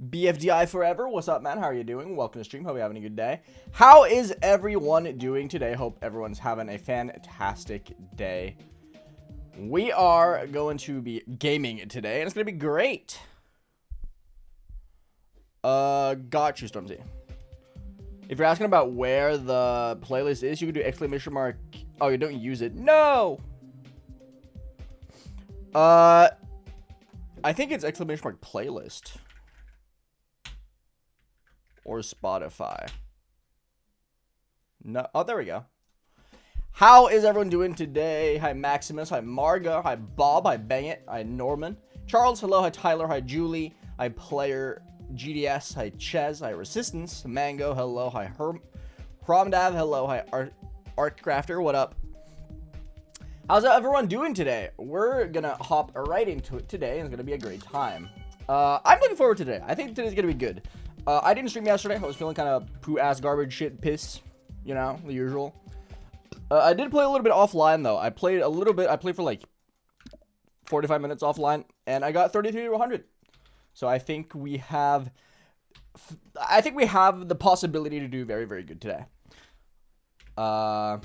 BFDI forever. What's up, man? How are you doing? Welcome to stream. Hope you're having a good day. How is everyone doing today? Hope everyone's having a fantastic day. We are going to be gaming today, and it's going to be great. Got you, Stormzy. If you're asking about where the playlist is, you can do exclamation mark. Oh, you don't use it. No! I think it's exclamation mark playlist. Or Spotify. No. Oh, there we go. How is everyone doing today? Hi, Maximus. Hi, Marga. Hi, Bob. Hi, Bang It. Hi, Norman. Charles. Hello. Hi, Tyler. Hi, Julie. Hi, Player GDS. Hi, Ches. Hi, Resistance. Mango. Hello. Hi, Promdav. Hello. Hi, Artcrafter. What up? How's everyone doing today? We're gonna hop right into it today, and it's gonna be a great time. I'm looking forward to today. I think today's gonna be good. I didn't stream yesterday. I was feeling kind of poo-ass garbage shit piss. You know, the usual. I did play a little bit offline, though. I played a little bit. I played for like 45 minutes offline, and I got 33 to 100. So I think we have the possibility to do very, very good today. So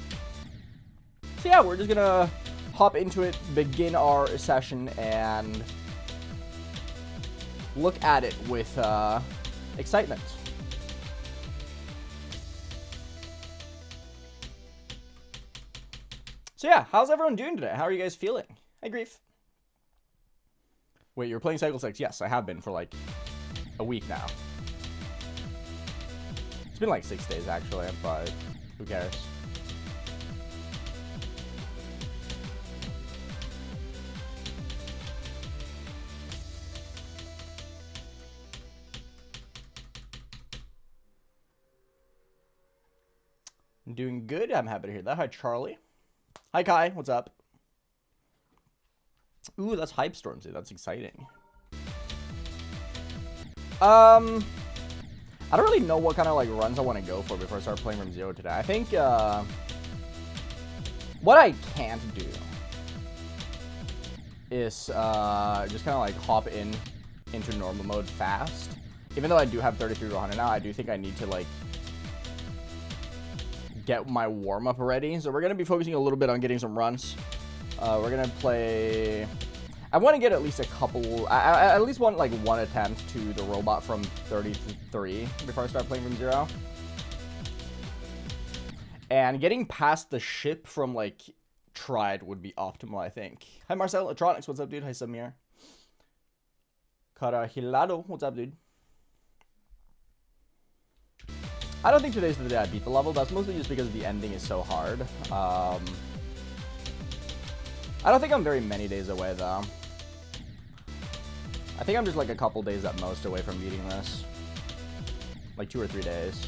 yeah, we're just gonna hop into it, begin our session, and look at it with excitement. So yeah, how's everyone doing today? How are you guys feeling? Hi, Grief. Wait, you're playing Cycle 6? Yes, I have been for like a week now. It's been like 6 days actually, but who cares? I'm doing good. I'm happy to hear that. Hi, Charlie. Hi, Kai. What's up? Ooh, that's Hype Stormzy. That's exciting. I don't really know what kind of like runs I want to go for before I start playing from zero today. I think what I can't do is just kind of like hop into normal mode fast. Even though I do have 33 to 100 now, I do think I need to like get my warm-up ready. So we're going to be focusing a little bit on getting some runs. We're going to play... I want to get at least a couple... I at least want like one attempt to the robot from 33 before I start playing from zero. And getting past the ship from like tried would be optimal, I think. Hi, Marcel Electronics. What's up, dude? Hi, Samir. Kara Hilado. What's up, dude? I don't think today's the day I beat the level. That's mostly just because the ending is so hard. I don't think I'm very many days away, though. I think I'm just like a couple days at most away from beating this. Like 2 or 3 days.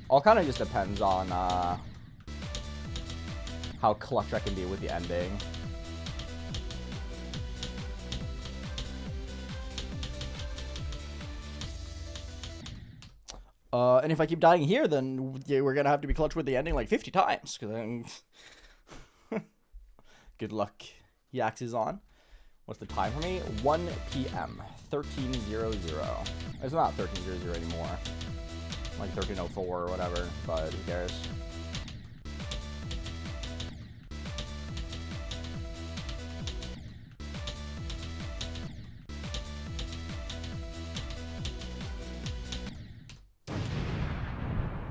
All kind of just depends on how clutch I can be with the ending. And if I keep dying here, then we're going to have to be clutch with the ending like 50 times. Cause then... Good luck. Yax is on. What's the time for me? 1 p.m. 13:00. It's not 13:00 anymore. Like 13:04 or whatever, but who cares?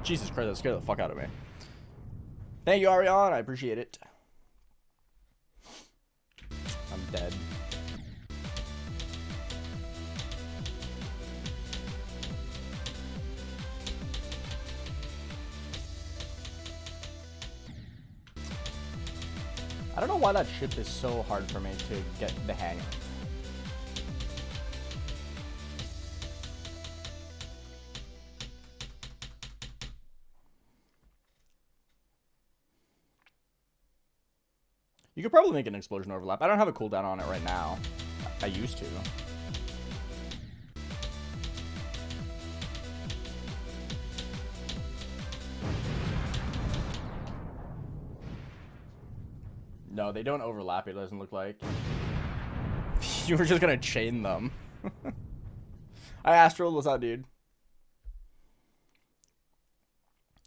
Jesus Christ, that scared the fuck out of me. Thank you, Ariane. I appreciate it. I'm dead. I don't know why that ship is so hard for me to get the hang of. You could probably make an explosion overlap. I don't have a cooldown on it right now. I used to. No, they don't overlap, it doesn't look like. You were just gonna chain them. Hi, Astral. What's up, dude?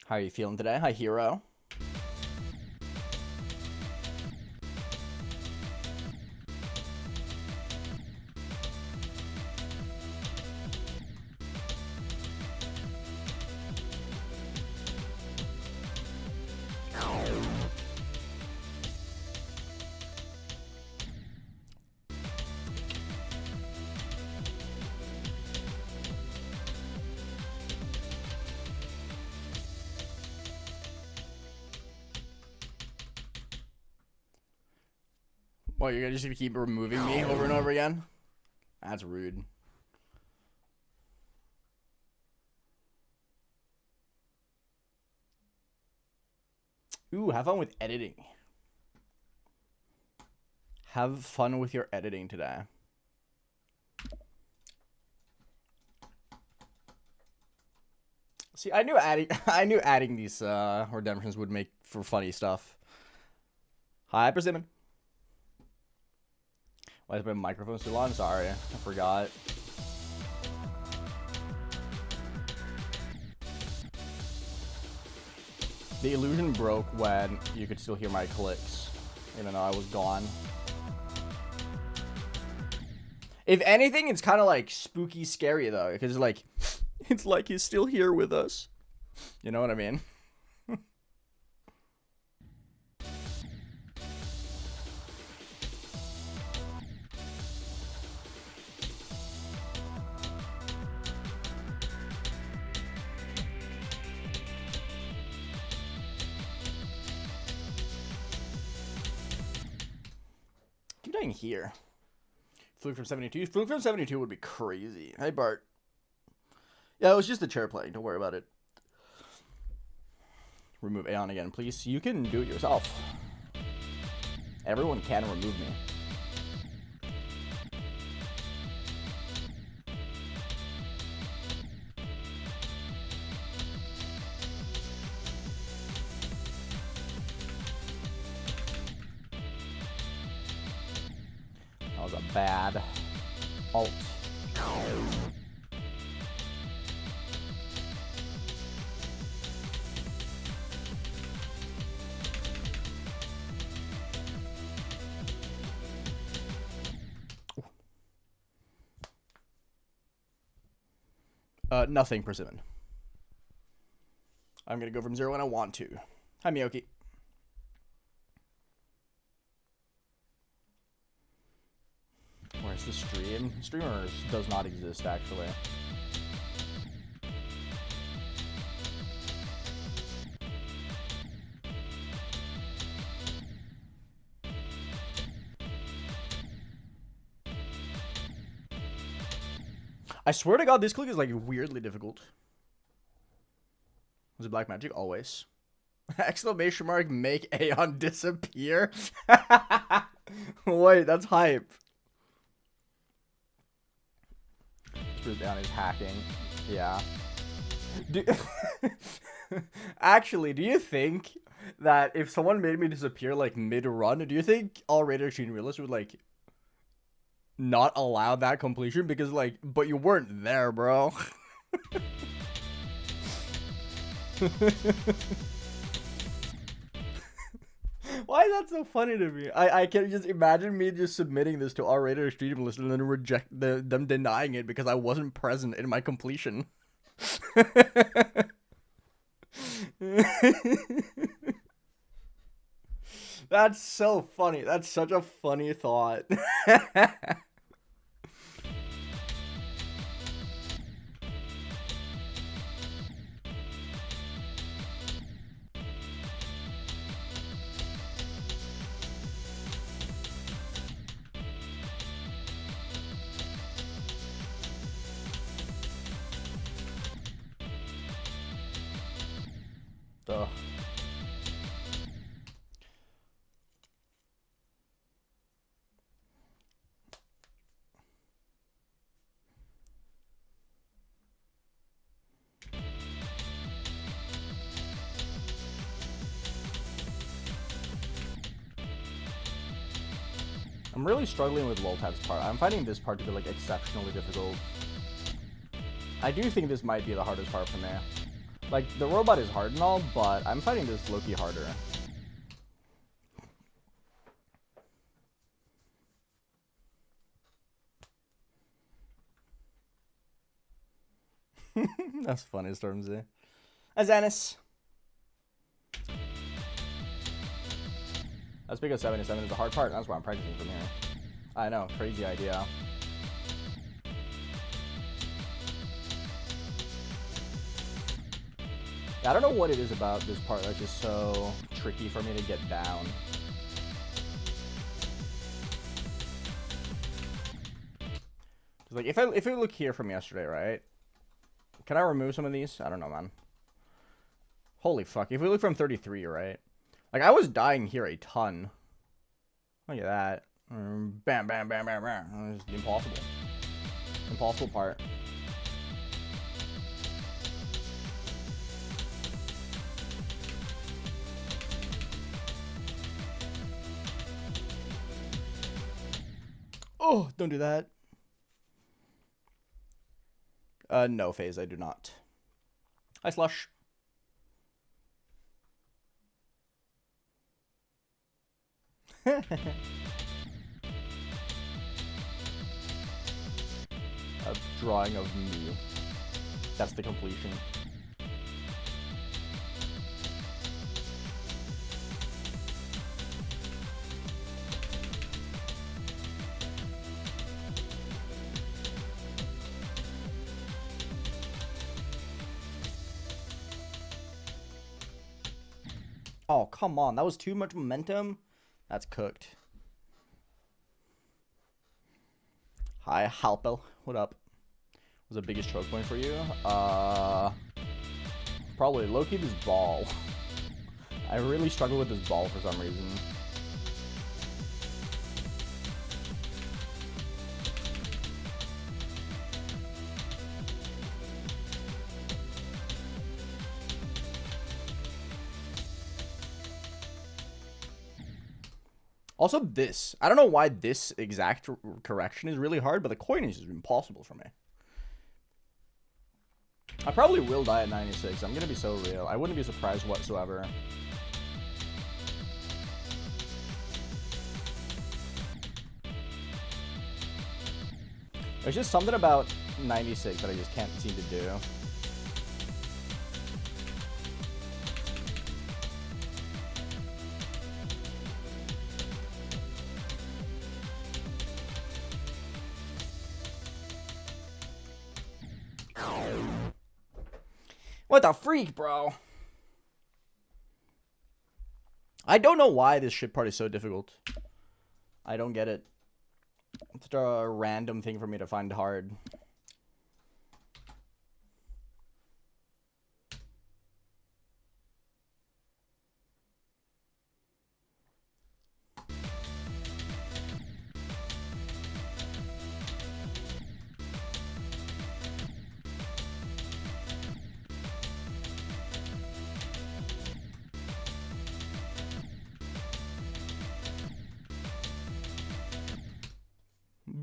How are you feeling today? Hi, Hero. Well, you're gonna just keep removing me over and over again? That's rude. Ooh, have fun with editing. Have fun with your editing today. See, I knew adding these redemptions would make for funny stuff. Hi, Persimmon. Why is my microphone too long? Sorry, I forgot. The illusion broke when you could still hear my clicks, even though I was gone. If anything, it's kind of like spooky scary though, because like, it's like he's still here with us. You know what I mean? Keep dying here. Fluke from 72. Fluke from 72 would be crazy. Hey, Bart. Yeah, it was just the chair playing. Don't worry about it. Remove Aeon again, please. You can do it yourself. Everyone can remove me. That was a bad alt. Nothing, Persimmon. I'm gonna go from 0 when I want to. Hi, Miyoki. Where's the stream? Streamers does not exist, actually. I swear to God, this click is like weirdly difficult. Was it black magic? Always. Exclamation mark, make Aeon disappear. Wait, that's hype. Aeon is hacking. Yeah. Actually, do you think that if someone made me disappear like mid-run, do you think all Raider Extreme Realists would like not allow that completion? Because like, but you weren't there, bro. Why is that so funny to me? I can just imagine me just submitting this to our Raider Extreme list and then them denying it because I wasn't present in my completion. That's so funny. That's such a funny thought. Duh. I'm really struggling with Loltad's part. I'm finding this part to be like exceptionally difficult. I do think this might be the hardest part for me. Like, the robot is hard and all, but I'm finding this low-key harder. That's funny, Stormzy. Azanis. That's because 77 is the hard part, and that's why I'm practicing from here. I know, crazy idea. I don't know what it is about this part that's just so tricky for me to get down. Like, if I look here from yesterday, right? Can I remove some of these? I don't know, man. Holy fuck. If we look from 33, right? Like, I was dying here a ton. Look at that. Bam, bam, bam, bam, bam. It's impossible. Impossible part. Oh, don't do that. No, Phase, I do not. Hi, Slush. A drawing of me. That's the completion. Oh, come on. That was too much momentum. That's cooked. Hi, Halpel. What up? What's the biggest choke point for you? Probably low-key this ball. I really struggle with this ball for some reason. Also this. I don't know why this exact correction is really hard, but the coinage is impossible for me. I probably will die at 96. I'm going to be so real. I wouldn't be surprised whatsoever. There's just something about 96 that I just can't seem to do. What the freak, bro? I don't know why this shit part is so difficult. I don't get it. It's such a random thing for me to find hard.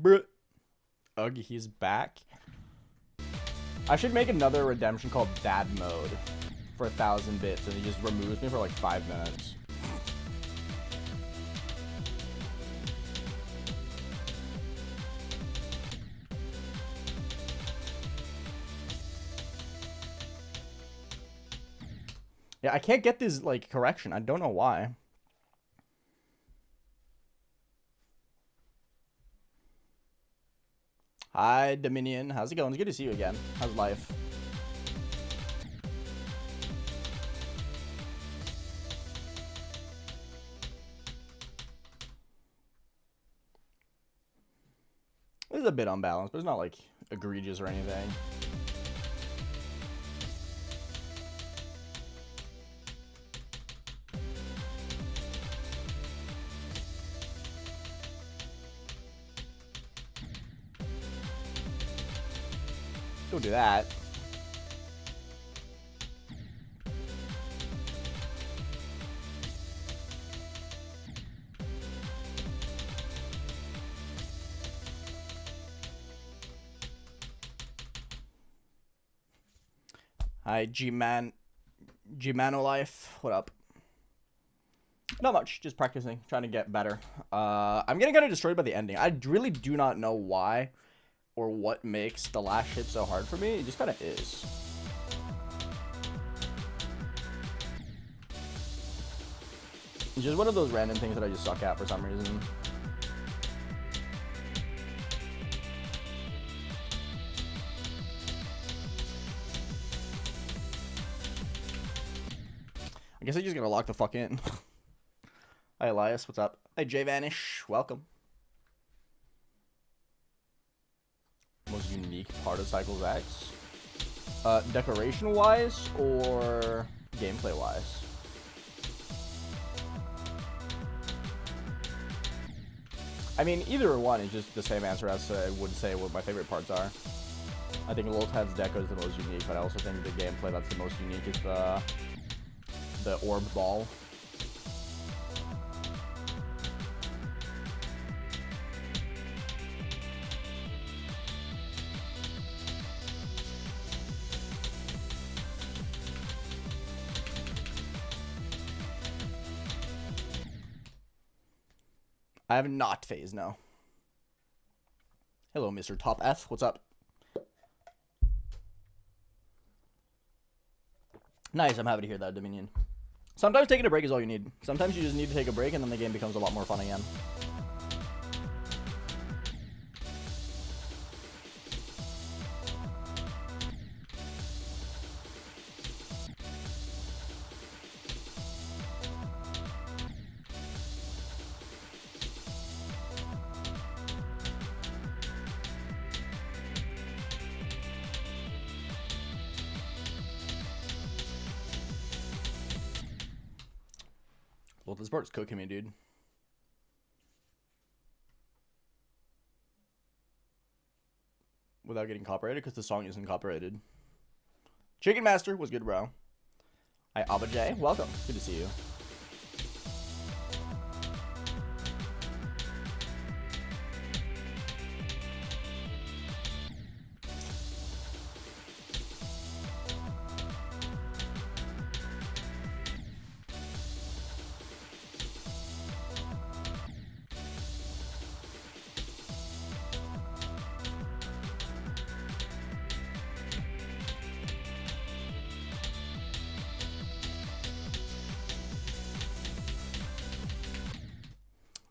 Bruh. Ugh, he's back. I should make another redemption called Dad Mode for 1,000 bits, and he just removes me for like 5 minutes. Yeah, I can't get this like correction. I don't know why. Hi, Dominion. How's it going? It's good to see you again. How's life? This is a bit unbalanced, but it's not like egregious or anything. Don't do that. Hi, G-Man. G-Manolife. What up? Not much. Just practicing. Trying to get better. I'm getting kind of destroyed by the ending. I really do not know why or what makes the last ship so hard for me. It just kind of is. It's just one of those random things that I just suck at for some reason. I guess I just gotta lock the fuck in. Hi, Elias. What's up? Hi, Jay Vanish. Welcome. Most unique part of Cycles X? Decoration-wise or gameplay-wise? I mean, either one is just the same answer as I would say what my favorite parts are. I think Loltad's deco is the most unique, but I also think the gameplay that's the most unique is the orb ball. I have not phased, no. Hello, Mr. Top F. What's up? Nice, I'm happy to hear that, Dominion. Sometimes taking a break is all you need. Sometimes you just need to take a break and then the game becomes a lot more fun again. Well, this part's cooking me, dude. Without getting copyrighted, because the song isn't copyrighted. Chicken Master was good, bro. Hi, Abba J. Welcome. Good to see you.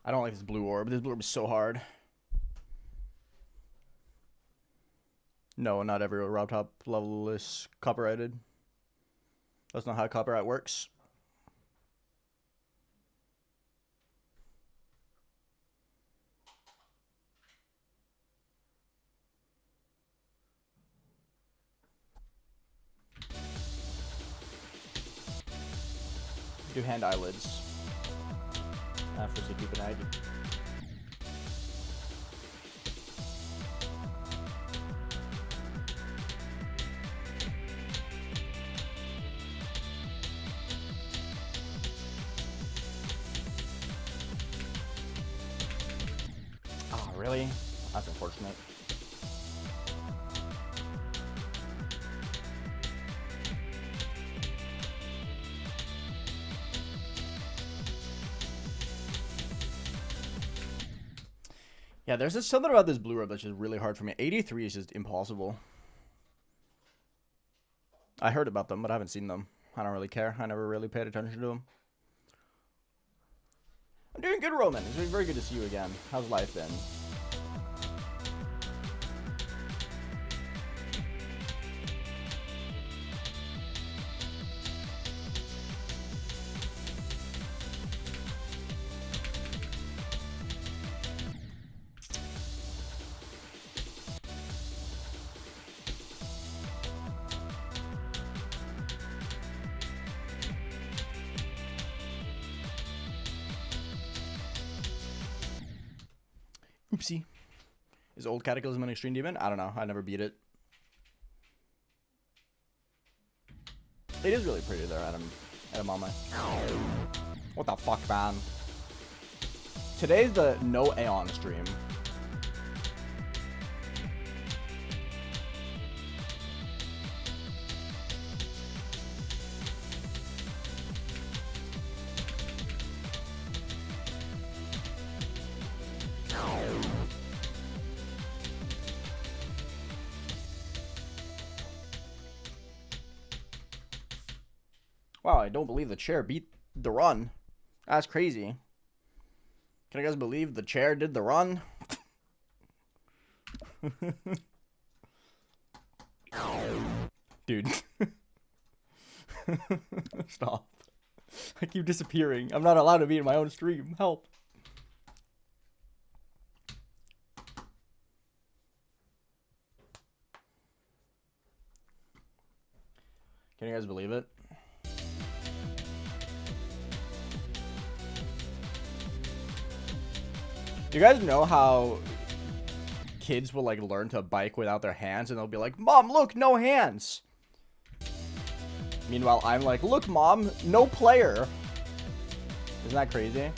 I don't like this blue orb. This blue orb is so hard. No, not every Rob Top level is copyrighted. That's not how copyright works. Do hand eyelids. After to keep an eye. Oh, really? That's unfortunate. Yeah, there's just something about this blue orb that's just really hard for me. 83 is just impossible. I heard about them, but I haven't seen them. I don't really care. I never really paid attention to them. I'm doing good, Roman. It's been very good to see you again. How's life been? Oopsie. Is Old Cataclysm an Extreme Demon? I don't know. I never beat it. It is really pretty there, Adam on my... What the fuck, man? Today's the no Aeon stream. Wow, I don't believe the chair beat the run. That's crazy. Can you guys believe the chair did the run? Dude. Stop. I keep disappearing. I'm not allowed to be in my own stream. Help. Can you guys believe it? Do you guys know how kids will like learn to bike without their hands and they'll be like, Mom, look, no hands. Meanwhile, I'm like, look, Mom, no player. Isn't that crazy?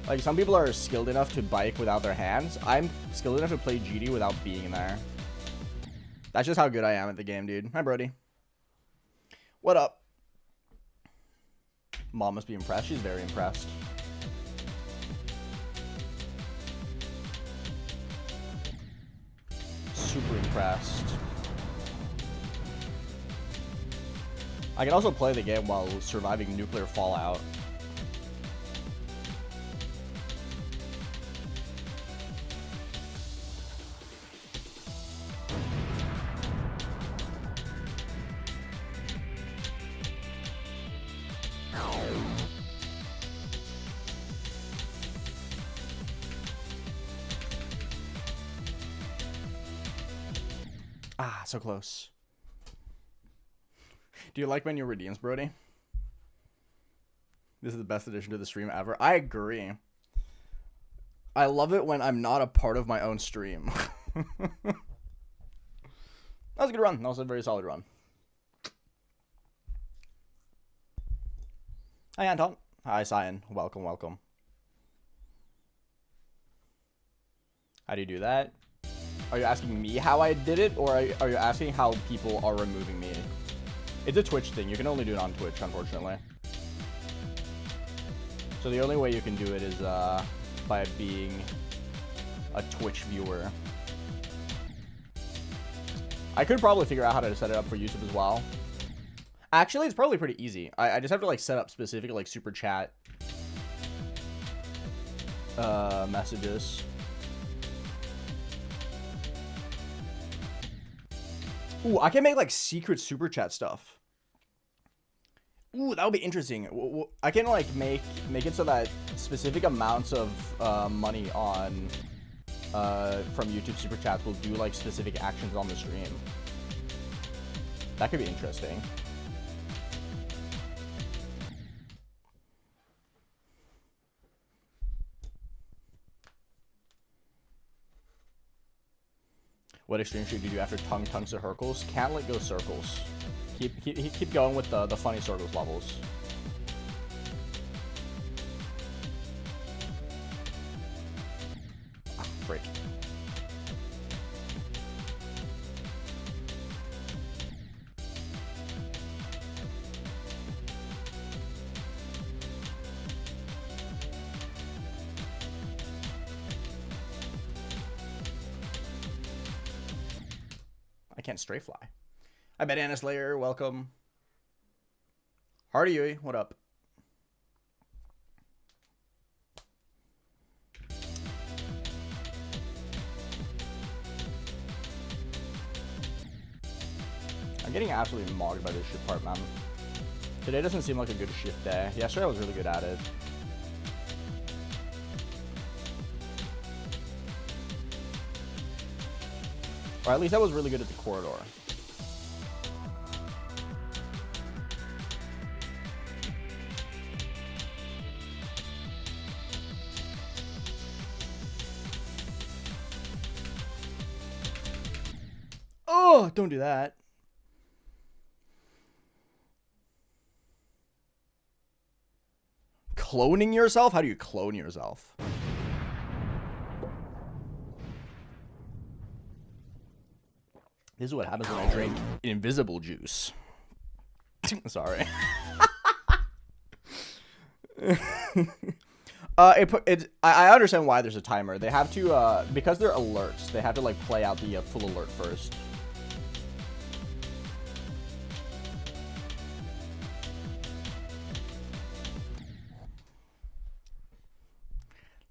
Like, some people are skilled enough to bike without their hands. I'm skilled enough to play GD without being there. That's just how good I am at the game, dude. Hi, Brody. What up? Mom must be impressed. She's very impressed. Super impressed. I can also play the game while surviving nuclear fallout. Ah, so close. Do you like my new redeems, Brody? This is the best addition to the stream ever. I agree. I love it when I'm not a part of my own stream. That was a good run. That was a very solid run. Hi, Anton. Hi, Cyan. Welcome, welcome. How do you do that? Are you asking me how I did it, or are you asking how people are removing me? It's a Twitch thing. You can only do it on Twitch, unfortunately. So the only way you can do it is by being a Twitch viewer. I could probably figure out how to set it up for YouTube as well. Actually, it's probably pretty easy. I just have to like set up specific like super chat messages. Ooh, I can make like secret super chat stuff. Ooh, that would be interesting. I can like make it so that specific amounts of money on from YouTube super chats will do like specific actions on the stream. That could be interesting. What extreme should you do after tongue to Hercules? Can't let go circles. Keep going with the funny circles levels. Ah, frick. I can't stray fly. I bet Anna Slayer, welcome. Hardy Yui, what up? I'm getting absolutely mogged by this shit part, man. Today doesn't seem like a good shift day. Yesterday I was really good at it. Or at least I was really good at the corridor. Oh, don't do that. Cloning yourself? How do you clone yourself? This is what happens when I drink invisible juice. Sorry. I understand why there's a timer. They have to, because they're alerts, they have to like play out the full alert first.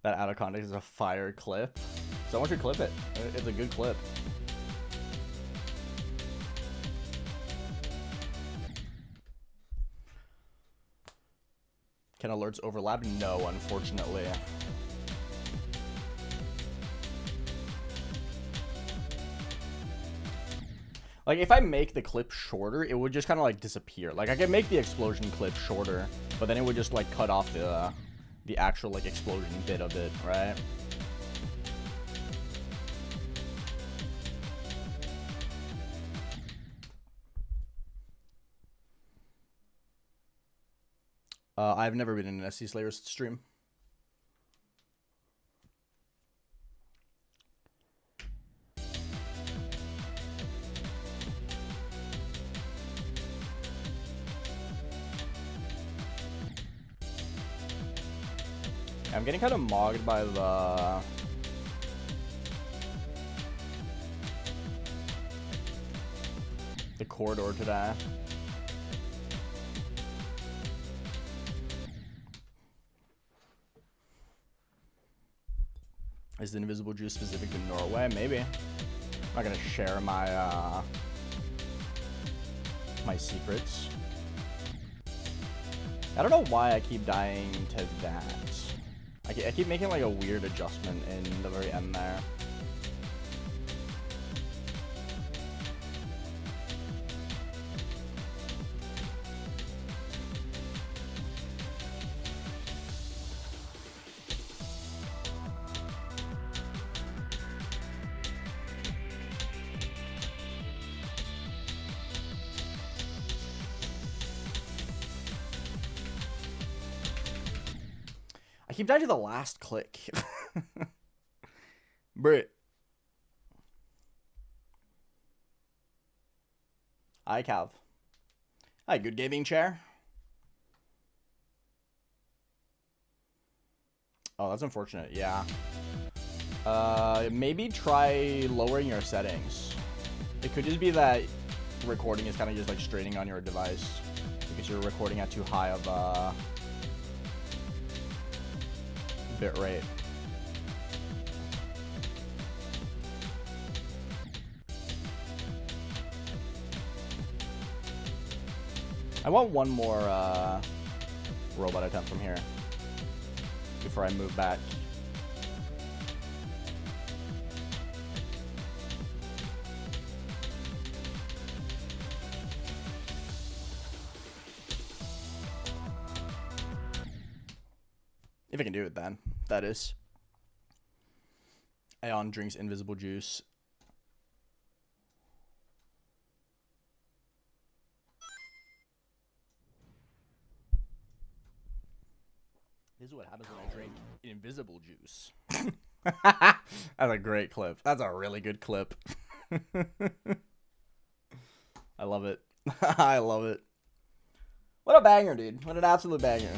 That out of context is a fire clip. Someone should clip it. It's a good clip. Can alerts overlap? No, unfortunately. Like, if I make the clip shorter, it would just kind of, like, disappear. Like, I could make the explosion clip shorter, but then it would just, like, cut off the actual, like, explosion bit of it, right? I've never been in an SC Slayers stream. I'm getting kind of mogged by the corridor today. Is the invisible juice specific to Norway? Maybe. I'm not gonna share my my secrets. I don't know why I keep dying to that. I keep making like a weird adjustment in the very end there. I keep dying to the last click. Brit. Hi, Calv. Hi, good gaming chair. Oh, that's unfortunate. Yeah. Maybe try lowering your settings. It could just be that recording is kind of just like straining on your device because you're recording at too high of bit rate. I want one more robot attempt from here before I move back. If I can do it then, that is. Aeon drinks invisible juice. This is what happens when I drink invisible juice. That's a great clip. That's a really good clip. I love it. I love it. What a banger, dude. What an absolute banger.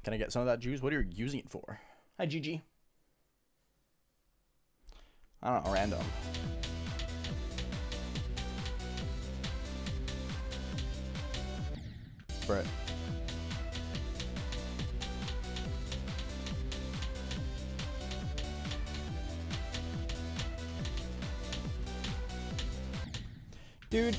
Can I get some of that juice? What are you using it for? Hi, GG. I don't know, random. Brett. Dude.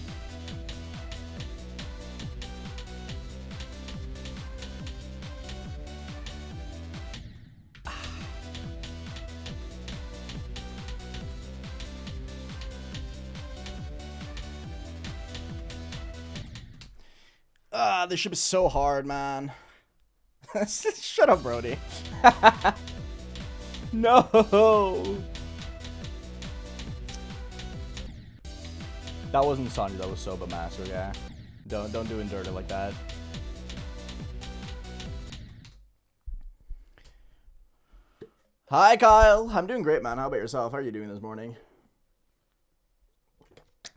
This ship is so hard, man. Shut up, Brody. No. That wasn't Sanji, that was Soba Master, yeah. Don't do Endurta like that. Hi, Kyle. I'm doing great, man. How about yourself? How are you doing this morning?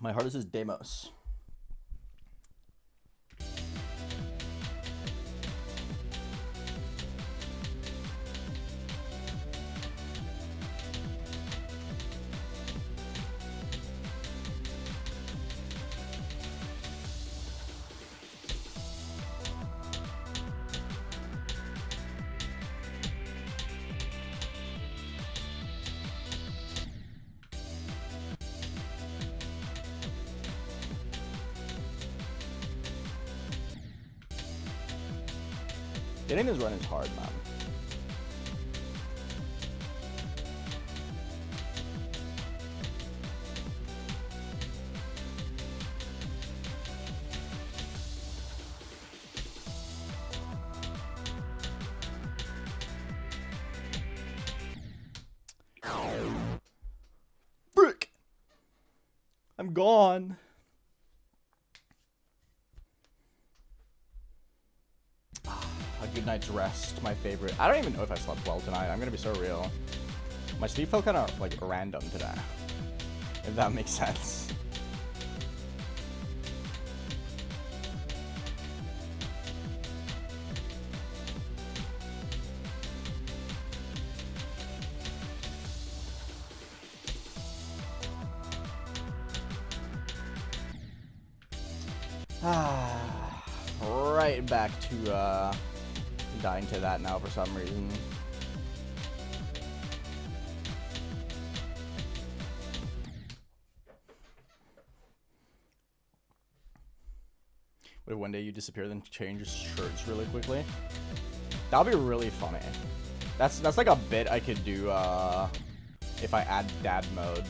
My hardest is Deimos. Getting this run is hard, man. Brick! I'm gone. A good night's rest, my favorite. I don't even know if I slept well tonight. I'm gonna be so real. My sleep felt kind of like random today, if that makes sense. Right back to dying to that now for some reason. What if one day you disappear then change shirts really quickly? That would be really funny. That's like a bit I could do if I add dad mode.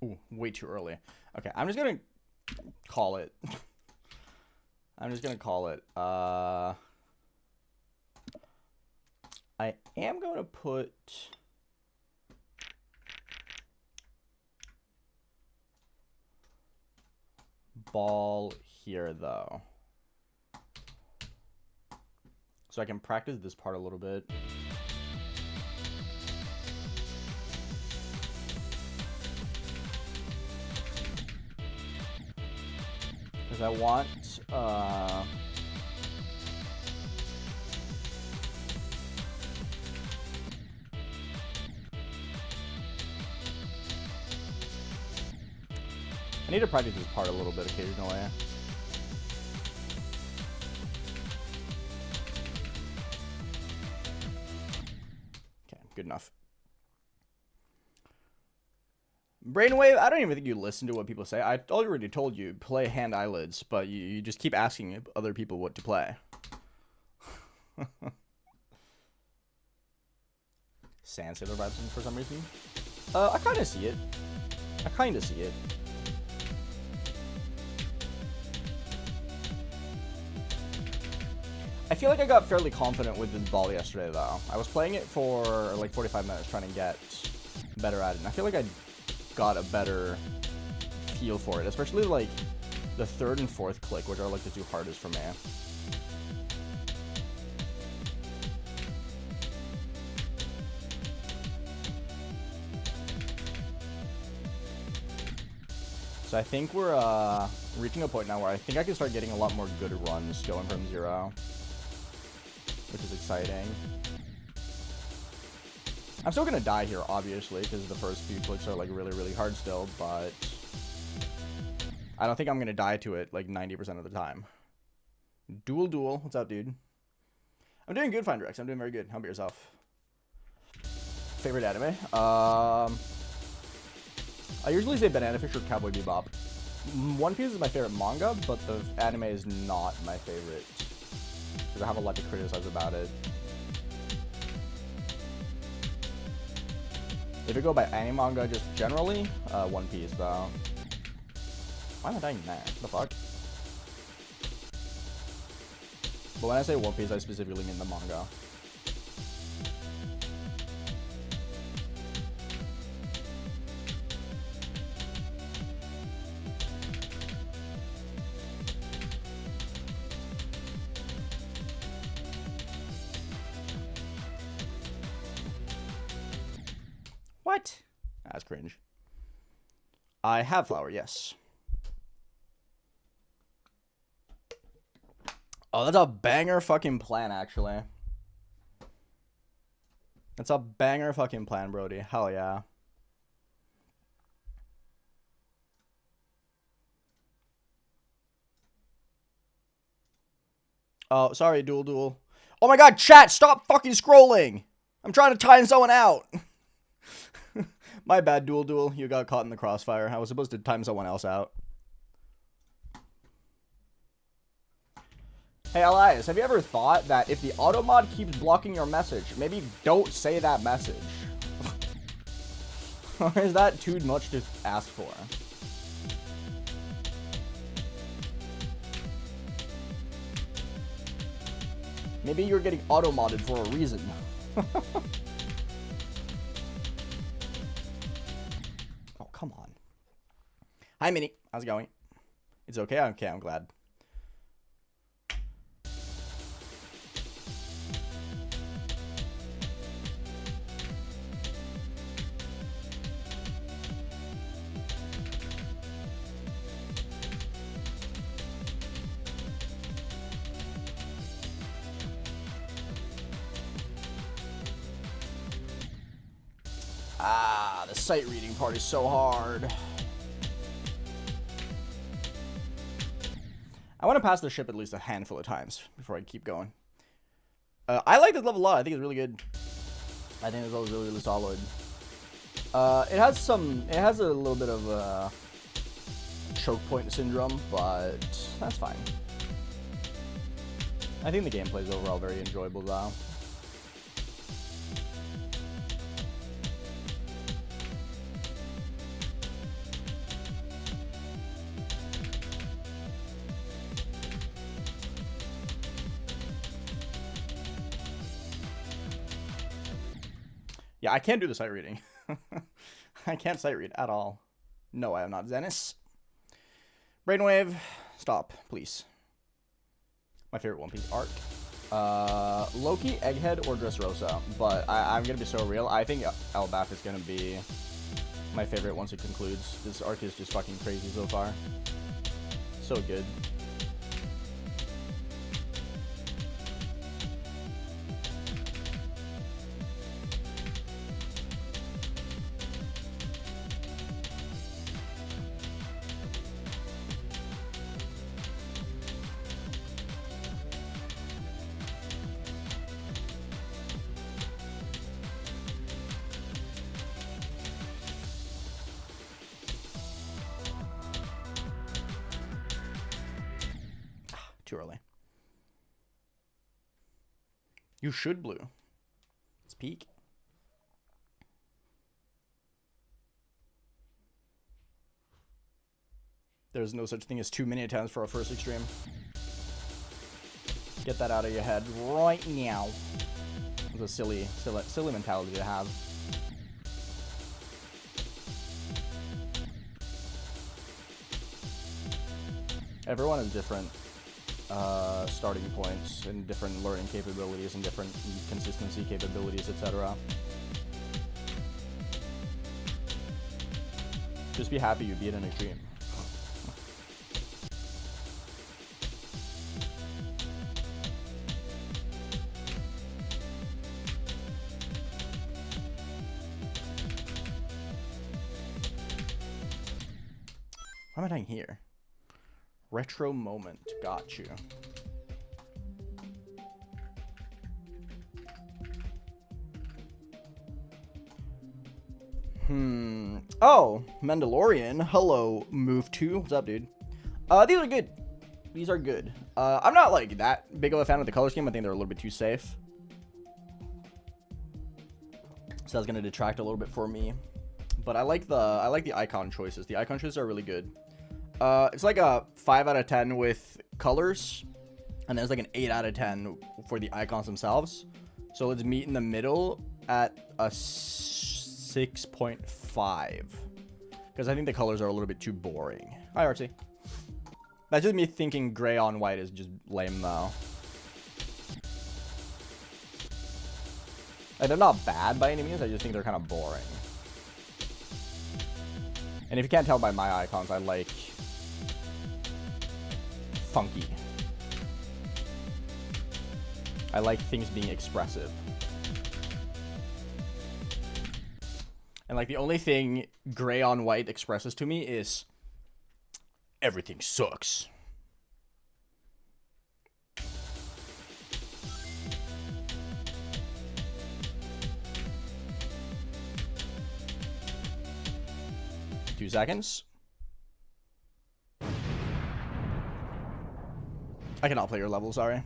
Ooh, way too early. Okay, I'm just gonna call it. I'm just gonna call it. I am gonna put ball here though, so I can practice this part a little bit. I want I need to practice this part a little bit occasionally. Okay, good enough. Brainwave, I don't even think you listen to what people say. I already told you, play hand eyelids, but you just keep asking other people what to play. Sand Sailor vibes for some reason. I kind of see it. I kind of see it. I feel like I got fairly confident with this ball yesterday, though. I was playing it for like 45 minutes trying to get better at it, and I feel like I got a better feel for it, especially like the third and fourth click, which are like the two hardest for me. So I think we're reaching a point now where I think I can start getting a lot more good runs going from 0, which is exciting. I'm still gonna die here, obviously, because the first few clicks are like really, really hard still, but I don't think I'm gonna die to it like 90% of the time. Duel. What's up, dude? I'm doing good, Find Rex. I'm doing very good. How about yourself? Favorite anime? I usually say Banana Fish or Cowboy Bebop. One Piece is my favorite manga, but the anime is not my favorite, because I have a lot to criticize about it. If you go by anime manga, just generally, One Piece, though. Why am I dying there? What the fuck? But when I say One Piece, I specifically mean the manga. What? That's cringe. I have flour, yes. Oh, that's a banger fucking plan, actually. That's a banger fucking plan, Brody. Hell yeah. Oh, sorry, duel. Oh my god, chat, stop fucking scrolling. I'm trying to time someone out. My bad, duel. You got caught in the crossfire. I was supposed to time someone else out. Hey, Elias, have you ever thought that if the auto mod keeps blocking your message, maybe don't say that message? Or is that too much to ask for? Maybe you're getting auto-modded for a reason. Oh, come on. Hi, Minnie. How's it going? It's okay? Okay, I'm glad. Ah, the sight reading part is so hard. I want to pass the ship at least a handful of times before I keep going. I like this level a lot. I think it's really good. I think this level is really, really solid. It has a little bit of choke point syndrome, but that's fine. I think the gameplay is overall very enjoyable though. Yeah, I can't do the sight reading. I can't sight read at all. No, I am not Zenith. Brainwave, stop, please. My favorite One Piece arc. Loki, Egghead, or Dressrosa. But I'm gonna be so real. I think Elbaf is gonna be my favorite once it concludes. This arc is just fucking crazy so far. So good. Too early. You should blue. It's peak. There's no such thing as too many attempts for a first extreme. Get that out of your head right now. It's a silly mentality to have. Everyone has different starting points and different learning capabilities and different consistency capabilities, etc. Just be happy you beat an extreme. Why am I dying here? Retro moment. Got you. Oh, Mandalorian. Hello, Move 2. What's up, dude? These are good. These are good. I'm not like that big of a fan of the color scheme. I think they're a little bit too safe. So that's gonna detract a little bit for me. But I like the icon choices. The icon choices are really good. It's like a 5 out of 10 with colors, and there's like an 8 out of 10 for the icons themselves. So let's meet in the middle at a 6.5, because I think the colors are a little bit too boring. Hi, RC. That's just me thinking gray on white is just lame though. Like, they're not bad by any means, I just think they're kind of boring. And if you can't tell by my icons, I like funky. I like things being expressive. And like the only thing gray on white expresses to me is everything sucks. 2 seconds. I cannot play your level, sorry.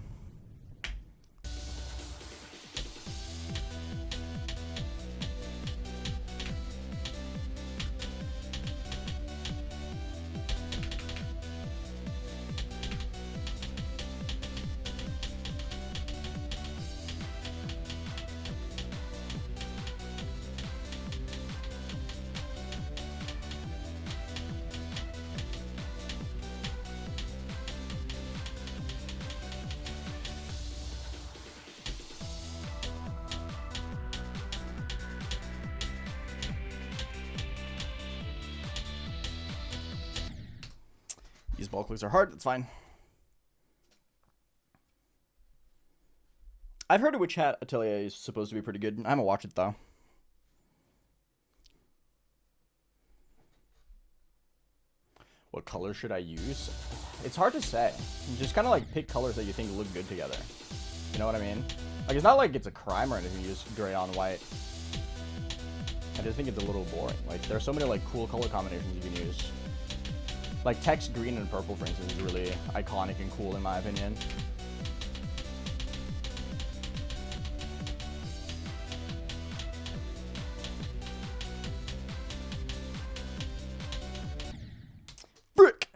These ball clicks are hard. That's fine. I've heard of Witch Hat Atelier is supposed to be pretty good. I haven't watched it though. What color should I use? It's hard to say. You just kind of like pick colors that you think look good together. You know what I mean? Like, it's not like it's a crime or anything. You use gray on white. I just think it's a little boring. Like, there are so many like cool color combinations you can use. Like text green and purple, for instance, is really iconic and cool in my opinion. Frick!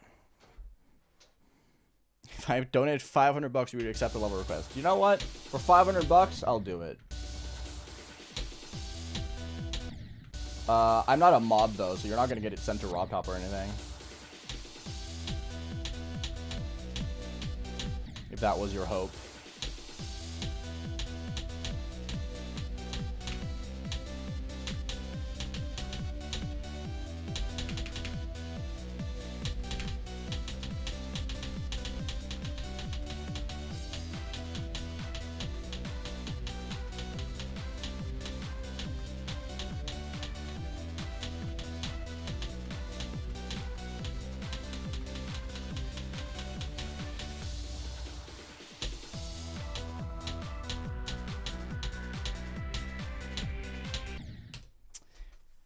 If I donate $500, you would accept the level request. You know what? For $500, I'll do it. I'm not a mod though, so you're not gonna get it sent to RobTop or anything. If that was your hope.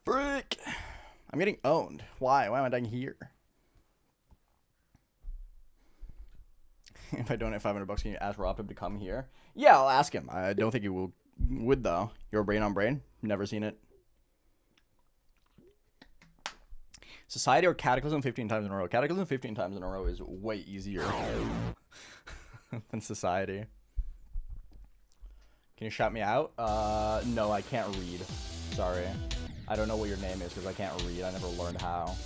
Frick! I'm getting owned. Why? Why am I dying here? If I donate $500, can you ask Rob to come here? Yeah, I'll ask him. I don't think he would though. You're brain on brain? Never seen it. Society or Cataclysm 15 times in a row? Cataclysm 15 times in a row is way easier than Society. Can you shout me out? No, I can't read. Sorry. I don't know what your name is because I can't read. I never learned how.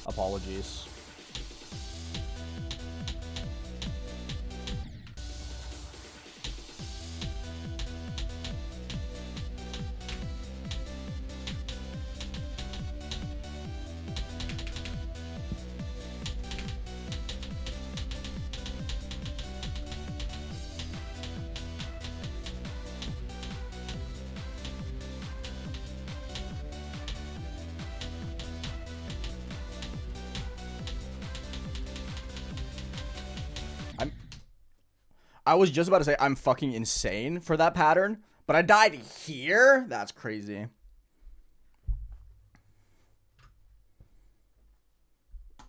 Apologies. I was just about to say I'm fucking insane for that pattern, but I died here? That's crazy.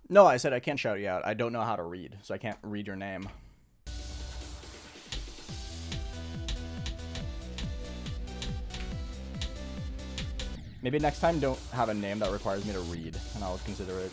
No, I said I can't shout you out. I don't know how to read, so I can't read your name. Maybe next time don't have a name that requires me to read, and I'll consider it.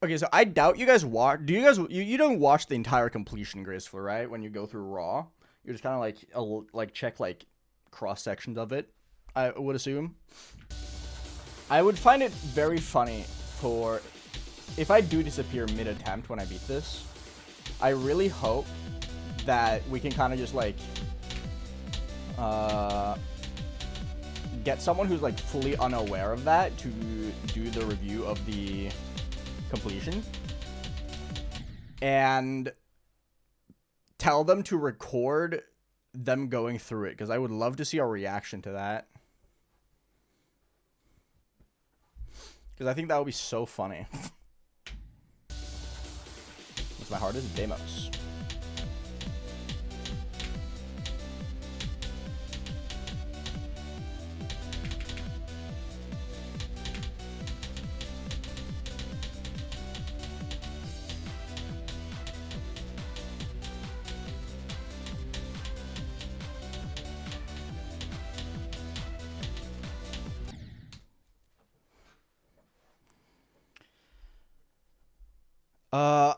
Okay, so I doubt you guys watch. Do you guys? You don't watch the entire completion gracefully, right? When you go through Raw, you're just kind of like check like cross sections of it. I would assume. I would find it very funny for if I do disappear mid-attempt when I beat this. I really hope that we can kind of just like get someone who's like fully unaware of that to do the review of the completion, and tell them to record them going through it, because I would love to see our reaction to that. Because I think that would be so funny. What's my hardest? Demos.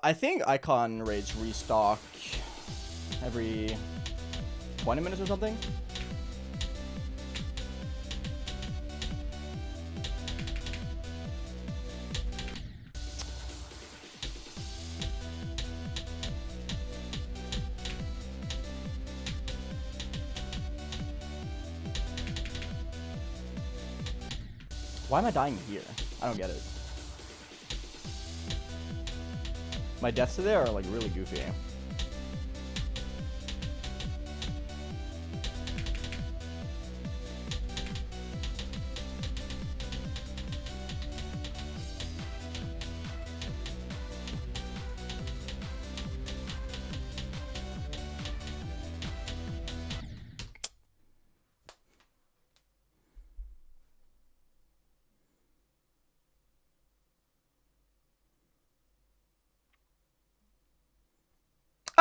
I think icon rates restock every 20 minutes or something. Why am I dying here? I don't get it. My deaths today are like really goofy.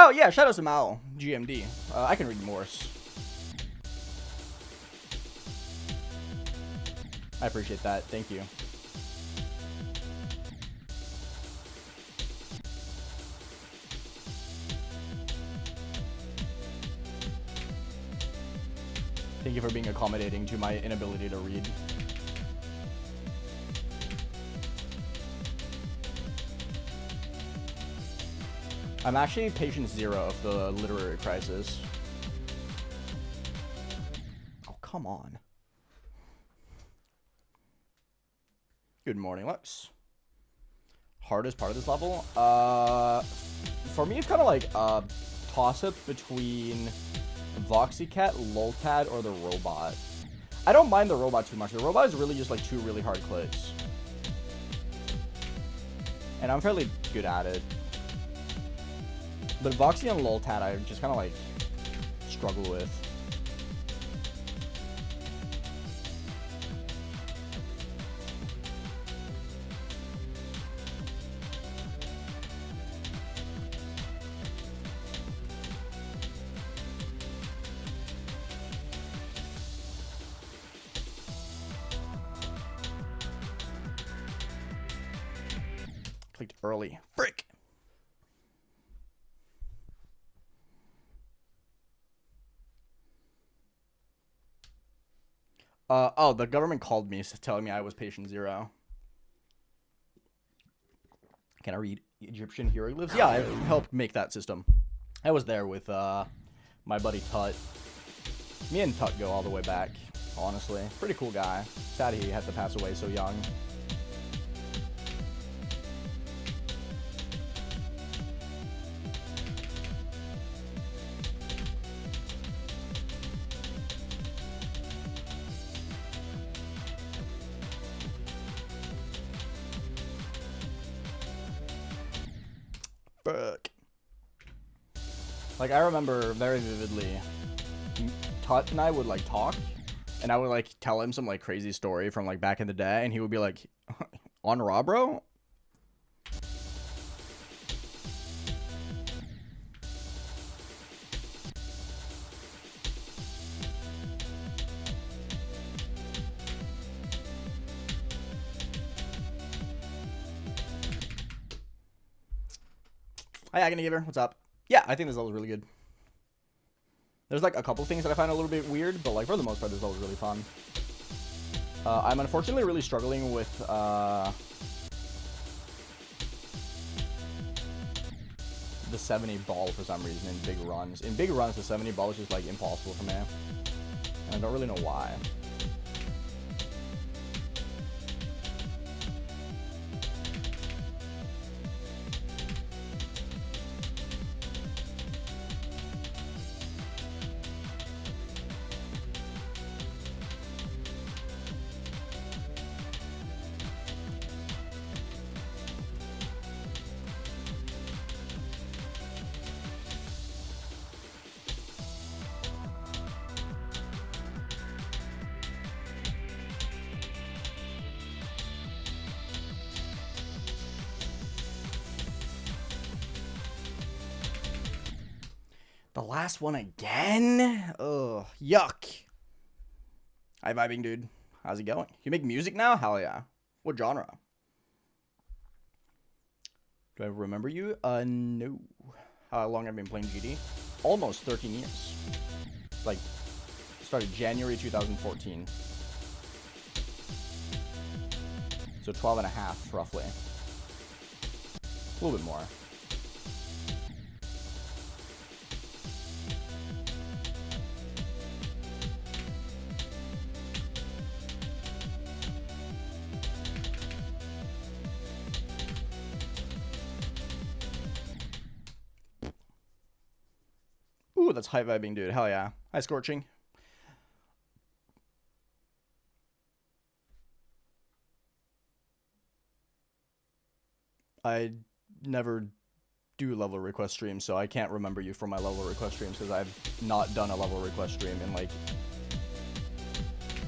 Oh, yeah, shout out to Mal, GMD. I can read Morse. I appreciate that. Thank you. Thank you for being accommodating to my inability to read. I'm actually patient 0 of the literary crisis. Oh, come on. Good morning, Lux. Hardest part of this level? For me, it's kind of like a toss-up between Voxycat, Loltat, or the robot. I don't mind the robot too much. The robot is really just like 2 really hard clicks. And I'm fairly good at it. But Voxy and Loltat, I just kind of like struggle with. Clicked early. Frick! Oh, the government called me telling me I was patient 0. Can I read Egyptian hieroglyphs? Yeah, I helped make that system. I was there with my buddy Tut. Me and Tut go all the way back, honestly. Pretty cool guy. Sad he had to pass away so young. Fuck. Like, I remember very vividly, Tut and I would, like, talk, and I would, like, tell him some, like, crazy story from, like, back in the day, and he would be like, on Raw, bro? Hi, Agony what's up? Yeah, I think this level is really good. There's like a couple things that I find a little bit weird, but like for the most part, this level is really fun. I'm unfortunately really struggling with the 70 ball for some reason in big runs. In big runs, the 70 ball is just like impossible for me, and I don't really know why. The last one again? Ugh, yuck. Hi, vibing dude. How's it going? You make music now? Hell yeah. What genre? Do I remember you? No. How long have I been playing GD? Almost 13 years. Like, started January 2014. So 12 and a half, roughly. A little bit more. Ooh, that's high vibing, dude. Hell yeah. Hi, Scorching. I never do level request streams, so I can't remember you from my level request streams because I've not done a level request stream in like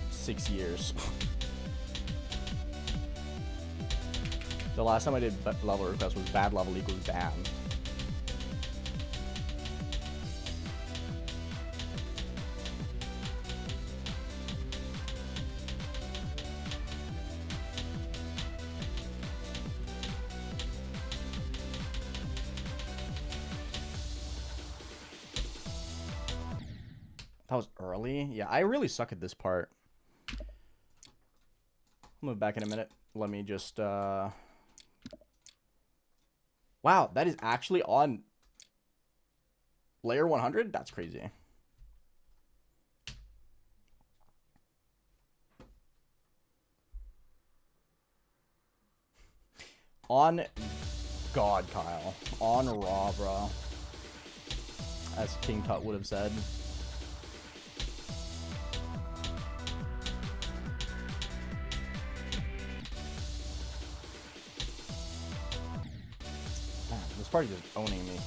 6 years. The last time I did level request was bad level equals ban. That was early? Yeah, I really suck at this part. I'll move back in a minute. Let me just, Wow, that is actually on layer 100? That's crazy. On God, Kyle. On Raw, bro. As King Tut would have said. Man, this party is owning me.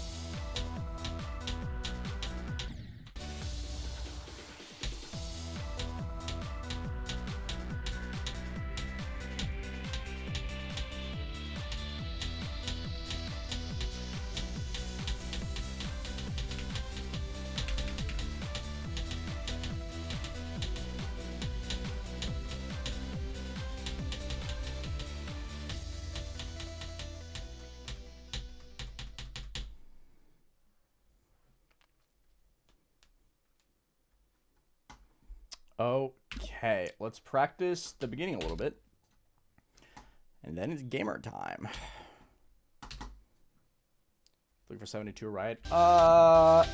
Okay, let's practice the beginning a little bit. And then it's gamer time. Looking for 72, right?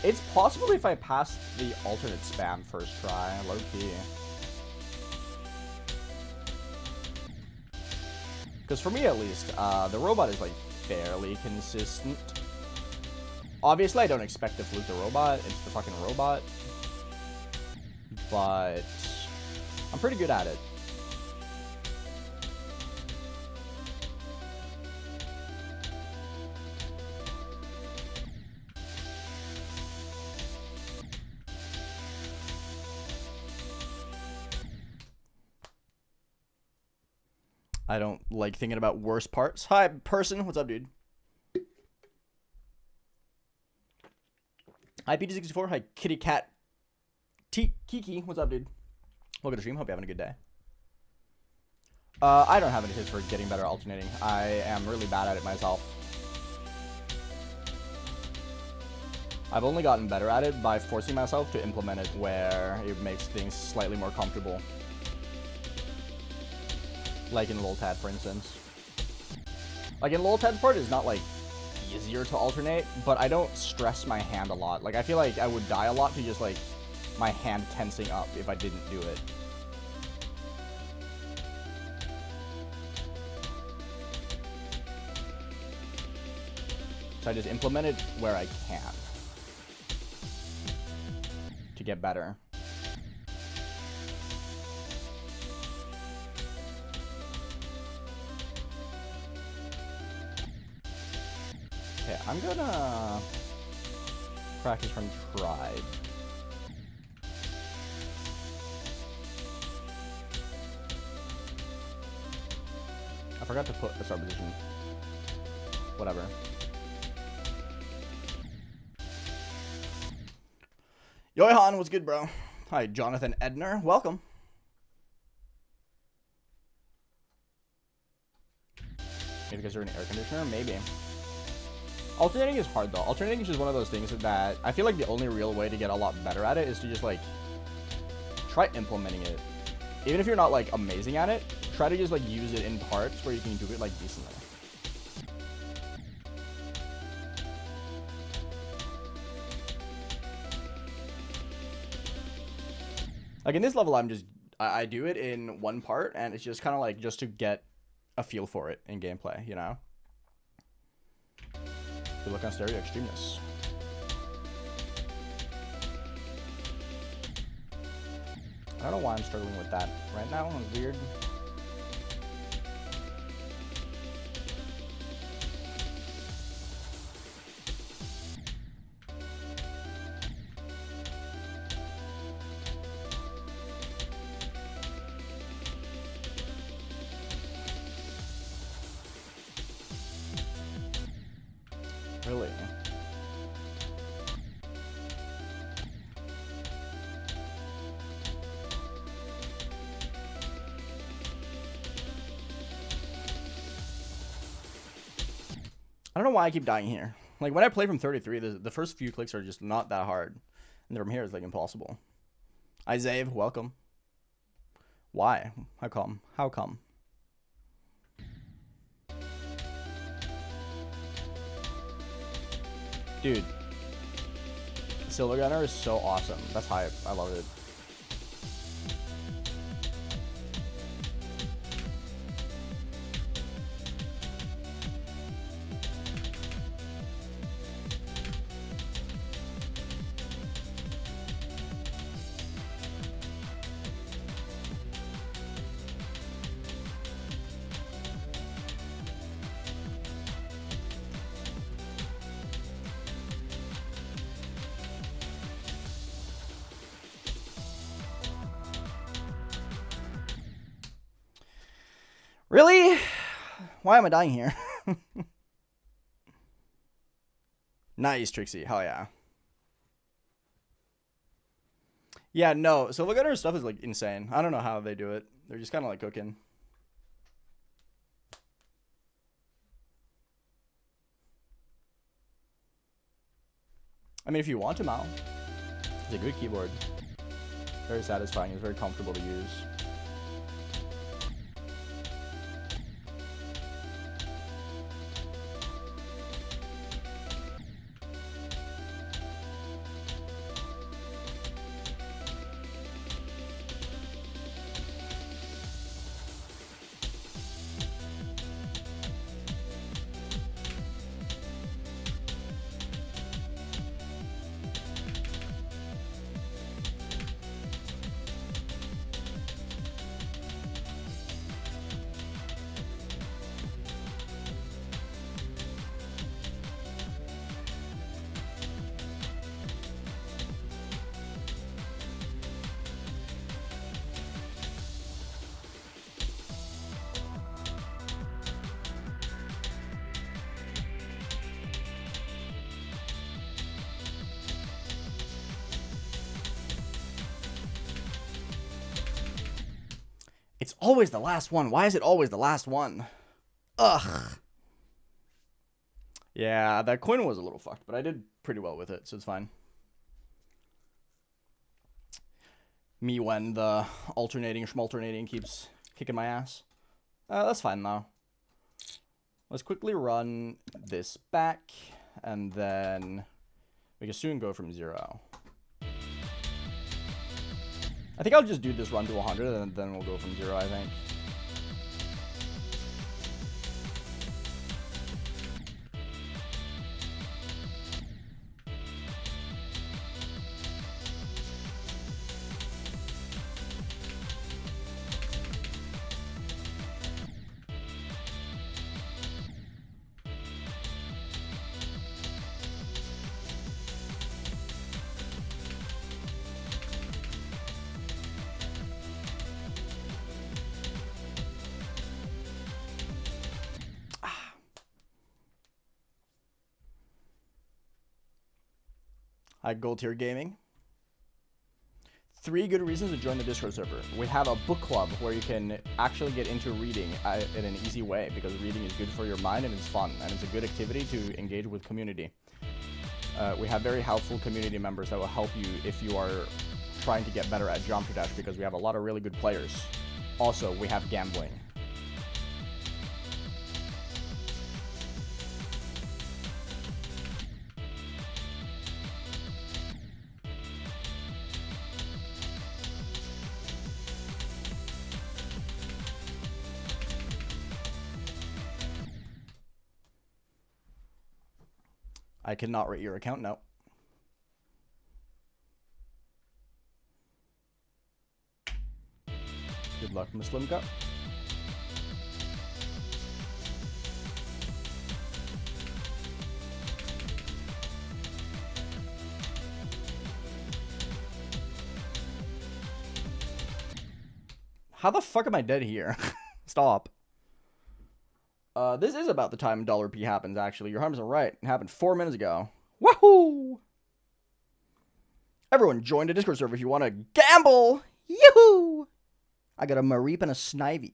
It's possible if I pass the alternate spam first try, low key. Because for me at least, the robot is like fairly consistent. Obviously I don't expect to fluke the robot, it's the fucking robot. But I'm pretty good at it. I don't like thinking about worse parts. Hi, person. What's up, dude? Hi, PT64. Hi, Kitty Cat. Kiki. What's up, dude? Welcome to stream. Hope you're having a good day. I don't have any tips for getting better alternating. I am really bad at it myself. I've only gotten better at it by forcing myself to implement it where it makes things slightly more comfortable. Like in Loltat, for instance. Like in Loltat's part, it's not like easier to alternate, but I don't stress my hand a lot. Like I feel like I would die a lot to just like my hand tensing up if I didn't do it. So I just implement it where I can to get better. Okay, I'm gonna practice from Tribe. I forgot to put the start position. Whatever. Johan, what's good, bro? Hi, Jonathan Edner. Welcome. Maybe because you're an air conditioner? Maybe. Alternating is hard, though. Alternating is just one of those things that I feel like the only real way to get a lot better at it is to just, like, try implementing it. Even if you're not, like, amazing at it, try to just, like, use it in parts where you can do it, like, decently. Like, in this level, I do it in one part, and it's just kind of, like, just to get a feel for it in gameplay, you know? Good look on stereo extremeness. I don't know why I'm struggling with that right now. It's weird. Really? I don't know why I keep dying here. Like, when I play from 33, the first few clicks are just not that hard. And from here, it's, like, impossible. Isaiah, welcome. Why? How come? How come? Dude. Silver Gunner is so awesome. That's hype. I love it. Really? Why am I dying here? Nice, Trixie. Hell yeah. Yeah, no. Silver Gunner stuff is, like, insane. I don't know how they do it. They're just kind of, like, cooking. I mean, if you want to, Mal. It's a good keyboard. Very satisfying. It's very comfortable to use. It's always the last one. Why is it always the last one? Ugh. Yeah, that coin was a little fucked, but I did pretty well with it, so it's fine. Me when the schmalternating keeps kicking my ass. That's fine, though. Let's quickly run this back, and then we can soon go from 0. I think I'll just do this run to 100, and then we'll go from 0, I think. Hi, Gold Tier Gaming. 3 good reasons to join the Discord server. We have a book club where you can actually get into reading in an easy way, because reading is good for your mind and it's fun, and it's a good activity to engage with community. We have very helpful community members that will help you if you are trying to get better at Geometry Dash, because we have a lot of really good players. Also, we have gambling. I cannot rate your account, no. Good luck, Muslimka. How the fuck am I dead here? Stop. This is about the time $P happens, actually. Your 100% right. It happened 4 minutes ago. Wahoo! Everyone, join the Discord server if you want to gamble! Yoo-hoo! I got a Mareep and a Snivy.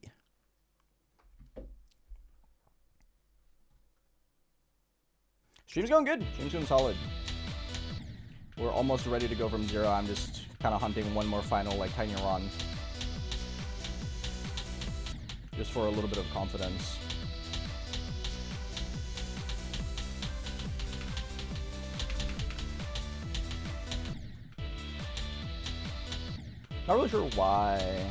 Stream's going good. Stream's going solid. We're almost ready to go from 0. I'm just kind of hunting one more final, like, tiny run. Just for a little bit of confidence. Not really sure why.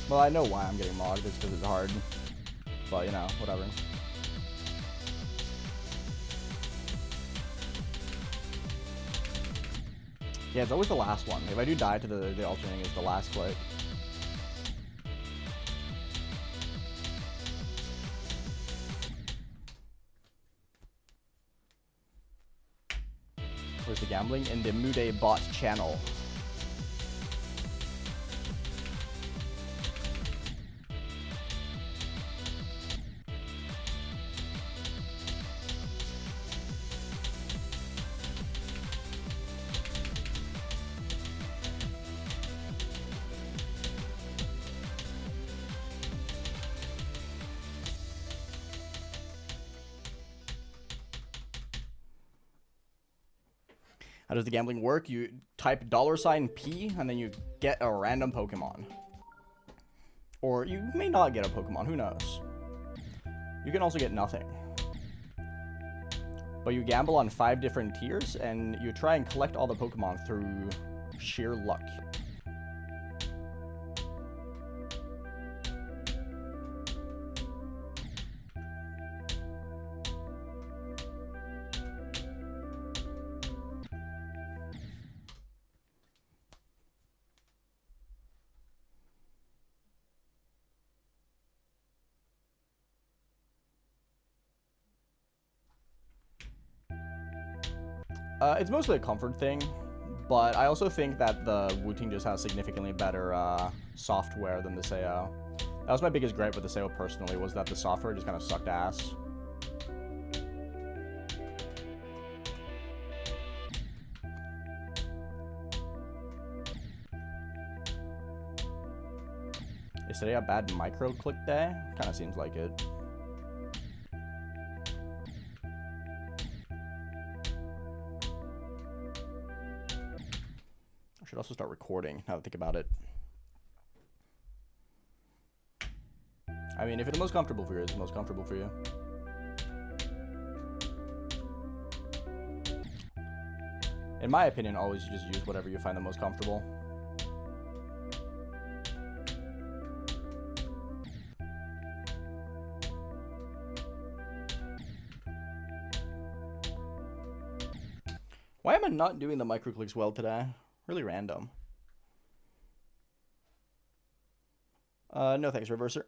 Well, I know why I'm getting modded. It's because it's hard. But, you know, whatever. Yeah, it's always the last one. If I do die to the alternating, it's the last click. Where's the gambling? In the Mude bot channel. How does the gambling work? You type $P and then you get a random Pokemon. Or you may not get a Pokemon, who knows? You can also get nothing. But you gamble on 5 different tiers and you try and collect all the Pokemon through sheer luck. It's mostly a comfort thing, but I also think that the Wooting just has significantly better software than the Sayo. That was my biggest gripe with the Sayo personally, was that the software just kind of sucked ass. Is today a bad micro click day? Kind of seems like it. I should also start recording, now that I think about it. I mean, if it's the most comfortable for you, it's the most comfortable for you. In my opinion, always just use whatever you find the most comfortable. Why am I not doing the microclicks well today? Really random. No thanks, Reverser.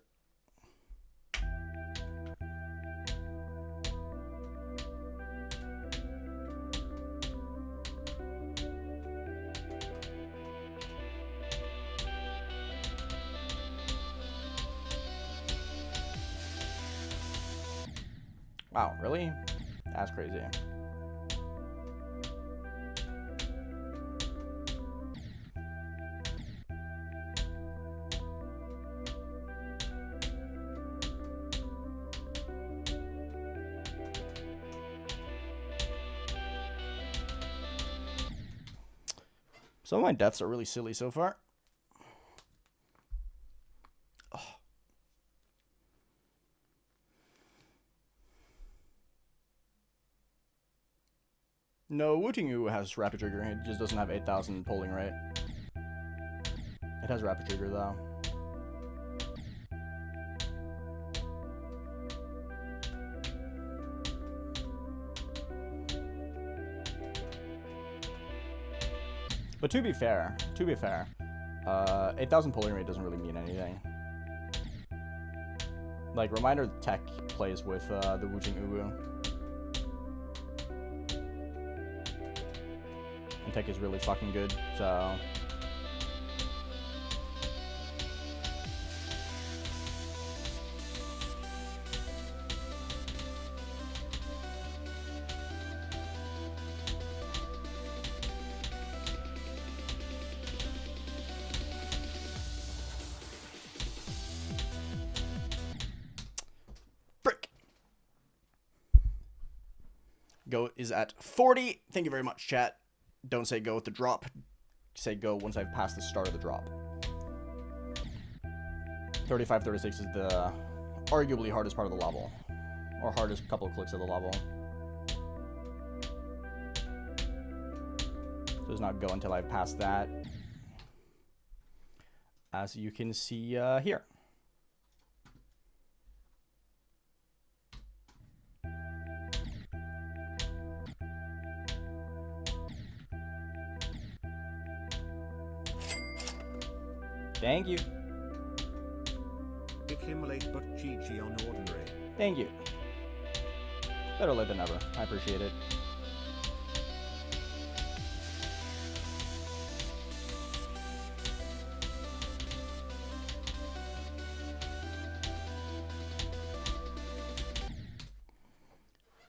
Wow, really? That's crazy. Some of my deaths are really silly so far. Oh. No, Wootingu has rapid trigger. It just doesn't have 8,000 polling rate. It has rapid trigger though. But to be fair, 8,000 polling rate doesn't really mean anything. Like, Reminder Tech plays with the Wujing Uwu. And Tech is really fucking good, so... Go is at 40. Thank you very much, chat. Don't say go with the drop. Say go once I've passed the start of the drop. 35, 36 is the arguably hardest part of the level. Or hardest couple of clicks of the level. So does not go until I've passed that. As you can see here. Thank you. Accumulate but GG on ordinary. Thank you. Better late than never. I appreciate it.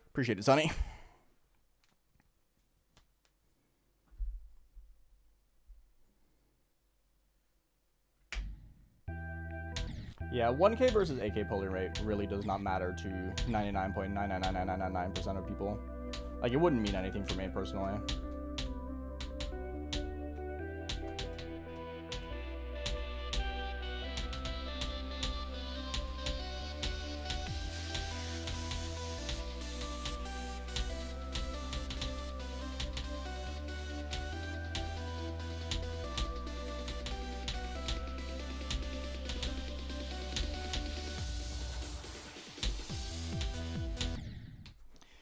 Appreciate it, Sonny. Yeah, 1K versus 8K polling rate really does not matter to 99.9999999% of people. Like, it wouldn't mean anything for me personally.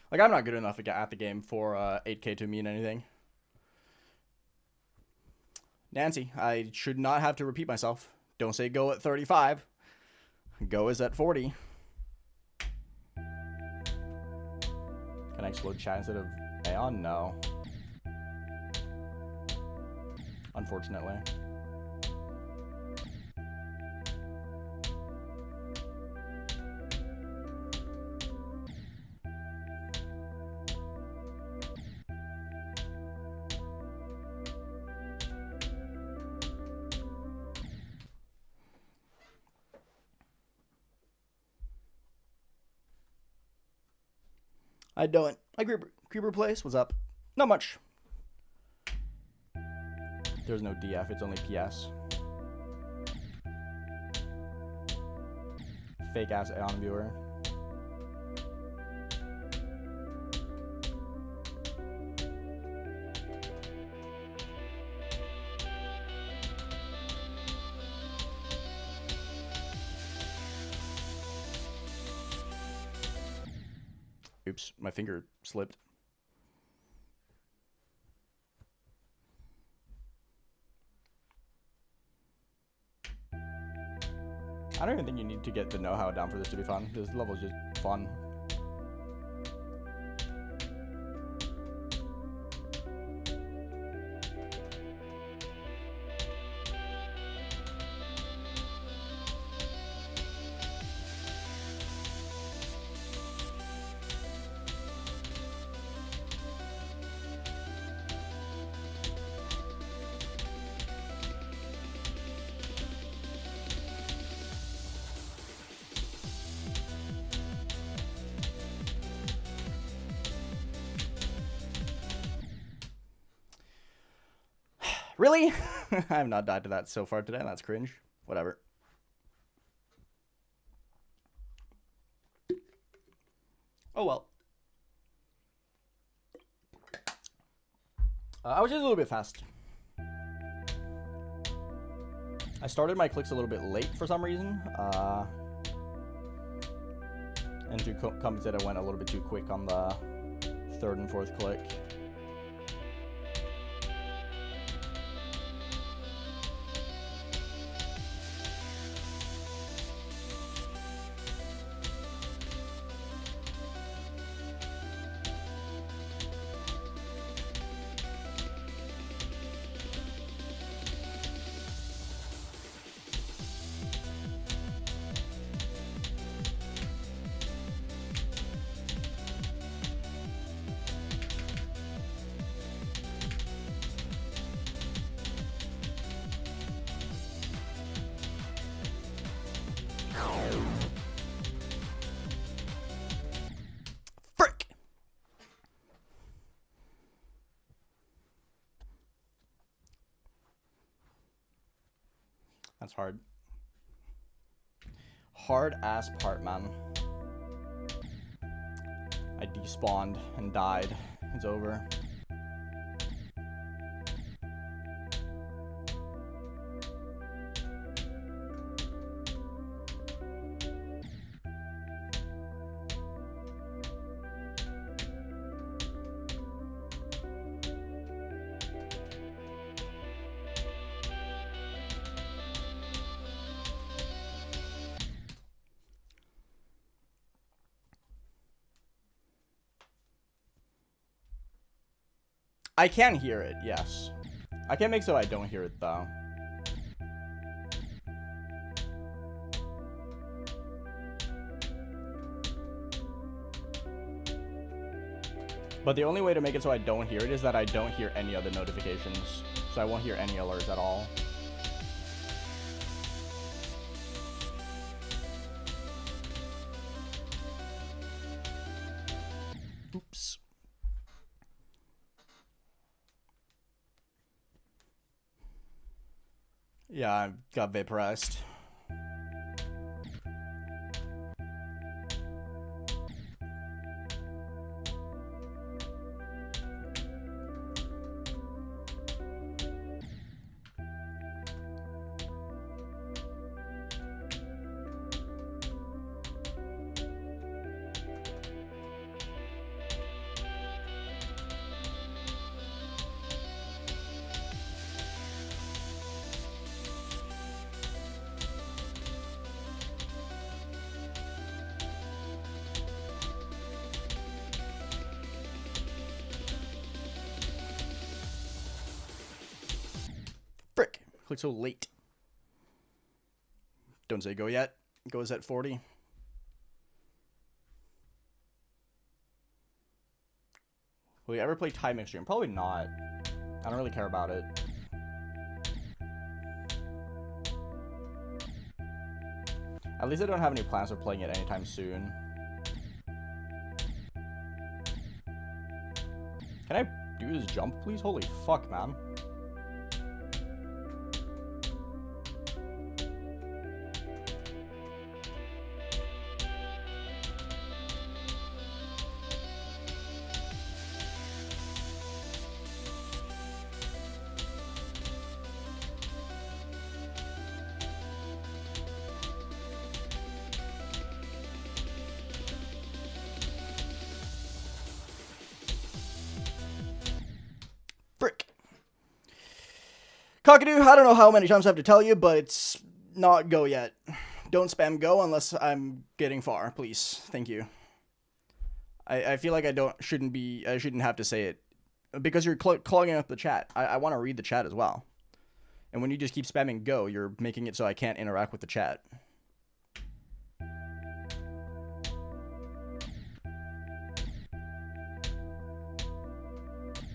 Like, I'm not good enough at the game for 8K to mean anything. Nancy, I should not have to repeat myself. Don't say go at 35. Go is at 40. Can I explode chat instead of Aeon? No. Unfortunately. How you doing? Hi, Creeper Place. What's up? Not much. There's no DF. It's only PS. Fake ass Aeon viewer. Oops, my finger slipped. I don't even think you need to get the know-how down for this to be fun. This level is just fun. Really? I have not died to that so far today. That's cringe. Whatever. Oh well. I was just a little bit fast. I started my clicks a little bit late for some reason. And to compensate, I went a little bit too quick on the third and fourth click. Frick! That's hard. Hard ass part, man. I despawned and died. It's over. I can hear it, yes. I can't make so I don't hear it, though. But the only way to make it so I don't hear it is that I don't hear any other notifications. So I won't hear any alerts at all. Oops. Yeah, I got vaporized. Frick. Click so late. Don't say go yet. Goes at 40. Will we ever play time extreme? Probably not. I don't really care about it. At least I don't have any plans for playing it anytime soon. Can I do this jump, please? Holy fuck, man. Frick. Cockadoo, I don't know how many times I have to tell you, but it's not go yet. Don't spam go unless I'm getting far, please. Thank you. I feel like I shouldn't have to say it. Because you're clogging up the chat. I want to read the chat as well. And when you just keep spamming go, you're making it so I can't interact with the chat.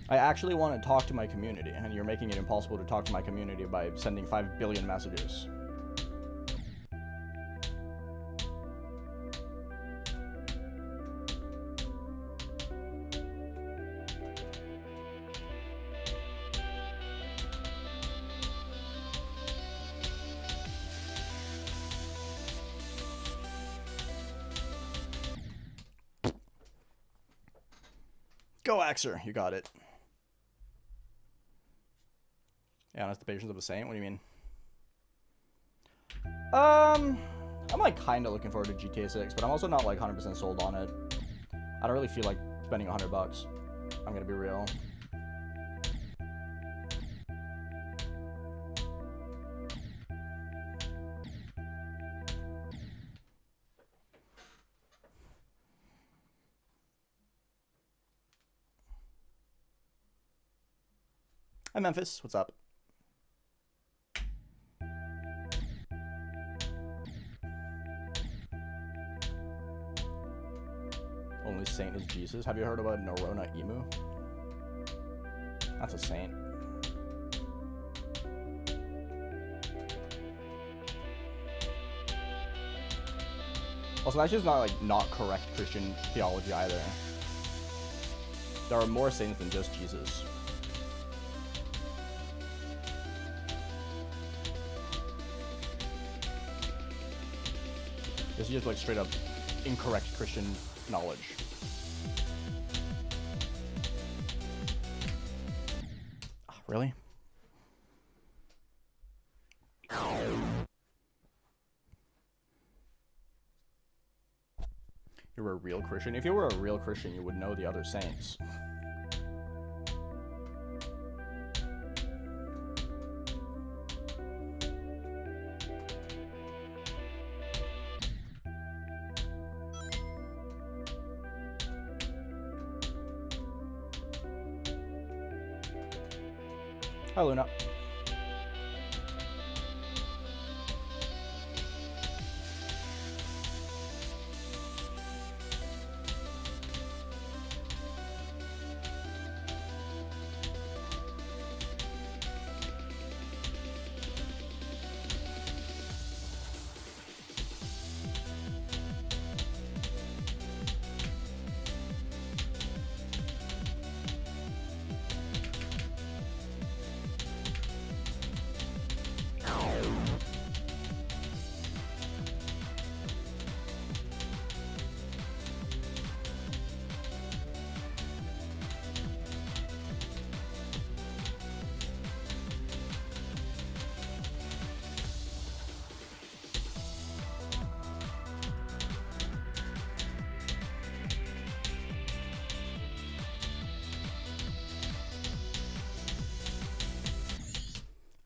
I actually want to talk to my community, and you're making it impossible to talk to my community by sending 5 billion messages. Go, Axer. You got it. Yeah, that's the patience of a saint. What do you mean? I'm like kind of looking forward to GTA 6, but I'm also not like 100% sold on it. I don't really feel like spending $100. I'm gonna be real. Hi, Memphis. What's up? Only saint is Jesus. Have you heard about Norona Emu? That's a saint. Also, that's just not like not correct Christian theology either. There are more saints than just Jesus. This is just like straight up incorrect Christian knowledge. Oh, really? You're a real Christian? If you were a real Christian, you would know the other saints. Hi, Luna.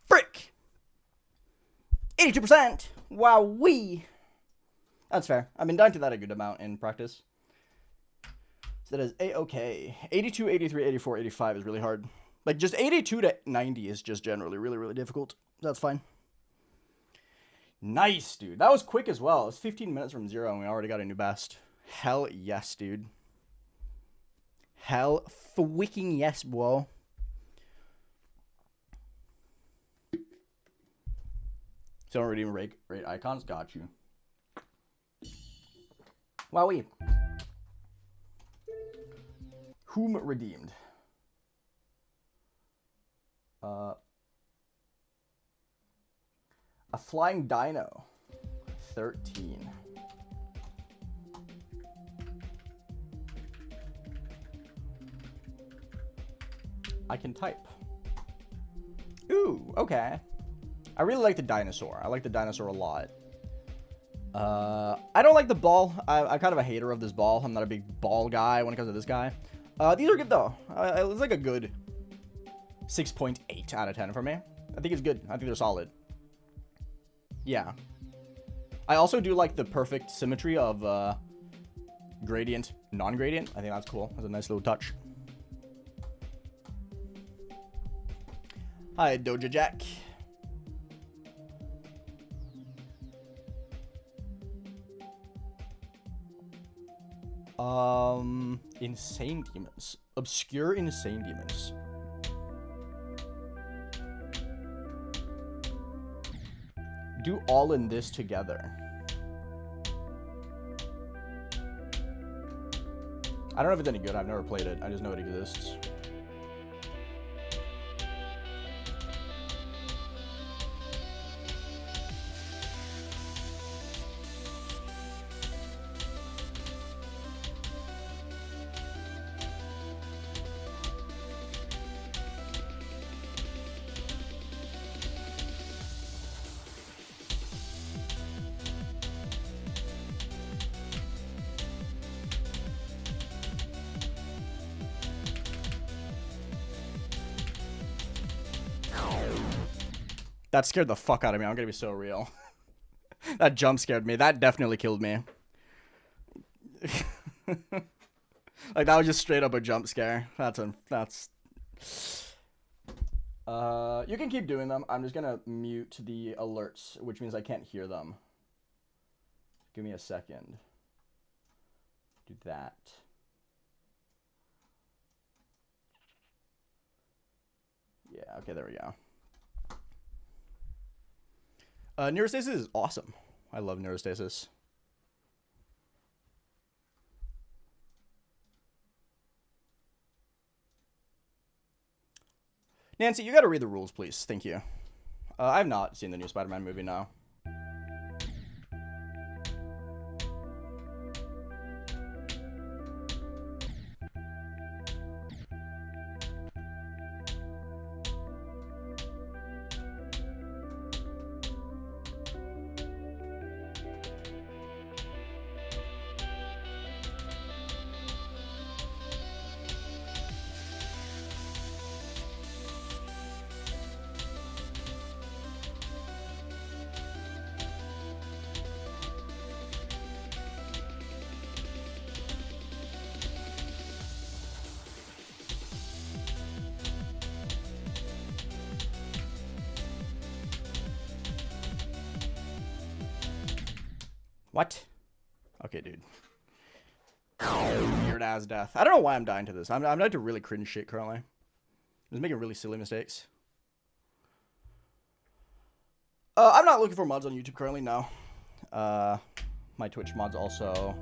Frick! 82%! Wowee! That's fair. I've been dying to that a good amount in practice. So that is A-okay. 82, 83, 84, 85 is really hard. Like, just 82 to 90 is just generally really, really difficult. That's fine. Nice, dude. That was quick as well. It was 15 minutes from 0 and we already got a new best. Hell yes, dude. Hell freaking yes, bro. So don't redeem rate icons? Got you. Wowee. Whom redeemed? A flying dino. 13. I can type. Ooh, okay. I really like the dinosaur. I like the dinosaur a lot. I don't like the ball. I'm kind of a hater of this ball. I'm not a big ball guy when it comes to this guy. These are good, though. It's like a good 6.8 out of 10 for me. I think it's good. I think they're solid. Yeah. I also do like the perfect symmetry of gradient, non-gradient. I think that's cool. That's a nice little touch. Hi, Doja Jack. Insane demons. Obscure insane demons. Do all in this together. I don't know if it's any good. I've never played it. I just know it exists. That scared the fuck out of me. I'm gonna be so real. That jump scared me. That definitely killed me. Like, that was just straight up a jump scare. That's... You can keep doing them. I'm just gonna mute the alerts, which means I can't hear them. Give me a second. Do that. Yeah, okay, there we go. Neurostasis is awesome. I love neurostasis. Nancy, you gotta read the rules, please. Thank you. I've not seen the new Spider-Man movie now. What? Okay, dude. Weird ass death. I don't know why I'm dying to this. I'm dying to really cringe shit currently. I'm just making really silly mistakes. I'm not looking for mods on YouTube currently, no. My Twitch mods also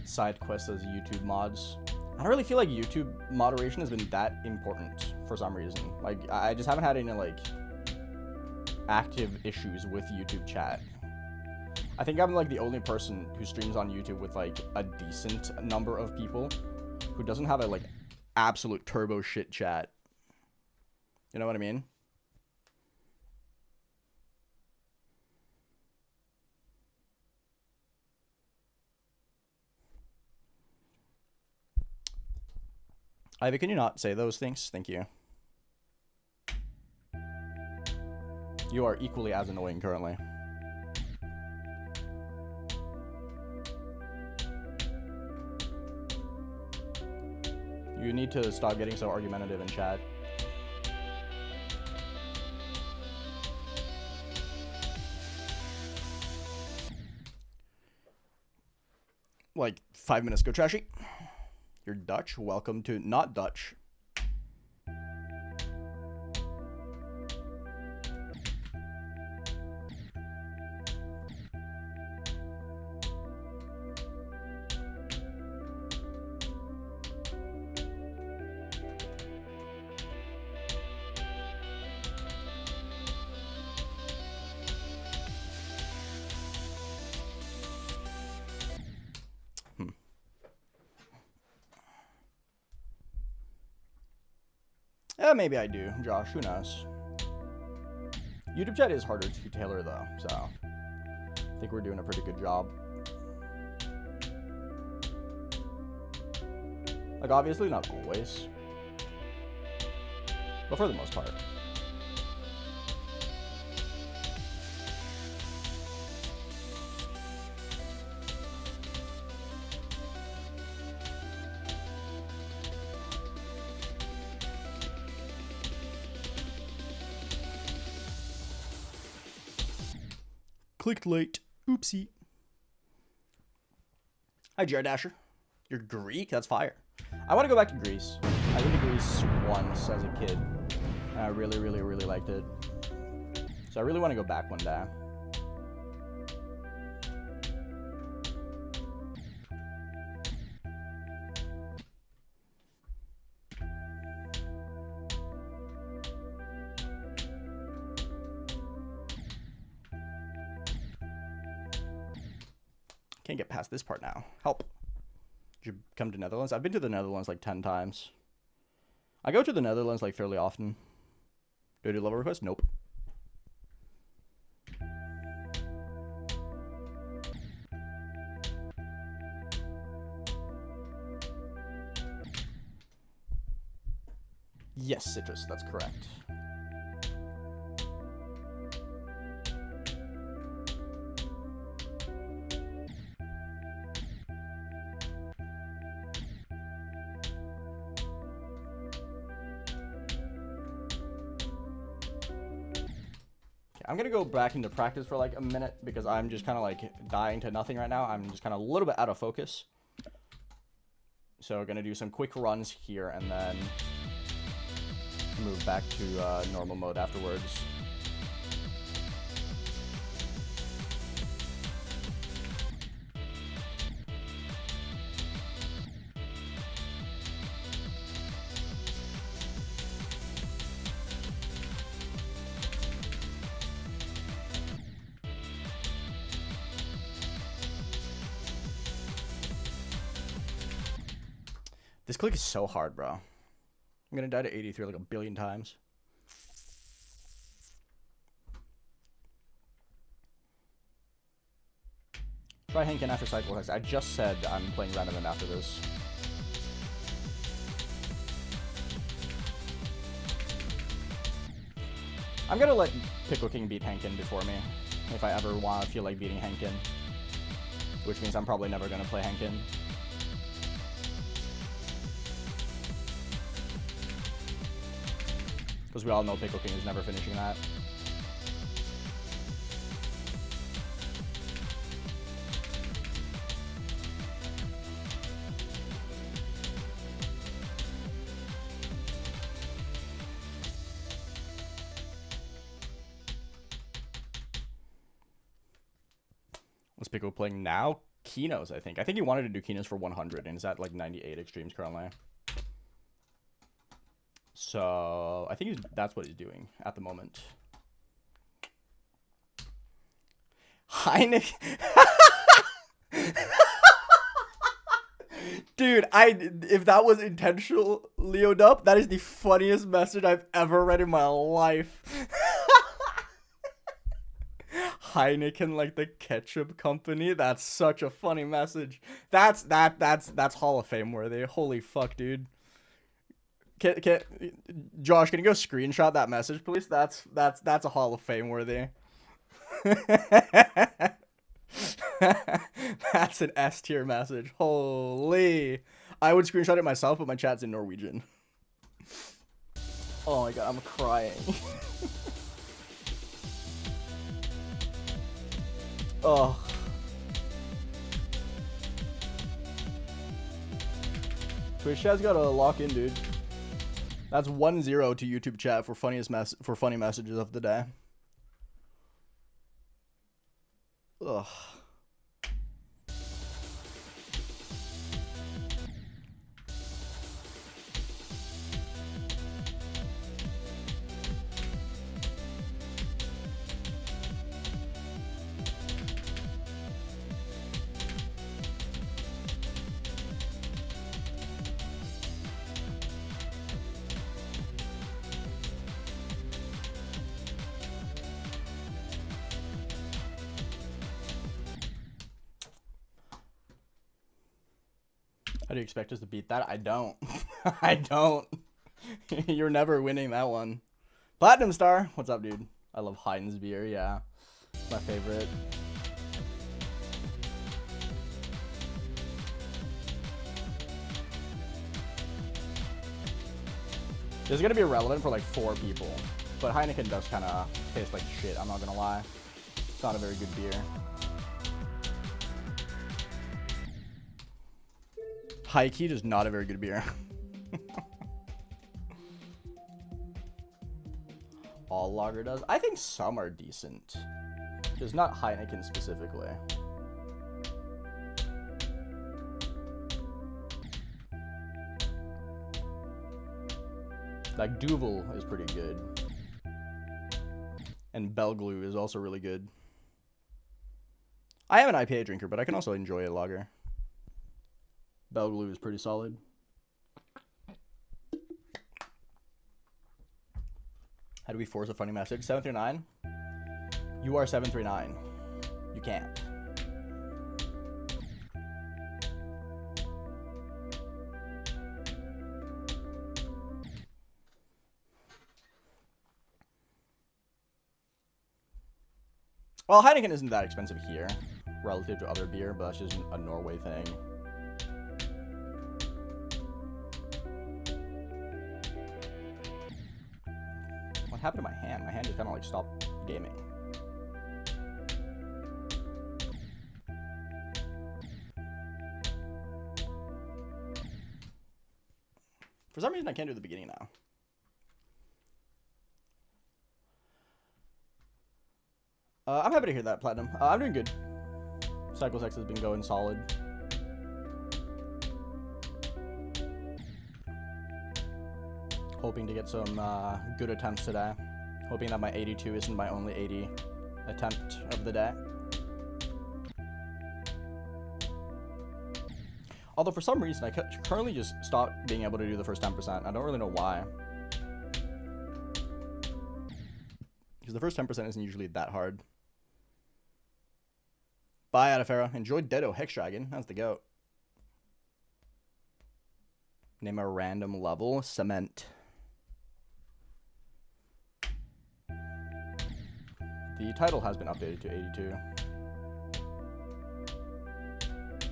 side quests as YouTube mods. I don't really feel like YouTube moderation has been that important for some reason. Like, I just haven't had any, like, active issues with YouTube chat. I think I'm, like, the only person who streams on YouTube with, like, a decent number of people who doesn't have a, like, absolute turbo shit chat. You know what I mean? Ivy, can you not say those things? Thank you. You are equally as annoying currently. You need to stop getting so argumentative in chat. Like 5 minutes ago, Trashy. You're Dutch. Welcome to not Dutch. Yeah, maybe I do, Josh. Who knows? YouTube chat is harder to tailor, though, so I think we're doing a pretty good job. Like, obviously, not always, but for the most part. Clicked late. Oopsie. Hi, Jared Dasher. You're Greek? That's fire. I want to go back to Greece. I went to Greece once as a kid. And I really, really, really liked it. So I really want to go back one day. Can't get past this part now. Help. Did you come to Netherlands? I've been to the Netherlands like 10 times. I go to the Netherlands like fairly often. Do I do level request? Nope. Yes, Citrus, that's correct. I'm gonna go back into practice for like a minute because I'm just kind of like dying to nothing right now. I'm just kind of a little bit out of focus. So we're gonna do some quick runs here and then move back to normal mode afterwards. This click is so hard, bro. I'm gonna die to 83 like a billion times. Try Hankin after cycle text. I just said I'm playing random after this. I'm gonna let Pickle King beat Hankin before me, if I ever want to feel like beating Hankin. Which means I'm probably never gonna play Hankin. Because we all know Pickle King is never finishing that. What's Pickle playing now? Kinos, I think. I think he wanted to do Kinos for 100 and is at like 98 extremes currently. So I think that's what he's doing at the moment. Heineken. Dude, if that was intentional, Leo Dup, that is the funniest message I've ever read in my life. Heineken, like the ketchup company. That's such a funny message. That's Hall of Fame worthy. Holy fuck, dude. Josh, can you go screenshot that message, please? That's a Hall of Fame worthy. That's an S tier message. Holy. I would screenshot it myself, but my chat's in Norwegian. Oh my god, I'm crying. Oh. Twitch chat's gotta lock in, dude. That's 1-0 to YouTube chat for funny messages of the day. Ugh. How do you expect us to beat that? I don't. I don't. You're never winning that one. Platinum Star. What's up, dude? I love Heiden's beer. Yeah. It's my favorite. This is going to be irrelevant for like 4 people. But Heineken does kind of taste like shit. I'm not going to lie. It's not a very good beer. High-key is not a very good beer. All lager does. I think some are decent. Just not Heineken specifically. Like Duvel is pretty good. And Belglue is also really good. I am an IPA drinker, but I can also enjoy a lager. Belglue is pretty solid. How do we force a funny message? 739? You are 739. You can't. Well, Heineken isn't that expensive here relative to other beer, but that's just a Norway thing. What happened to my hand? My hand just kind of like stopped gaming. For some reason, I can't do the beginning now. I'm happy to hear that, Platinum. I'm doing good. Cycle Sex has been going solid. Hoping to get some good attempts today. Hoping that my 82 isn't my only 80 attempt of the day. Although for some reason, I currently just stopped being able to do the first 10%. I don't really know why. Because the first 10% isn't usually that hard. Bye, Adafera. Enjoy Dedo Hex Dragon. That's the goat. Name a random level. Cement. The title has been updated to 82.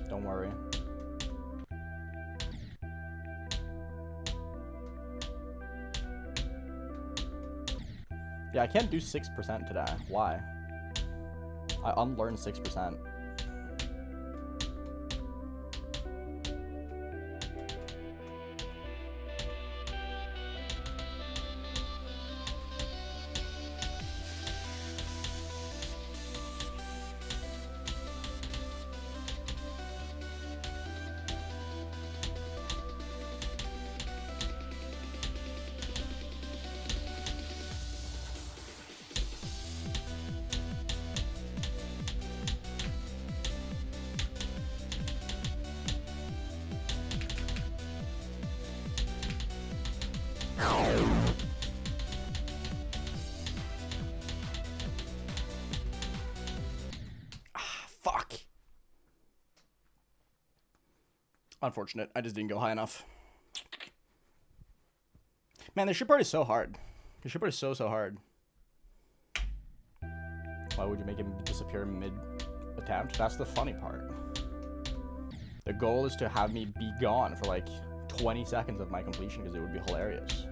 Don't worry. Yeah, I can't do 6% today. Why? I unlearned 6%. Fuck. Unfortunate. I just didn't go high enough. Man, this ship part is so hard. This ship part is so hard. Why would you make him disappear mid-attempt? That's the funny part. The goal is to have me be gone for like 20 seconds of my completion because it would be hilarious.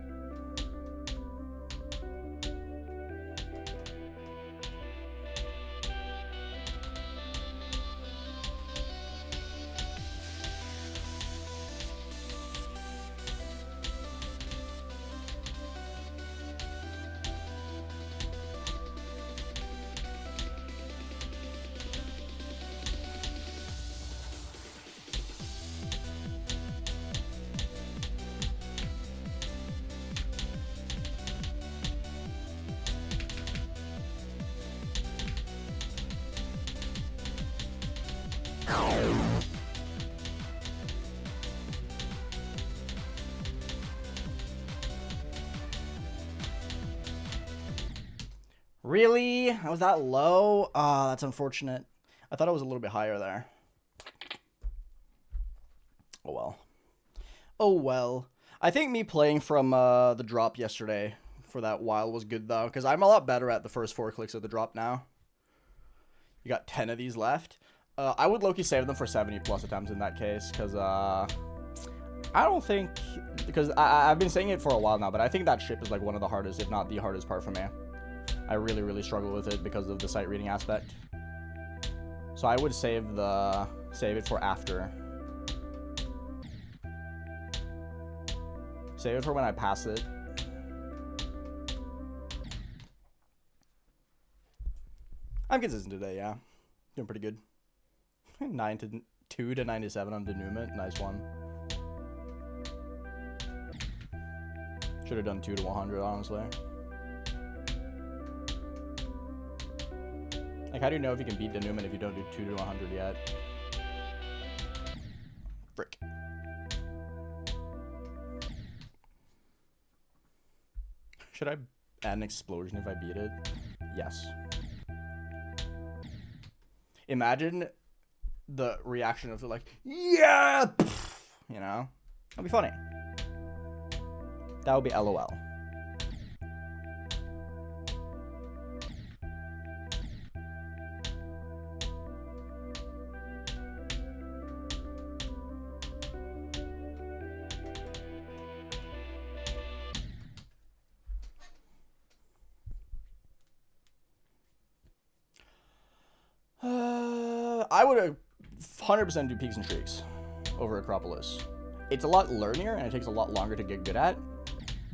Really? I was that low? Ah, that's unfortunate. I thought I was a little bit higher there. Oh well. Oh well. I think me playing from the drop yesterday for that while was good though, because I'm a lot better at the first 4 clicks of the drop now. You got 10 of these left. I would low-key save them for 70 plus attempts in that case, because I don't think, because I've been saying it for a while now, but I think that ship is like one of the hardest, if not the hardest part for me. I really struggle with it because of the sight reading aspect. So I would save it for after. Save it for when I pass it. I'm consistent today, yeah. Doing pretty good. 2 to 97 on denouement. Nice one. Should have done 2 to 100, honestly. Like, how do you know if you can beat denouement if you don't do 2 to 100 yet? Frick. Should I add an explosion if I beat it? Yes. Imagine the reaction of like, yeah! You know? That'd be funny. That would be LOL. I would 100% do peaks and streaks over Acropolis. It's a lot learnier and it takes a lot longer to get good at,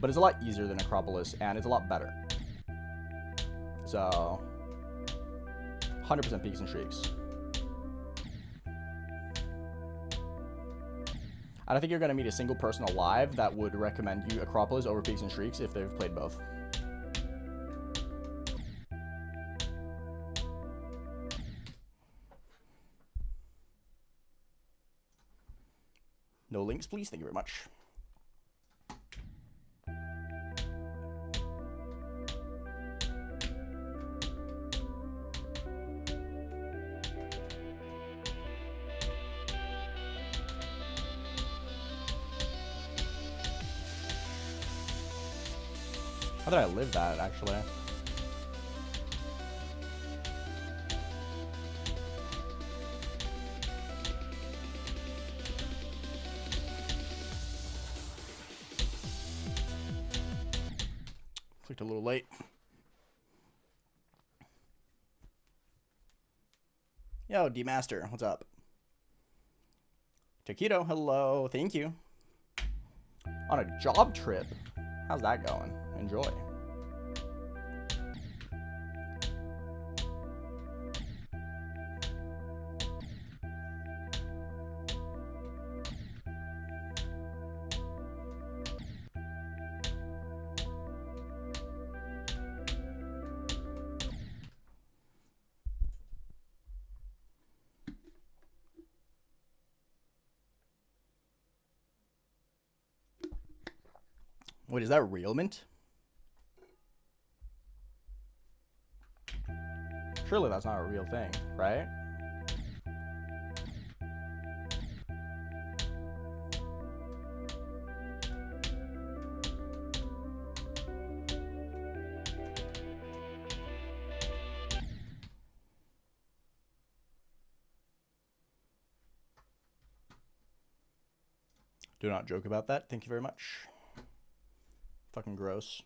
but it's a lot easier than Acropolis and it's a lot better. So, 100% peaks and streaks. I don't think you're going to meet a single person alive that would recommend you Acropolis over peaks and streaks if they've played both. No links, please. Thank you very much. How did I live that, actually? Clicked a little late. Yo, D-Master, what's up? Taquito, hello, thank you. On a job trip? How's that going? Enjoy. Wait, is that real mint? Surely that's not a real thing, right? Do not joke about that. Thank you very much. Fucking gross.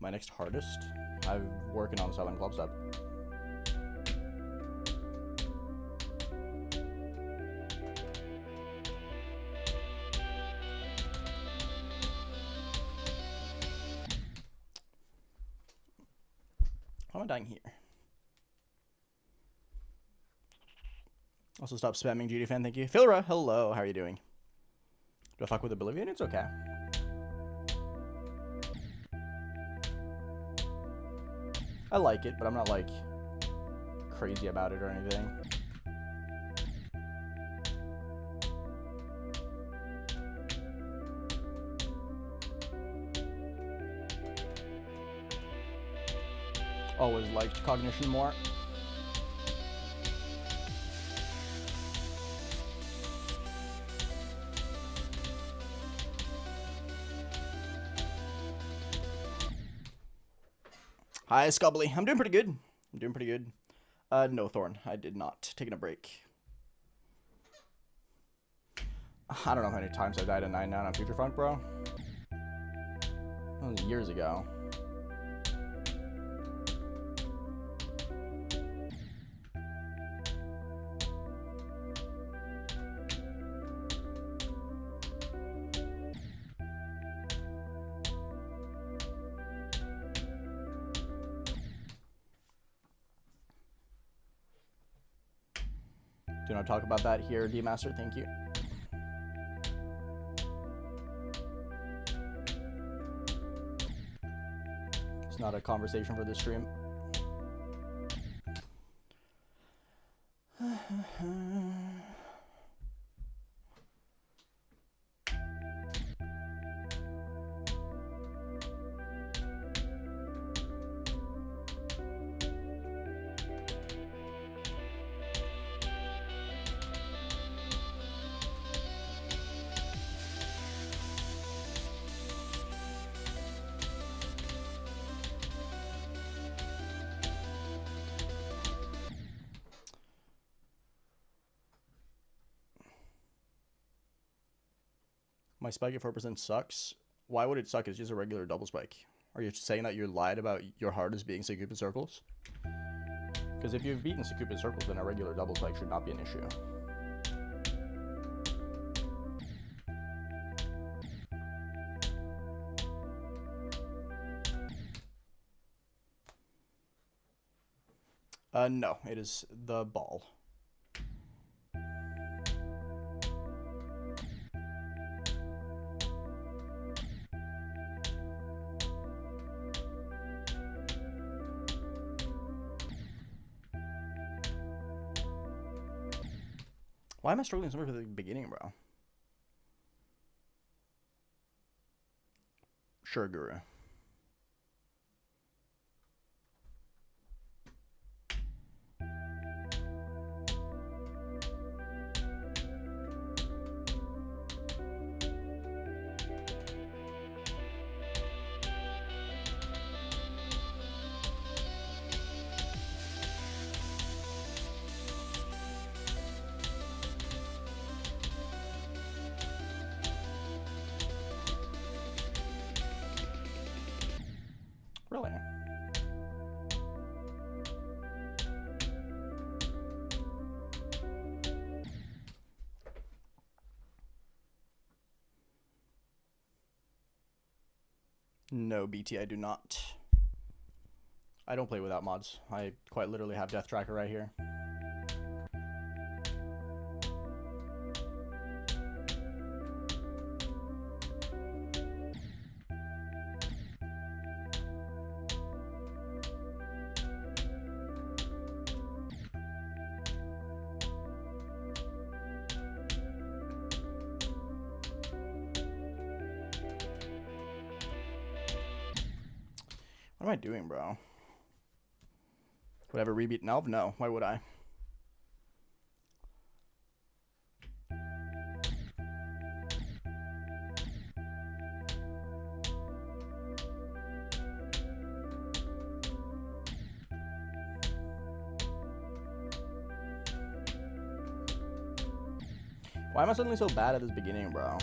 My next hardest? I'm working on Southern Club Step. Why am I dying here? Also, stop spamming GD fan, thank you. Philra, hello, how are you doing? Do I fuck with Oblivion? It's okay. I like it, but I'm not, like, crazy about it or anything. Always liked Cognition more. Hi, Scubbly. I'm doing pretty good. No, Thorn. I did not. Taking a break. I don't know how many times I died in 9-9 on Future Front, bro. That was years ago. Do not talk about that here, D-Master. Thank you. It's not a conversation for this stream. My spike at 4% sucks. Why would it suck? It's just a regular double spike. Are you saying that you lied about your hardest being Secupid Circles? Because if you've beaten Secupid Circles, then a regular double spike should not be an issue. No, it is the ball. Why am I struggling so much at the beginning, bro? Sure, Guru. Really? No, BT, I do not. I don't play without mods. I quite literally have Death Tracker right here. What am I doing, bro? Would I ever rebeat Nelv? No. Why would I? Why am I suddenly so bad at this beginning, bro?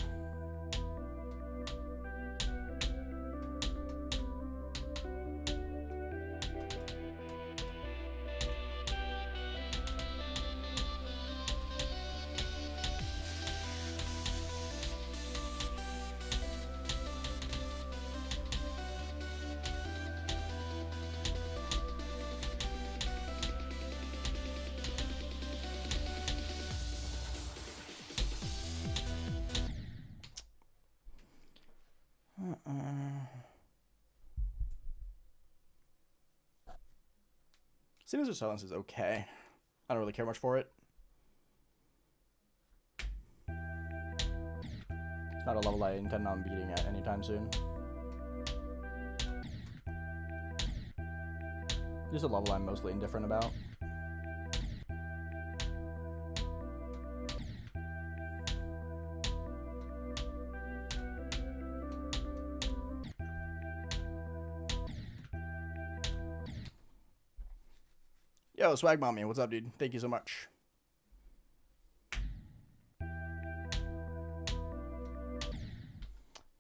Sinister Silence is okay. I don't really care much for it. It's not a level I intend on beating at anytime soon. Just a level I'm mostly indifferent about. Yo, Swag Mommy, what's up, dude? Thank you so much.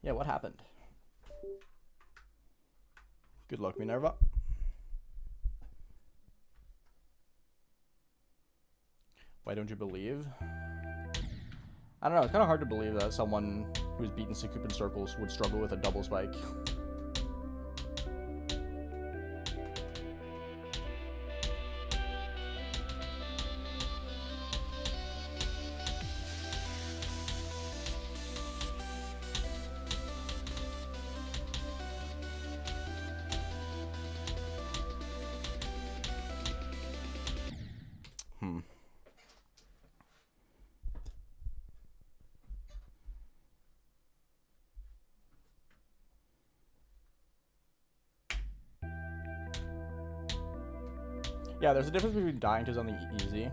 Yeah, what happened? Good luck, Minerva. Why don't you believe? I don't know, it's kind of hard to believe that someone who's beaten Secupid Circles would struggle with a double spike. Yeah, there's a difference between dying to something easy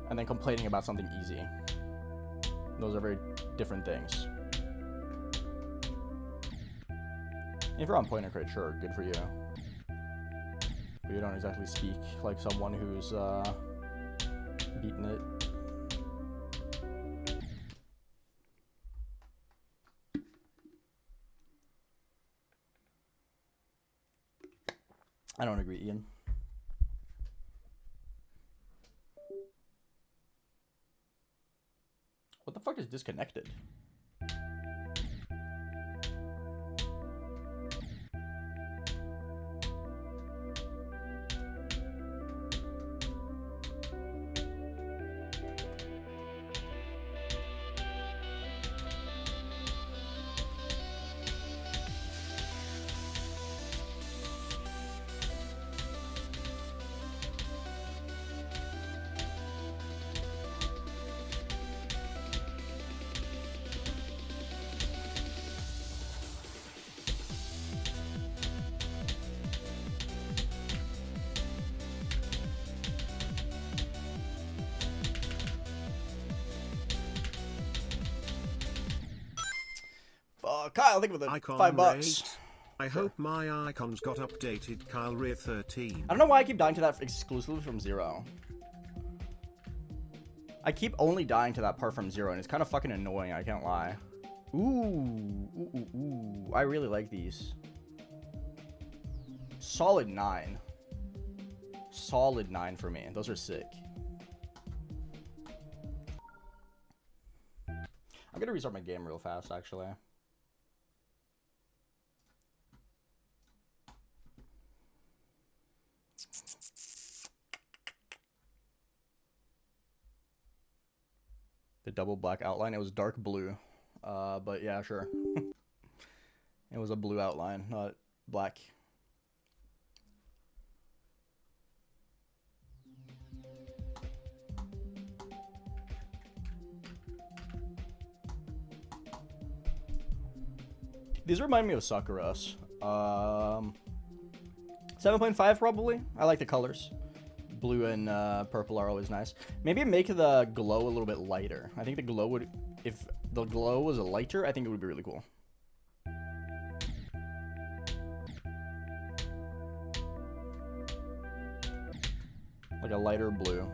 and then complaining about something easy. Those are very different things. If you're on point and crit, sure, good for you. But you don't exactly speak like someone who's beaten it. I don't agree, Ian. What the fuck is disconnected? Kyle, think of the Icon $5. rate. I hope my icons got updated. Kyle Rear 13. I don't know why I keep dying to that exclusively from 0. I keep only dying to that part from 0, and it's kind of fucking annoying, I can't lie. Ooh. I really like these. Solid 9. Solid 9 for me. Those are sick. I'm gonna restart my game real fast, actually. The double black outline. It was dark blue. But yeah, sure. It was a blue outline, not black. These remind me of Sakura's. 7.5 probably. I like the colors. Blue and purple are always nice. Maybe make the glow a little bit lighter. I think the glow would, if the glow was lighter, I think it would be really cool. Like a lighter blue.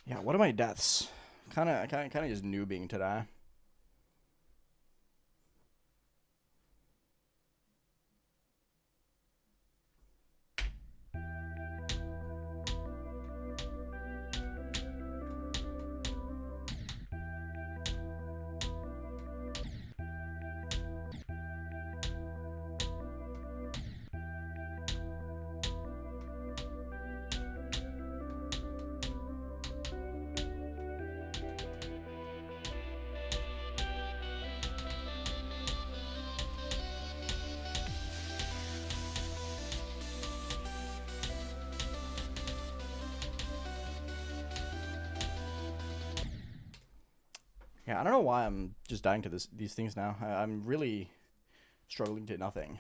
Yeah, what are my deaths? Kind of just noobing today. Yeah, I don't know why I'm just dying to these things now. I'm really struggling to nothing.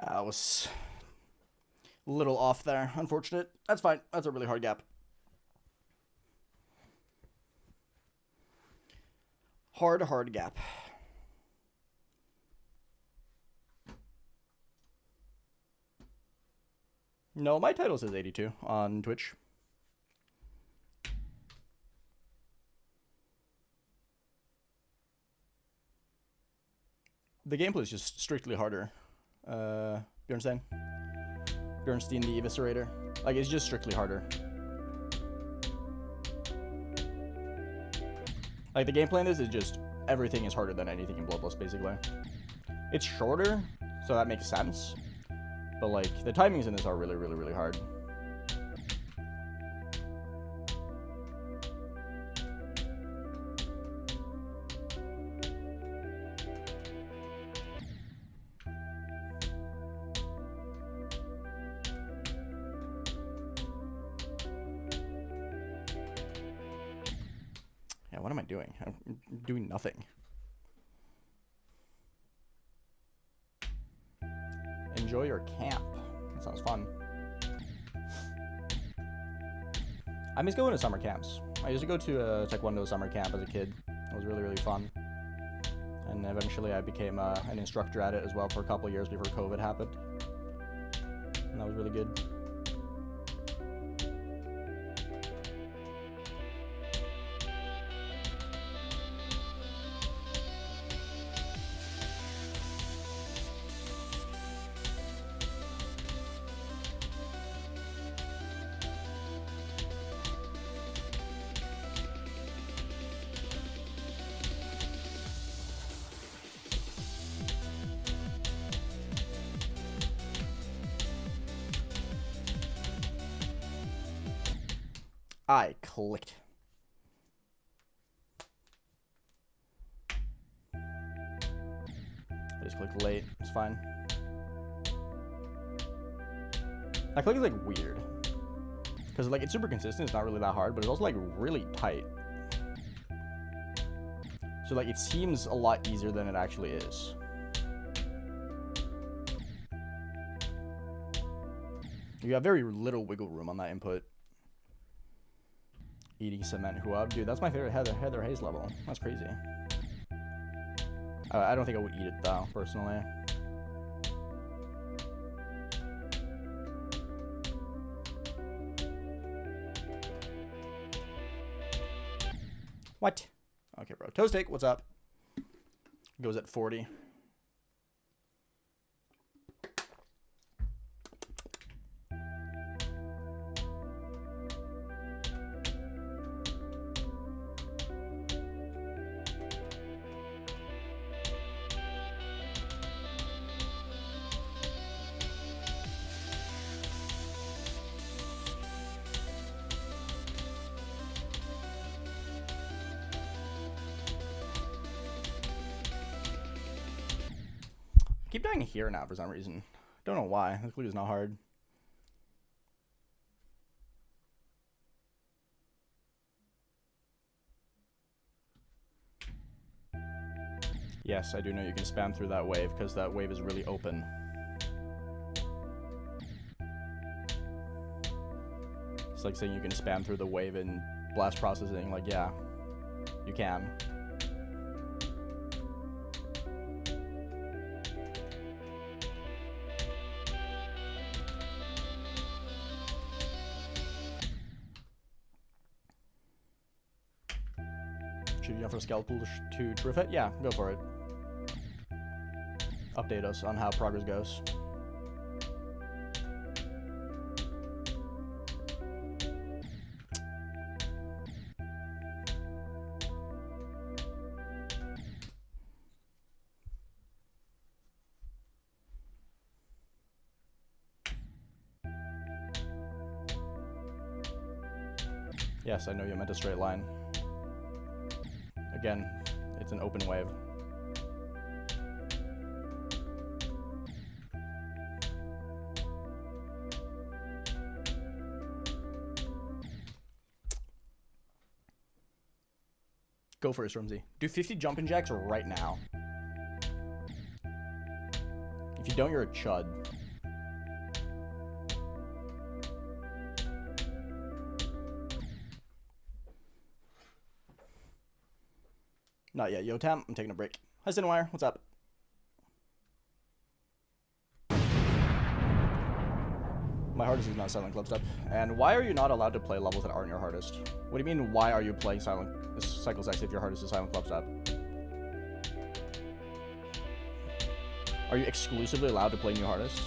I was a little off there. Unfortunate. That's fine. That's a really hard gap. Hard gap. No, my title says 82 on Twitch. The gameplay is just strictly harder. Bjornstein? Bjornstein the Eviscerator. Like, it's just strictly harder. Like, the gameplay in this is just, everything is harder than anything in Bloodlust, basically. It's shorter, so that makes sense. But, like, the timings in this are really, really, really hard. Yeah, what am I doing? I'm doing nothing. Enjoy your camp. That sounds fun. I miss going to summer camps. I used to go to Taekwondo summer camp as a kid. It was really, really fun. And eventually I became an instructor at it as well for a couple of years before COVID happened. And that was really good. I clicked. I just clicked late. It's fine. That click is like weird. Because like it's super consistent, it's not really that hard, but it's also like really tight. So like it seems a lot easier than it actually is. You have very little wiggle room on that input. Eating cement huab. Dude, that's my favorite Heather Hayes level. That's crazy. I don't think I would eat it though, personally. What? Okay, bro. Toastake, what's up? Goes at 40. I keep dying here now for some reason. Don't know why. This clue is not hard. Yes, I do know you can spam through that wave because that wave is really open. It's like saying you can spam through the wave in blast processing. Like, yeah, you can. Should you go for a skeletal to Drift it? Yeah, go for it. Update us on how progress goes. Yes, I know you meant a straight line. Again, it's an open wave. Go for it, Stormzy. Do 50 jumping jacks right now. If you don't, you're a chud. Not yet, Yotam. I'm taking a break. Hi, Cinewire. What's up? My hardest is not Silent Club Step. And why are you not allowed to play levels that aren't your hardest? What do you mean, why are you playing Cycle Sex if your hardest is Silent Club Step? Are you exclusively allowed to play new hardest?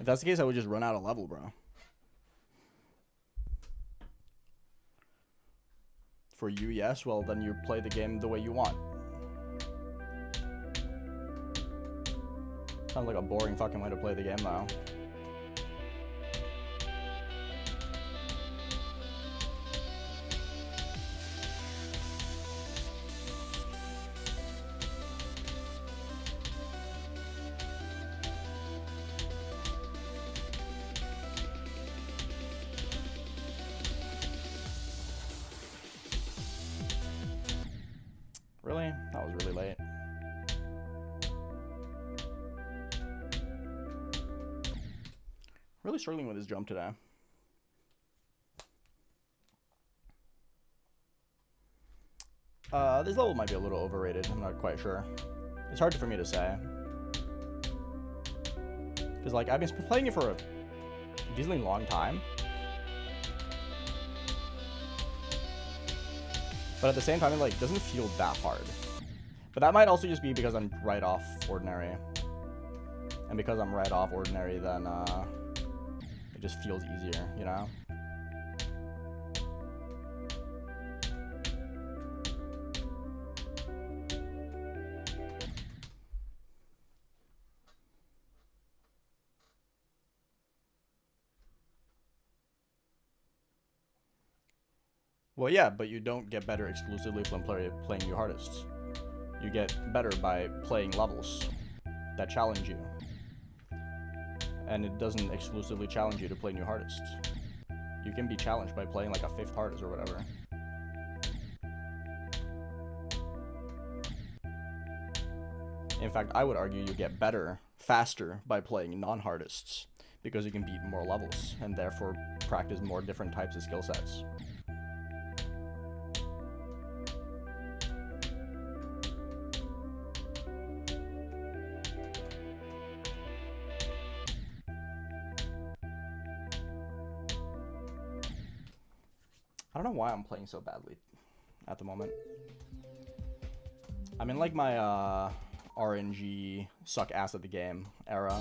If that's the case, I would just run out of level, bro. For you, yes. Well, then you play the game the way you want. Sounds like a boring fucking way to play the game, though. Really? That was really late. Really struggling with his jump today. This level might be a little overrated. I'm not quite sure. It's hard for me to say. Because, like, I've been playing it for a decently long time. But at the same time, it, like, doesn't feel that hard. But that might also just be because I'm right off ordinary. And because I'm right off ordinary, then, it just feels easier, you know? Well, yeah, but you don't get better exclusively from playing new hardest. You get better by playing levels that challenge you. And it doesn't exclusively challenge you to play new hardest. You can be challenged by playing like a 5th hardest or whatever. In fact, I would argue you get better faster by playing non-hardests because you can beat more levels and therefore practice more different types of skill sets. I don't know why I'm playing so badly at the moment. I'm in like my RNG suck ass at the game era.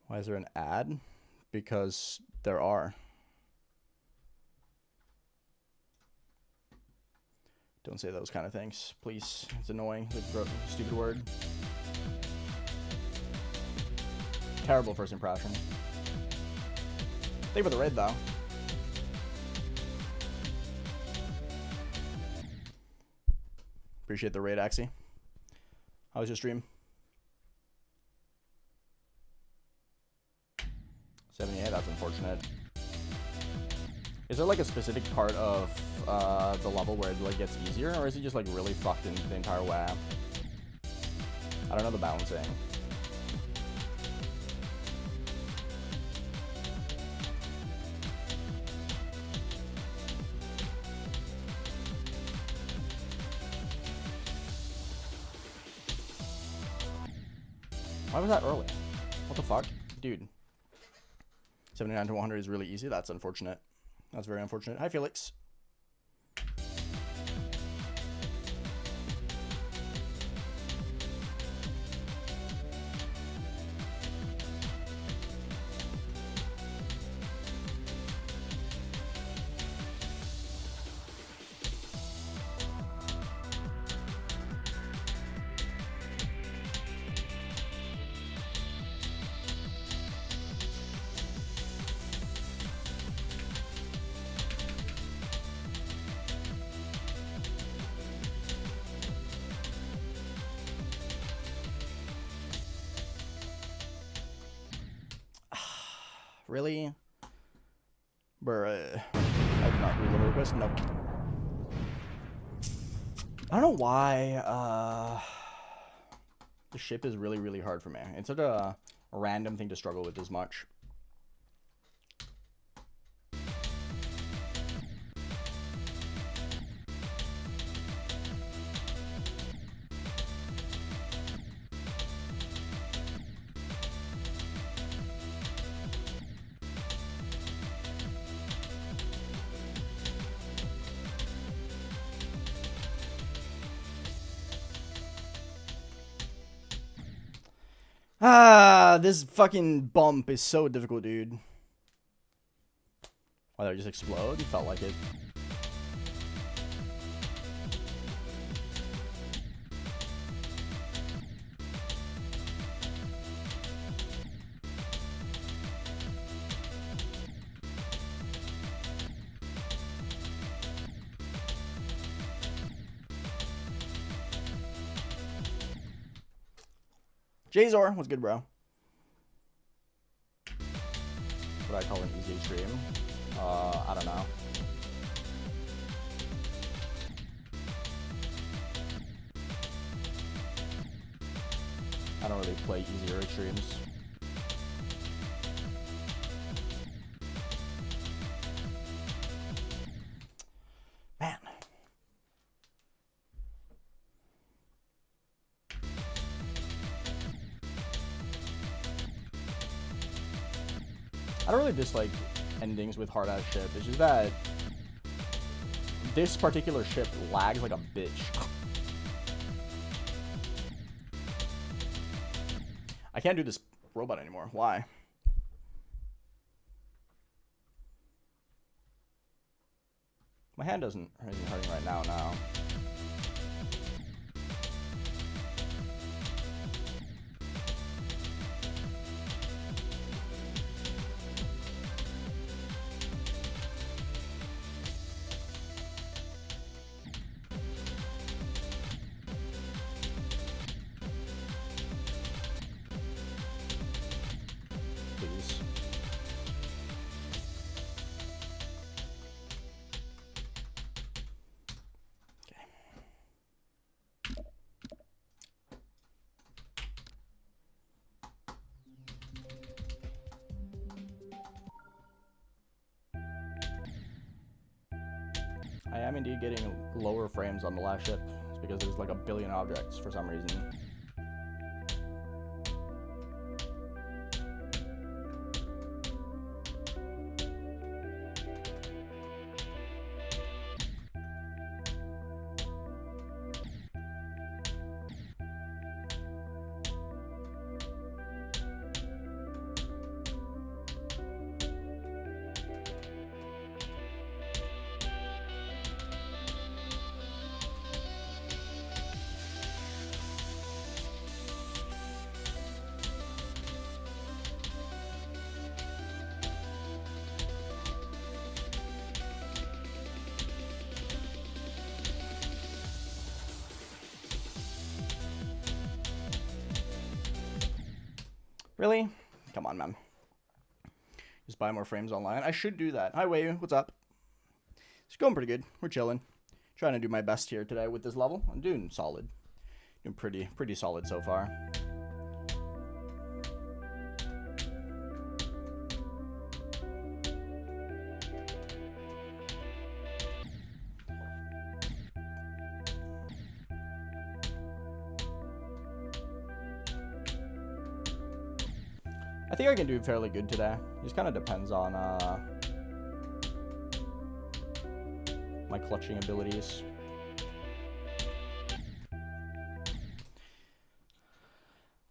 Why is there an ad? Because there are. Don't say those kind of things, please. It's annoying. The stupid word. Terrible first impression. Thank you for the raid, though. Appreciate the raid, Axie. How was your stream? 78, that's unfortunate. Is there like a specific part of the level where it like gets easier, or is it just like really fucked in the entire way? I don't know the balancing. Why was that early? What the fuck? Dude. 79 to 100 is really easy. That's unfortunate. That's very unfortunate. Hi, Felix. Really? Bruh. I did not do a little request. Nope. I don't know why the ship is really, really hard for me. It's such a random thing to struggle with this much. Ah, this fucking bump is so difficult, dude. Why did I just explode? It felt like it. Jazor, what's good, bro? What I call an easy stream? I don't know. I don't really play easier extremes. Man. I don't really dislike endings with hard-ass ship. It's just that this particular ship lags like a bitch. I can't do this robot anymore. Why? My hand isn't hurting right now. Please. Okay. I am indeed getting lower frames on the last ship. It's because there's like a billion objects for some reason. Really? Come on, man. Just buy more frames online. I should do that. Hi, Wayu. What's up? It's going pretty good. We're chilling. Trying to do my best here today with this level. I'm doing solid. Doing pretty solid so far. I think I can do fairly good today. It just kind of depends on my clutching abilities.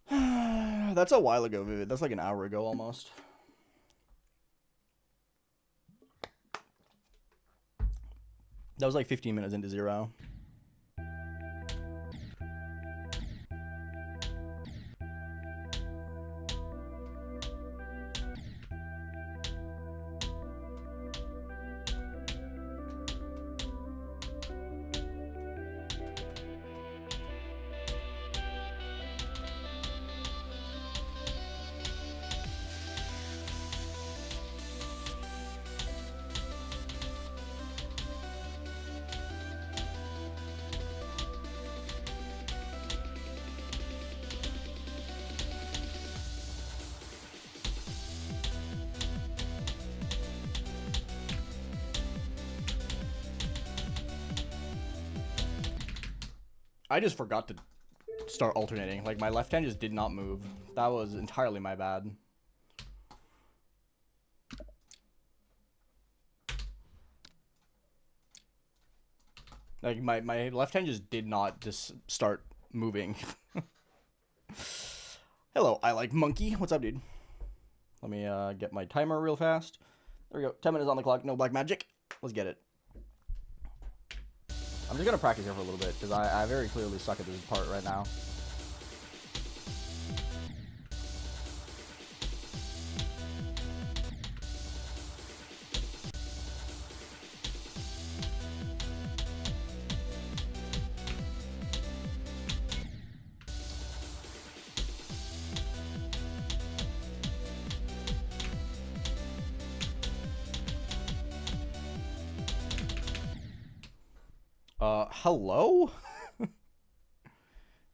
That's a while ago, Vivid. That's like an hour ago almost. That was like 15 minutes into 0. I just forgot to start alternating. Like, my left hand just did not move. That was entirely my bad. Like, my left hand just did not just start moving. Hello, I like monkey. What's up, dude? Let me get my timer real fast. There we go. 10 minutes on the clock. No black magic. Let's get it. I'm just gonna practice here for a little bit because I very clearly suck at this part right now. Hello?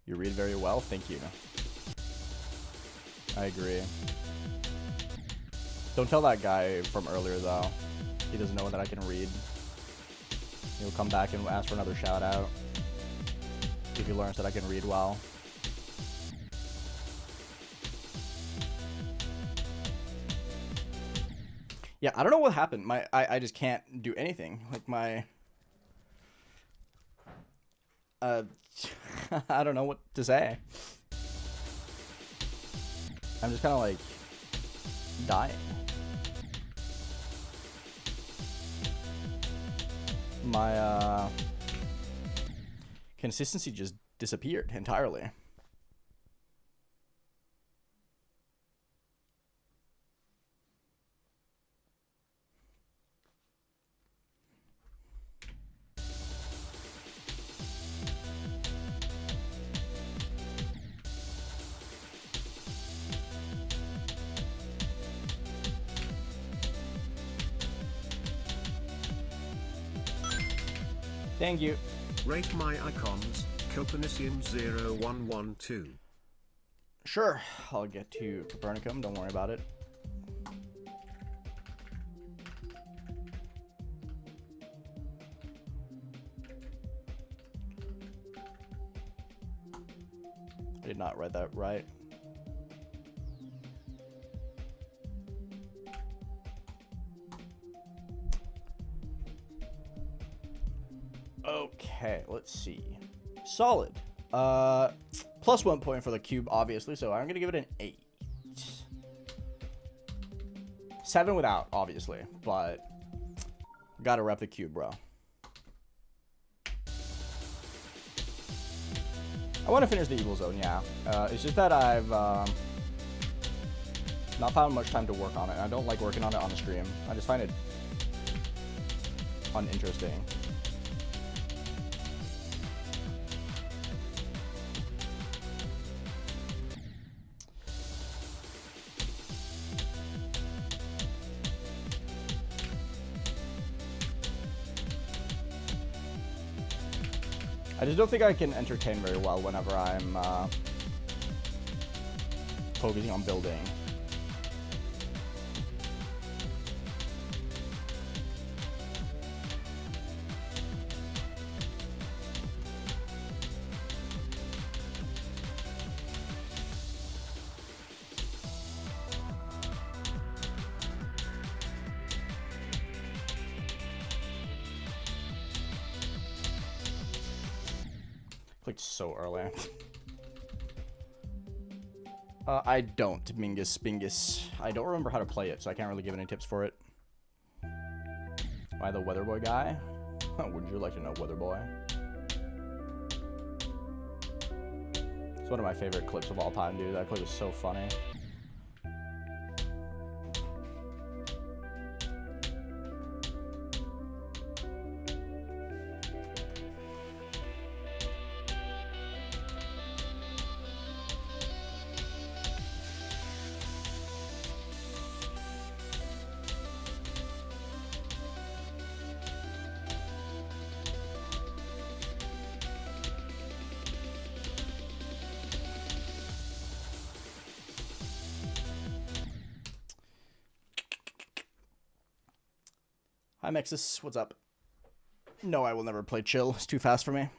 You read very well, thank you. I agree. Don't tell that guy from earlier, though. He doesn't know that I can read. He'll come back and ask for another shout out if he learns that I can read well. Yeah, I don't know what happened. I just can't do anything. Like my I don't know what to say. I'm just kind of like dying. My consistency just disappeared entirely. Thank you. Rate my icons, Copernicum0112. Sure, I'll get to Copernicum, don't worry about it. I did not write that right. Okay, let's see. Solid. Plus 1 point for the cube, obviously, so I'm gonna give it an 8. 7 without, obviously, but gotta rep the cube, bro. I want to finish the Evil Zone, yeah. It's just that I've not found much time to work on it. I don't like working on it on the stream. I just find it uninteresting. I just don't think I can entertain very well whenever I'm focusing on building. Clicked so early. I don't, Mingus Bingus. I don't remember how to play it, so I can't really give any tips for it. Am I the Weather Boy guy? Would you like to know, Weather Boy? It's one of my favorite clips of all time, dude. That clip is so funny. Hi, Mexus. What's up? No, I will never play chill. It's too fast for me.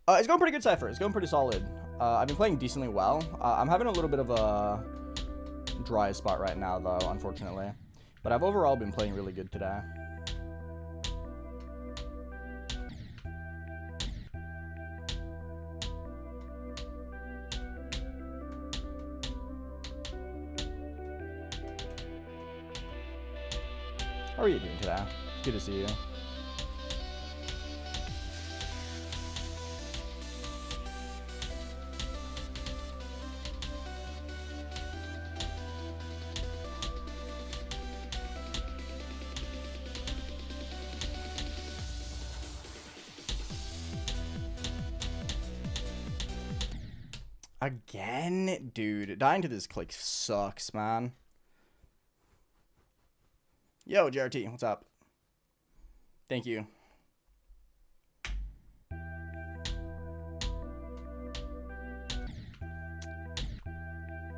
It's going pretty good, Cypher. It's going pretty solid. I've been playing decently well. I'm having a little bit of a dry spot right now, though, unfortunately. But I've overall been playing really good today. How are you doing today? Good to see you. Again? Dude, dying to this click sucks, man. Yo, JRT, what's up? Thank you.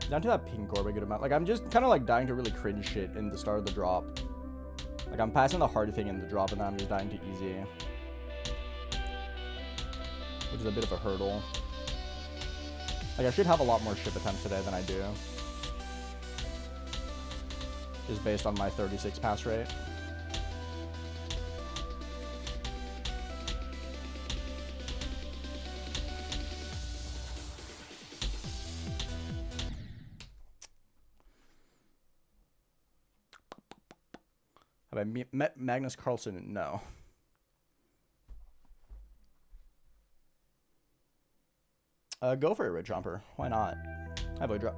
Down to that pink orb a good amount. Like, I'm just kind of like dying to really cringe shit in the start of the drop. Like, I'm passing the hard thing in the drop and then I'm just dying to easy. Which is a bit of a hurdle. Like, I should have a lot more ship attempts today than I do. Just based on my 36 pass rate. Have I met Magnus Carlsen? No. Go for it, Red Jumper. Why not? Have a drop.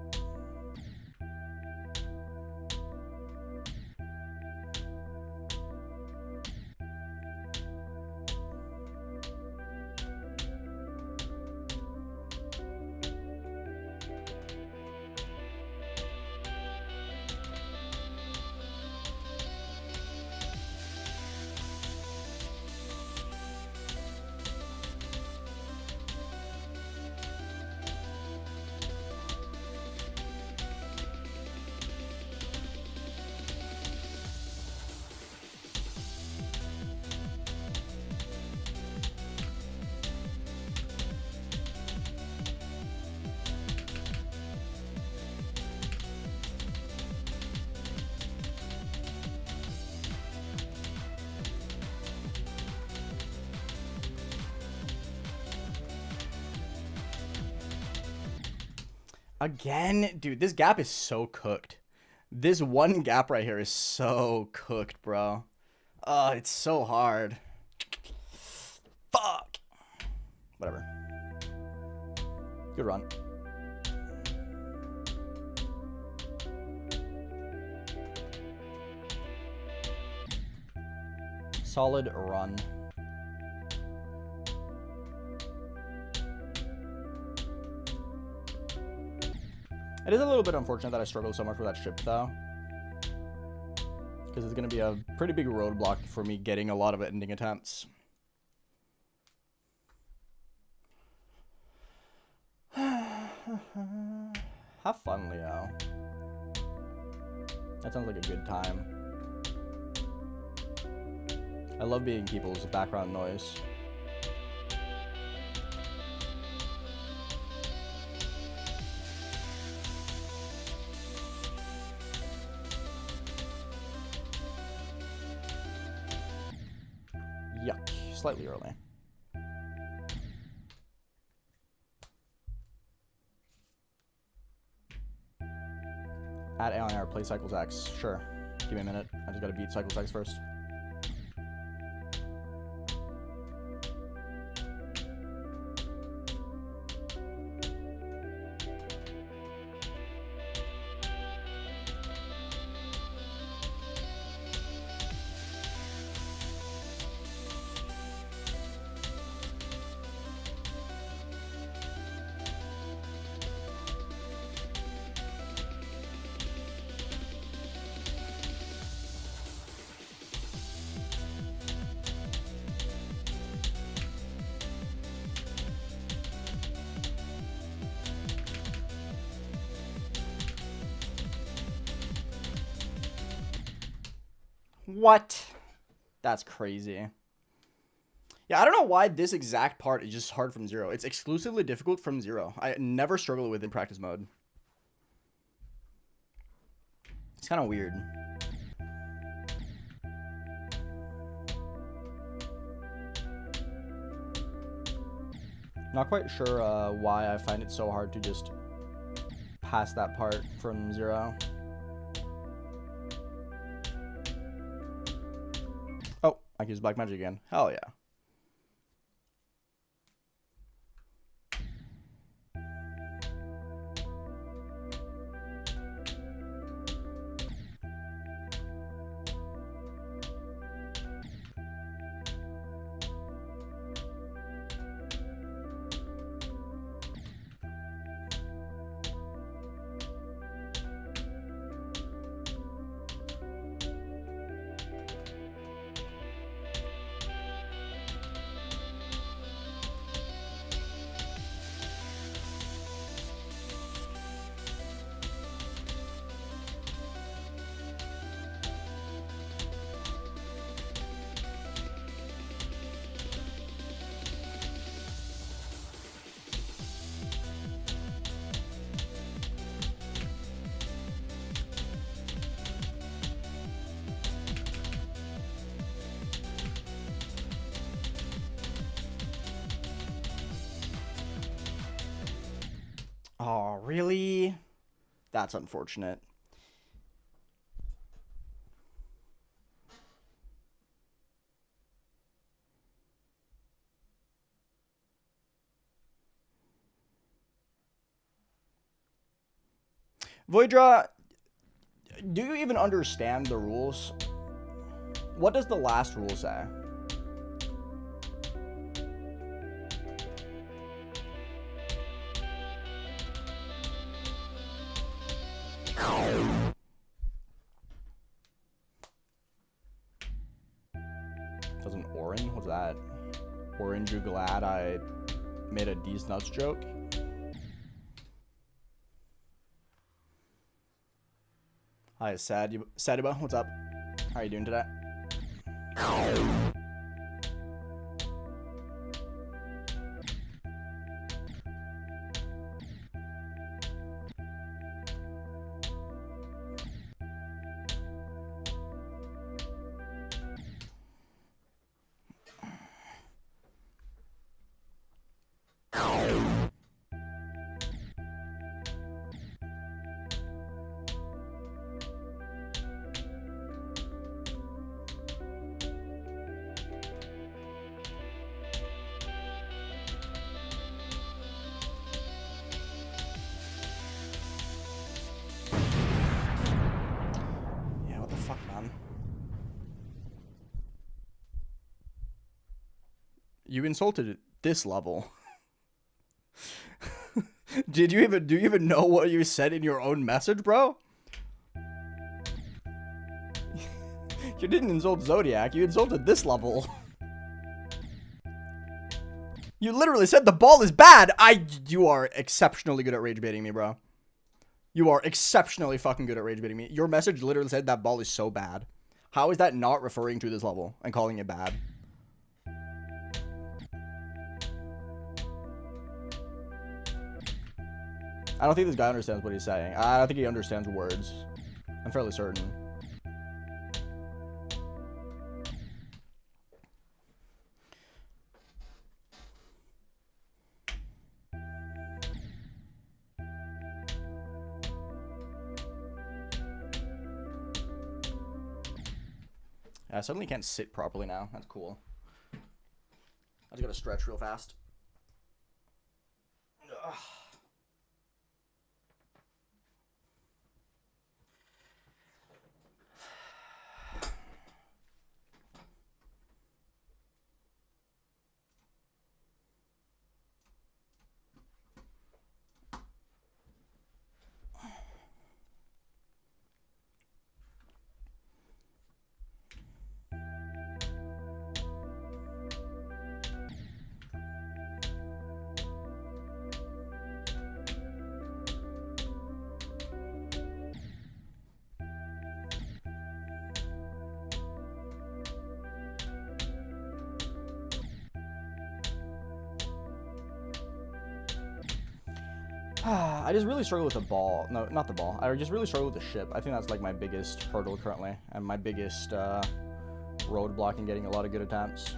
Again? Dude, this gap is so cooked. This one gap right here is so cooked, bro. It's so hard. Fuck. Whatever. Good run. Solid run. It is a little bit unfortunate that I struggle so much with that ship, though. Because it's going to be a pretty big roadblock for me getting a lot of ending attempts. Have fun, Leo. That sounds like a good time. I love being people's background noise. Yuck. Slightly early. At AeonAir, play Cycles X. Sure. Give me a minute. I just gotta beat Cycles X first. What? That's crazy. Yeah, I don't know why this exact part is just hard from zero. It's exclusively difficult from zero. I never struggle with it in practice mode. It's kind of weird. Not quite sure why I find it so hard to just pass that part from zero. I can use black magic again. Hell yeah. Oh, really? That's unfortunate. Voidra, do you even understand the rules? What does the last rule say? Doesn't orange? What's that? Orange, you glad I made a D's nuts joke? Hi, Sadiba, what's up? How are you doing today? You insulted this level. Do you even know what you said in your own message, bro? You didn't insult Zodiac, you insulted this level. You literally said the ball is bad. You are exceptionally good at rage baiting me, bro. You are exceptionally fucking good at rage baiting me. Your message literally said that ball is so bad. How is that not referring to this level and calling it bad? I don't think this guy understands what he's saying. I don't think he understands words. I'm fairly certain. I suddenly can't sit properly now. That's cool. I just gotta stretch real fast. Ugh. I just really struggle with the ball. No, not the ball. I just really struggle with the ship. I think that's like my biggest hurdle currently, and my biggest roadblock in getting a lot of good attempts.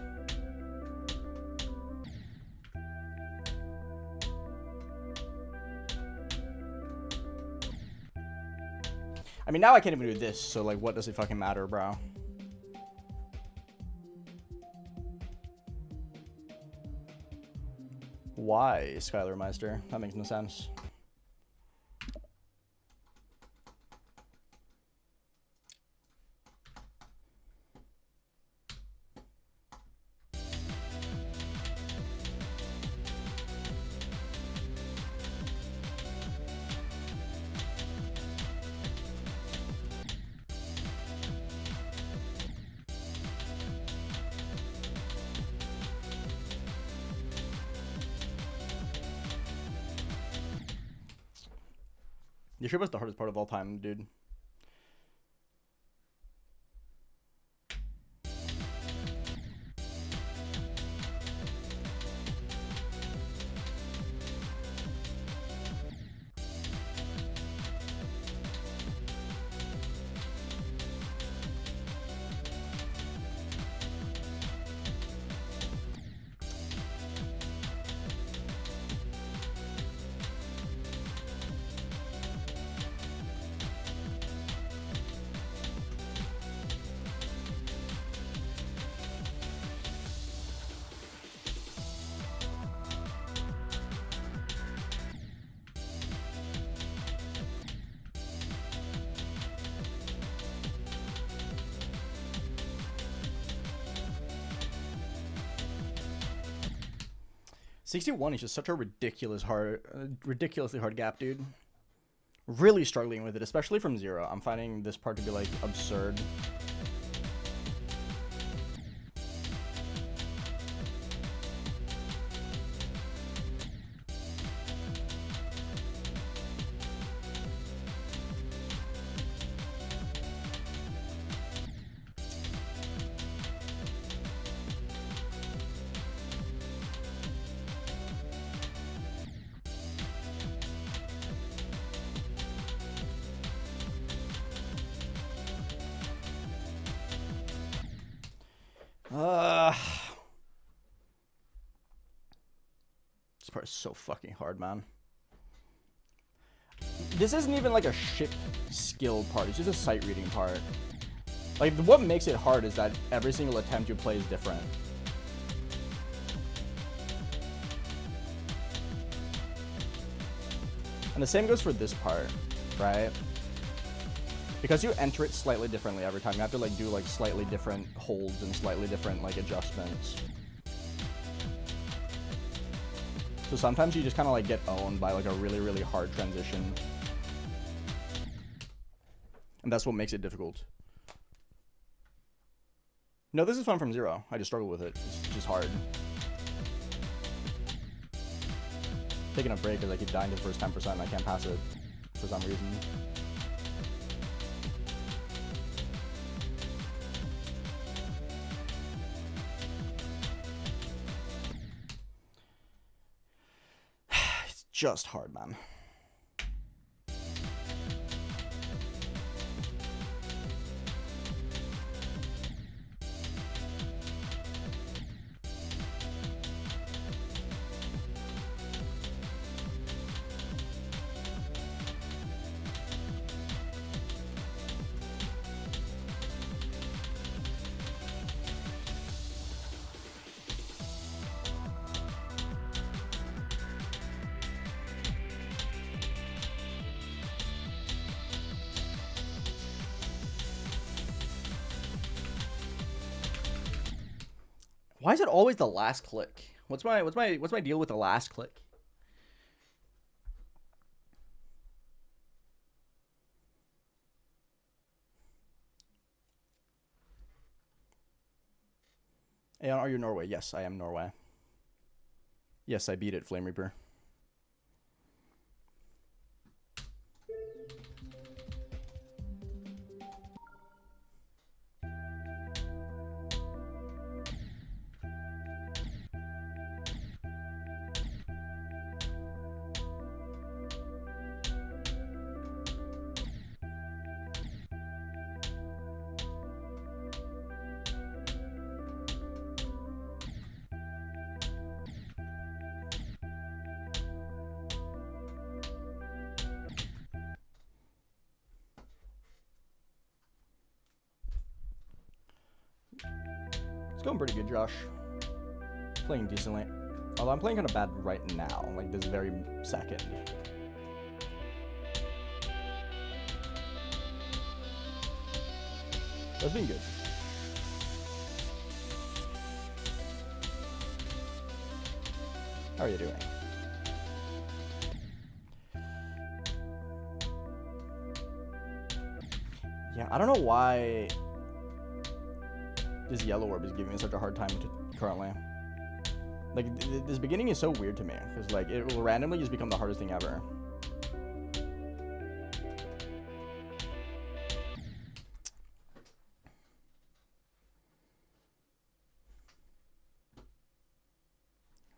I mean, now I can't even do this, so like, what does it fucking matter, bro? Why, Skylar Meister? That makes no sense. Your ship was the hardest part of all time, dude. $61 is just such a ridiculously hard gap, dude. Really struggling with it, especially from 0. I'm finding this part to be like absurd. This part is so fucking hard, man. This isn't even like a ship skill part, it's just a sight reading part. Like, what makes it hard is that every single attempt you play is different. And the same goes for this part, right? Because you enter it slightly differently every time, you have to like do like slightly different holds and slightly different like adjustments. So sometimes you just kind of like get owned by like a really, really hard transition. And that's what makes it difficult. No, this is fun from 0. I just struggle with it. It's just hard. Taking a break because I keep dying to the first 10% and I can't pass it for some reason. It's just hard, man. Why is it always the last click? What's my deal with the last click? Aeon, are you Norway? Yes, I am Norway. Yes, I beat it, Flame Reaper. It's going pretty good, Josh. Playing decently. Although I'm playing kind of bad right now, like this very second. That's been good. How are you doing? Yeah, I don't know why this yellow orb is giving me such a hard time currently. Like, this beginning is so weird to me, because, like, it will randomly just become the hardest thing ever.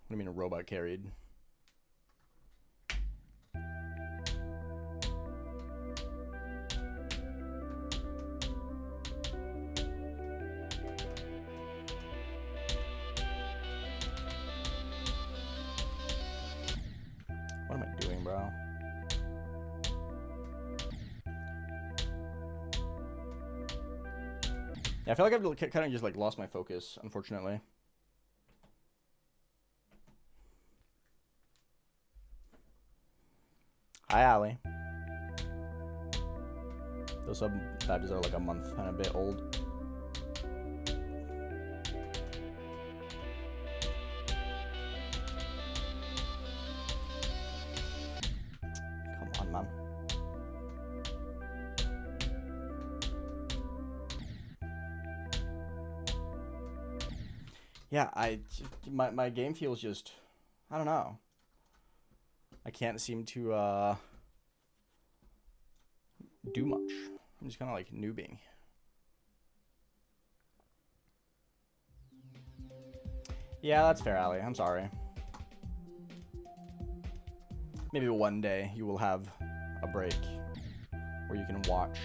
What do you mean a robot carried? What am I doing, bro? Yeah, I feel like I've kind of just, like, lost my focus, unfortunately. Hi, Allie. Those sub badges are like a month and a bit old. Come on, man. Yeah, my game feels just, I don't know. I can't seem to do much. I'm just kind of like noobing. Yeah, that's fair, Allie. I'm sorry. Maybe one day you will have a break where you can watch.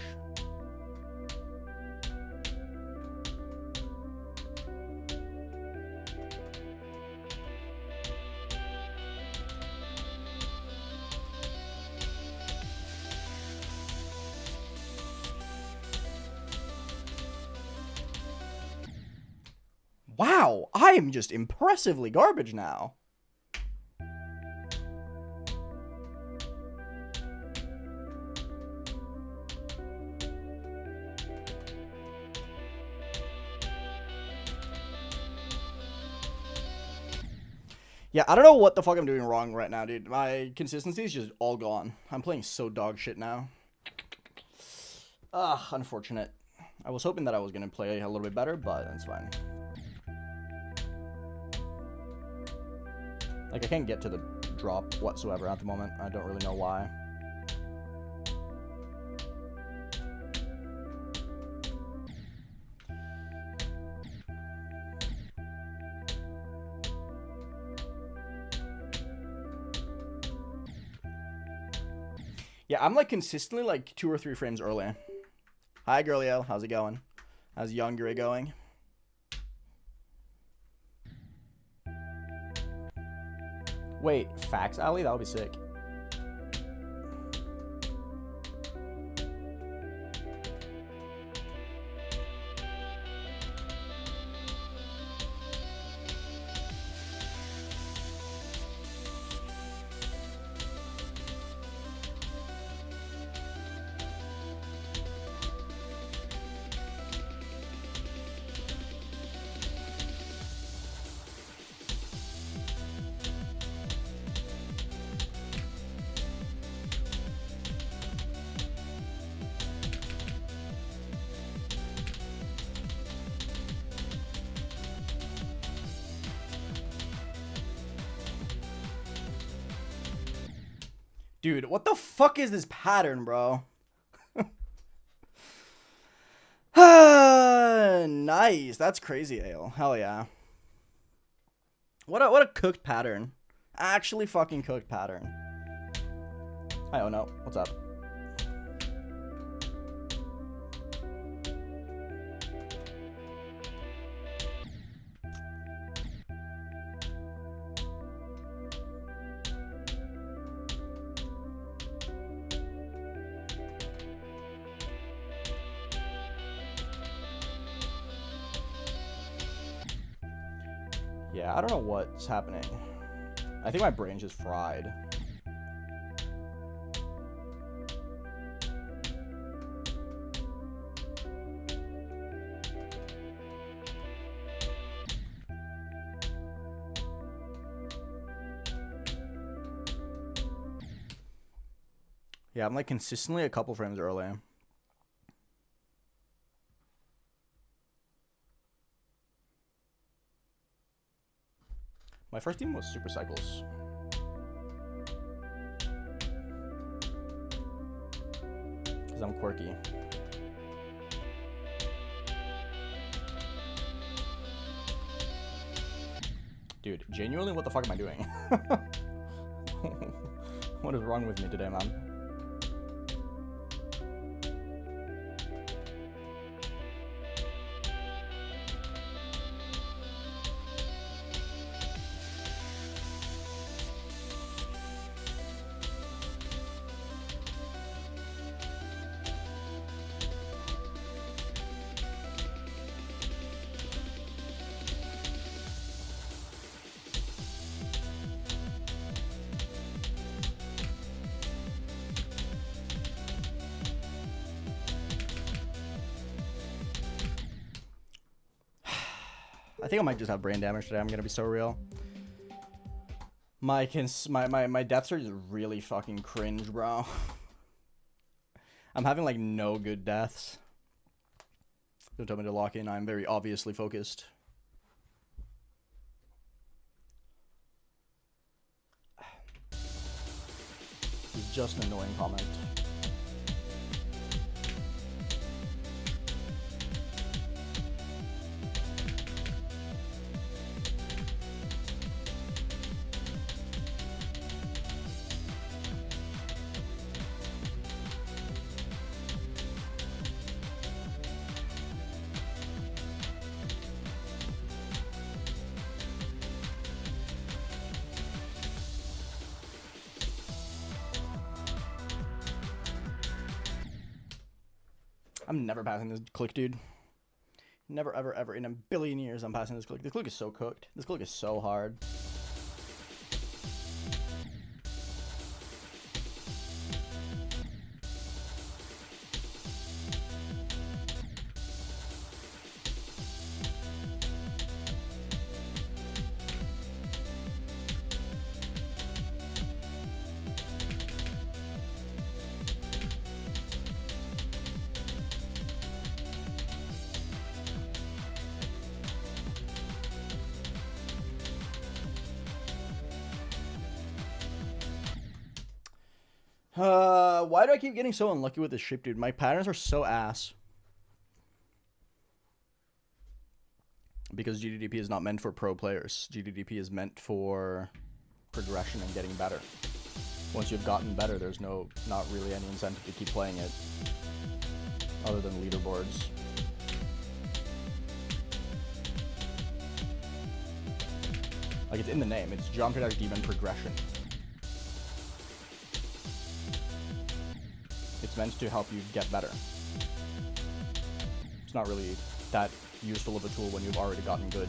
Wow, I am just impressively garbage now. Yeah, I don't know what the fuck I'm doing wrong right now, dude. My consistency is just all gone. I'm playing so dog shit now. Unfortunate. I was hoping that I was going to play a little bit better, but that's fine. Like, I can't get to the drop whatsoever at the moment. I don't really know why. Yeah, I'm like consistently like 2 or 3 frames early. Hi, Girliel. How's it going? How's young Gray going? Wait, facts, Ali? That would be sick. Dude, what the fuck is this pattern, bro? Nice. That's crazy, Ale. Hell yeah. What a cooked pattern. Actually fucking cooked pattern. Hi, oh no. What's up? Yeah, I don't know what's happening. I think my brain's just fried. Yeah, I'm like consistently a couple frames early. My first team was Super Cycles. Because I'm quirky. Dude, genuinely, what the fuck am I doing? What is wrong with me today, man? I think I might just have brain damage today. I'm gonna be so real. My death surge is really fucking cringe, bro. I'm having like no good deaths. Don't tell me to lock in. I'm very obviously focused. It's just an annoying comment. I'm never passing this click, dude. Never, ever, ever in a billion years I'm passing this click. This click is so cooked. This click is so hard. Why do I keep getting so unlucky with this ship, dude? My patterns are so ass. Because GDDP is not meant for pro players. GDDP is meant for progression and getting better. Once you've gotten better, there's not really any incentive to keep playing it. Other than leaderboards. Like, it's in the name. It's Geometry Demon Progression. It's meant to help you get better. It's not really that useful of a tool when you've already gotten good.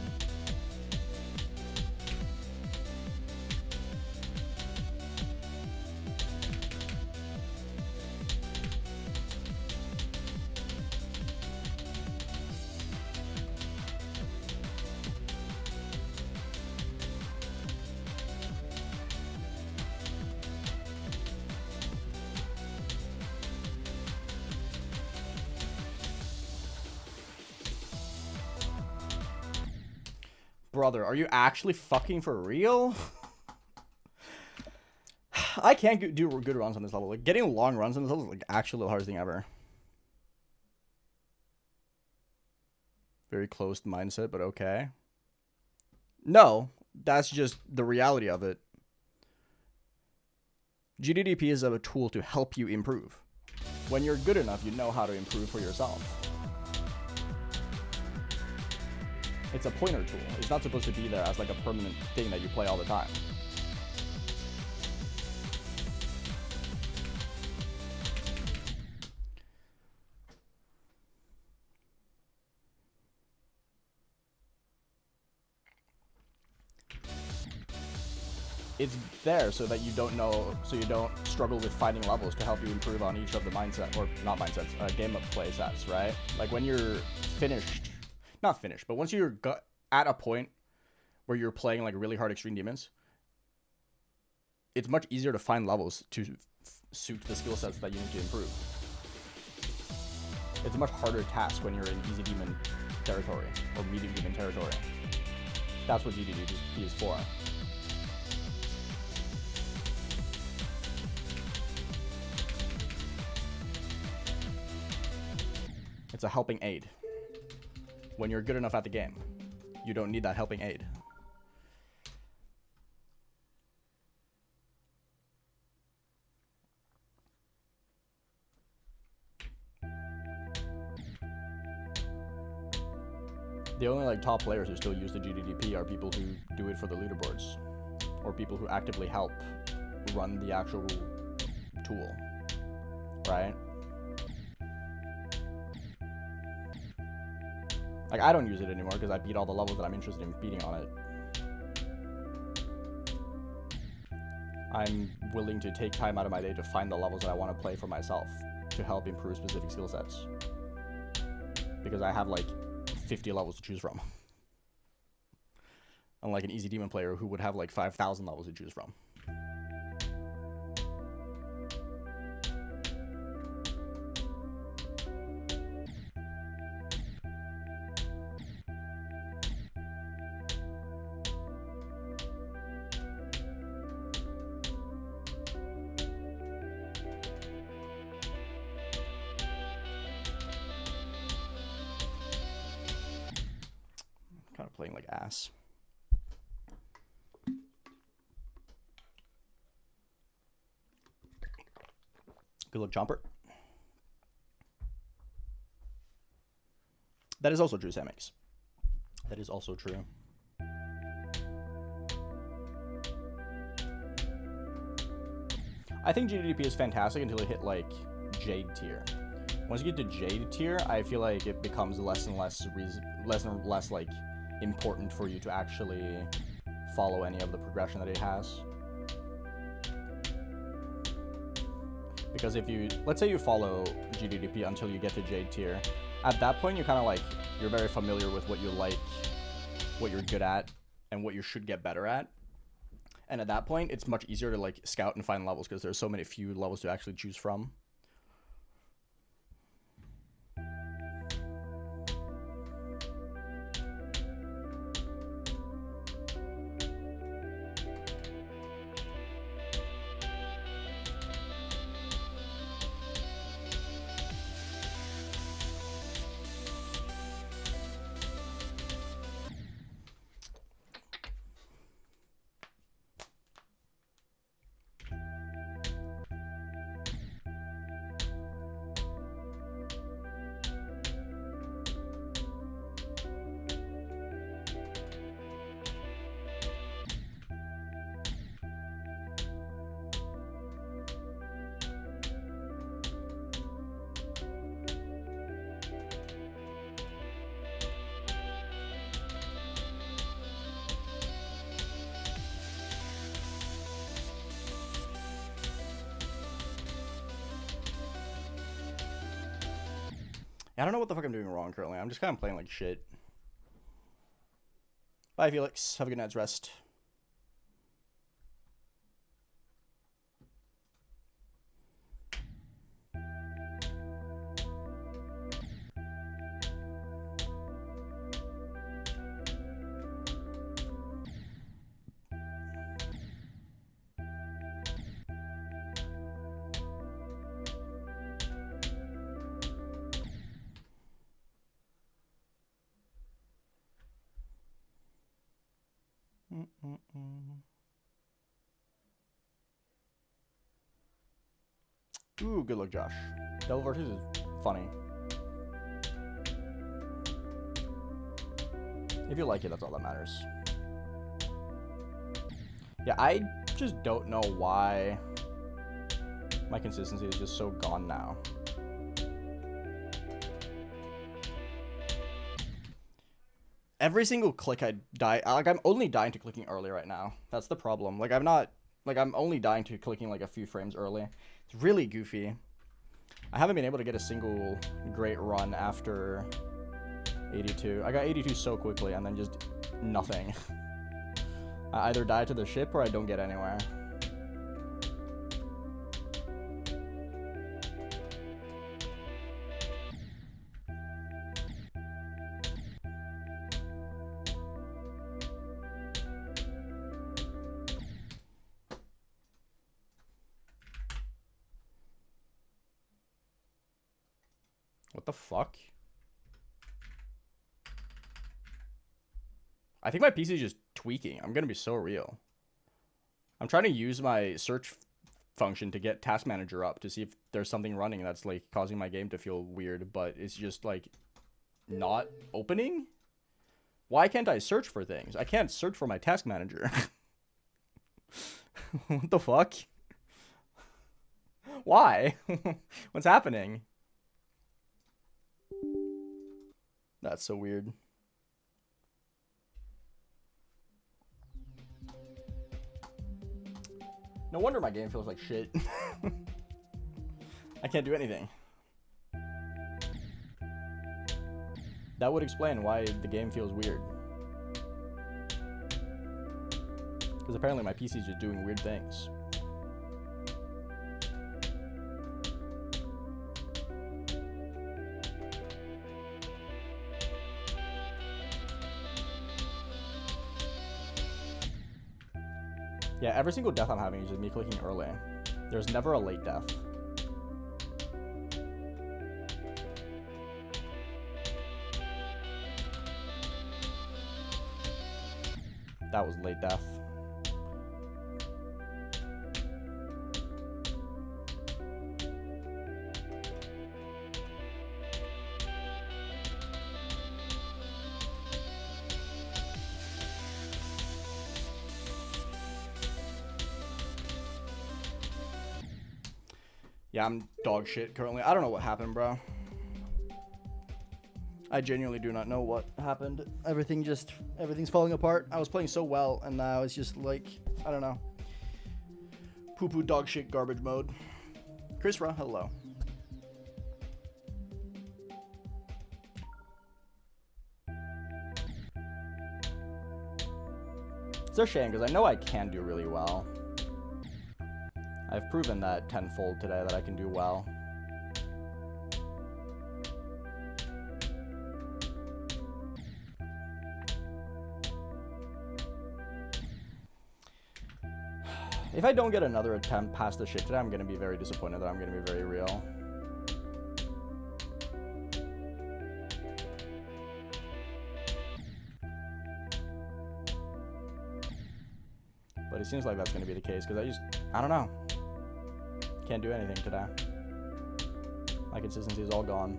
Brother, are you actually fucking for real? I can't do good runs on this level. Like, getting long runs on this level is like actually the hardest thing ever. Very closed mindset, but okay. No, that's just the reality of it. GDDP is a tool to help you improve. When you're good enough, you know how to improve for yourself. It's a pointer tool. It's not supposed to be there as like a permanent thing that you play all the time. it's there so that you don't struggle with finding levels to help you improve on each of the mindset, or not mindsets, game of play sets, right? Like when you're not finished, but once you're at a point where you're playing like really hard extreme demons, it's much easier to find levels to suit the skill sets that you need to improve. It's a much harder task when you're in easy demon territory or medium demon territory. That's what GDDP is for. It's a helping aid. When you're good enough at the game, you don't need that helping aid. The only like top players who still use the GDDP are people who do it for the leaderboards, or people who actively help run the actual tool, right? Like, I don't use it anymore because I beat all the levels that I'm interested in beating on it. I'm willing to take time out of my day to find the levels that I want to play for myself to help improve specific skill sets. Because I have like 50 levels to choose from. Unlike an easy demon player who would have like 5,000 levels to choose from. Kind of playing like ass. Good luck, Chomper. That is also true, Samix. That is also true. I think GDDP is fantastic until you hit like Jade tier. Once you get to Jade tier, I feel like it becomes less and less like important for you to actually follow any of the progression that it has. Because if you, let's say you follow GDDP until you get to Jade tier, at that point you're kind of like, you're very familiar with what you like, what you're good at, and what you should get better at. And at that point, it's much easier to like scout and find levels because there's so many few levels to actually choose from. I don't know what the fuck I'm doing wrong currently. I'm just kind of playing like shit. Bye, Felix. Have a good night's rest. Ooh, good luck, Josh. Devil Vortex is funny. If you like it, that's all that matters. Yeah, I just don't know why my consistency is just so gone now. Every single click I die, like I'm only dying to clicking early right now. That's the problem. Like I'm only dying to clicking like a few frames early. It's really goofy. I haven't been able to get a single great run after 82. I got 82 so quickly and then just nothing. I either die to the ship or I don't get anywhere. What the fuck? I think my PC is just tweaking. I'm gonna be so real. I'm trying to use my search function to get Task Manager up to see if there's something running that's like causing my game to feel weird, but it's just like not opening. Why can't I search for things? I can't search for my Task Manager. What the fuck? Why? What's happening? That's so weird. No wonder my game feels like shit. I can't do anything. That would explain why the game feels weird. Because apparently my PC is just doing weird things. Yeah, every single death I'm having is just me clicking early. There's never a late death. That was late death. Yeah, I'm dog shit currently. I don't know what happened, bro. I genuinely do not know what happened. Everything's falling apart. I was playing so well, and now it's just like, I don't know. Poo-poo dog shit garbage mode. Chrisra, hello. It's a shame, because I know I can do really well. I've proven that tenfold today that I can do well. If I don't get another attempt past the shit today, I'm going to be very disappointed that I'm going to be very real. But it seems like that's going to be the case because I don't know. Can't do anything today. My consistency is all gone.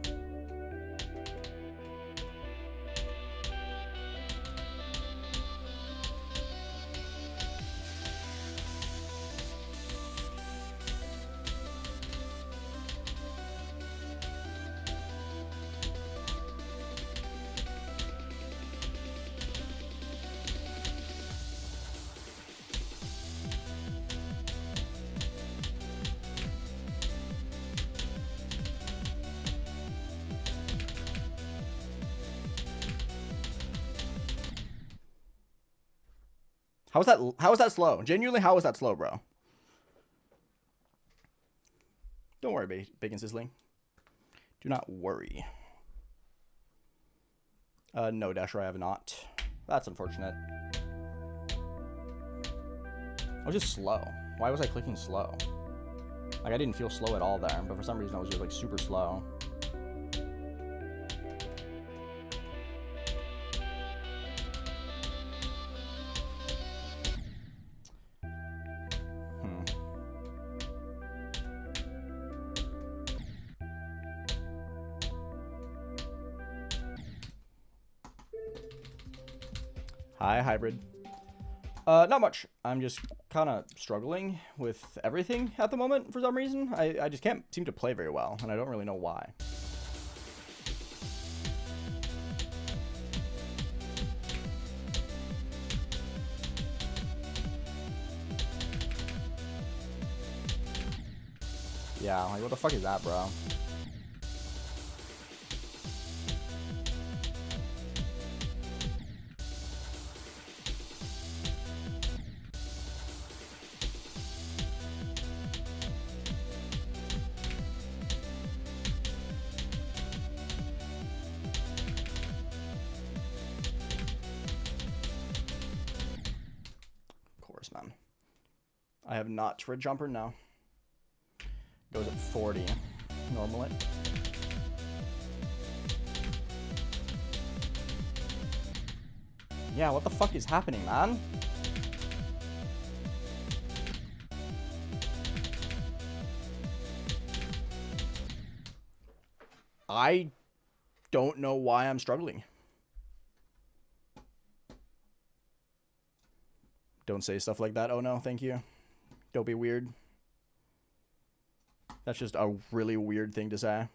How is that slow? Genuinely, how is that slow, bro? Don't worry, Bacon Sizzling. Do not worry. No, Dasher, I have not. That's unfortunate. I was just slow. Why was I clicking slow? Like, I didn't feel slow at all there, but for some reason I was just, like, super slow. Hi, Hybrid. Not much. I'm just kind of struggling with everything at the moment for some reason. I just can't seem to play very well, and I don't really know why. Yeah, like, what the fuck is that, bro? Of course, man. I have not for a jumper, no. Goes at 40 normally. Yeah, what the fuck is happening, man? I don't know why I'm struggling. Don't say stuff like that. Oh no, thank you. Don't be weird. That's just a really weird thing to say.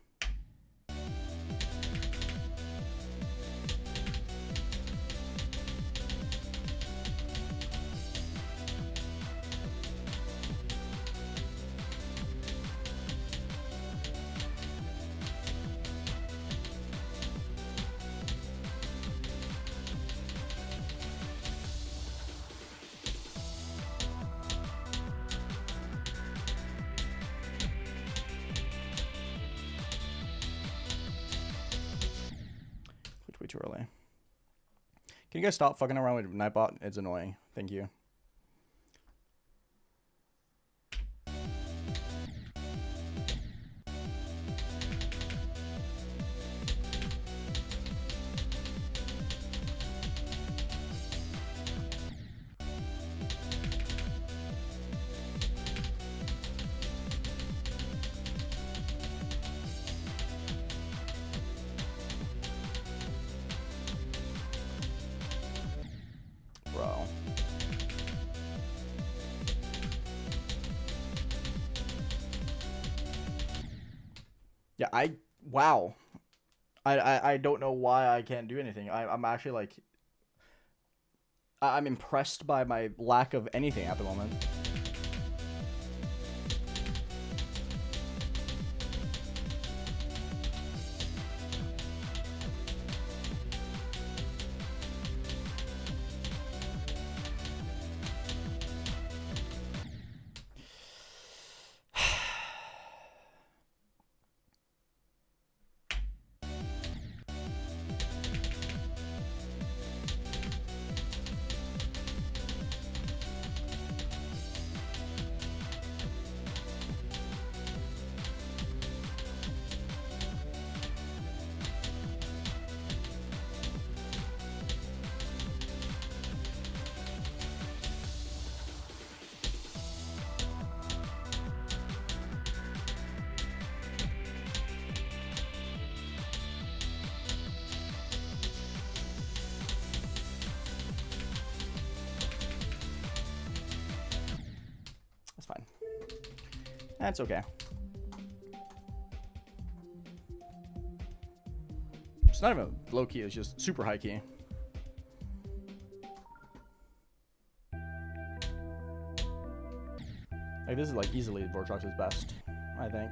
Way too early. Can you guys stop fucking around with Nightbot? It's annoying. Thank you. Bro. Yeah, wow. I don't know why I can't do anything. I'm actually like, I'm impressed by my lack of anything at the moment. That's fine. That's okay. It's not even low key, it's just super high key. Like, this is like easily Vortrox's best, I think.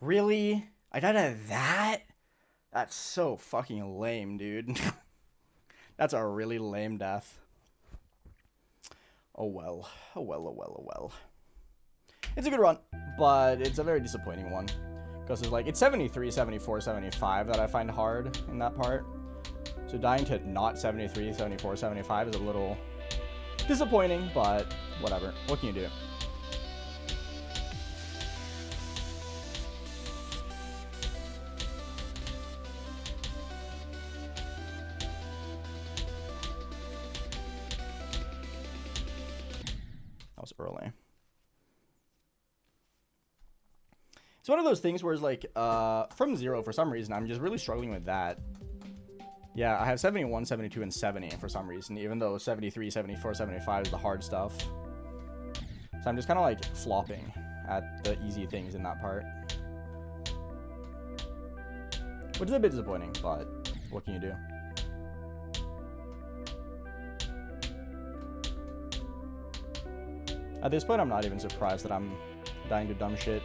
Really? I died of that? That's so fucking lame, dude. That's a really lame death. Oh well. Oh well, oh well, oh well. It's a good run, but it's a very disappointing one. Because it's like, it's 73, 74, 75 that I find hard in that part. So dying to not 73, 74, 75 is a little disappointing, but whatever. What can you do? That was early. It's one of those things where it's like, from 0, for some reason, I'm just really struggling with that. Yeah, I have 71, 72, and 70 for some reason, even though 73, 74, 75 is the hard stuff. So I'm just kind of like flopping at the easy things in that part. Which is a bit disappointing, but what can you do? At this point, I'm not even surprised that I'm dying to dumb shit.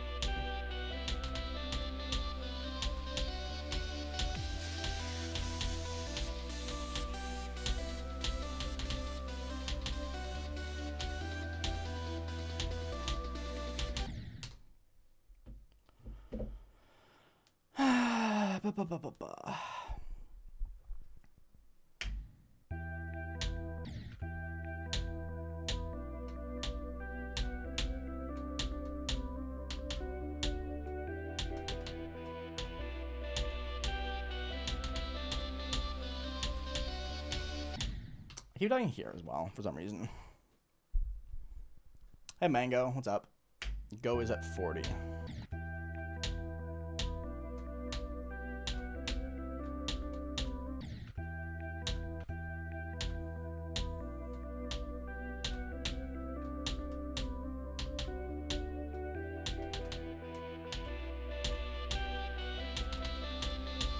I keep dying here as well, for some reason. Hey, Mango, what's up? Go is at 40.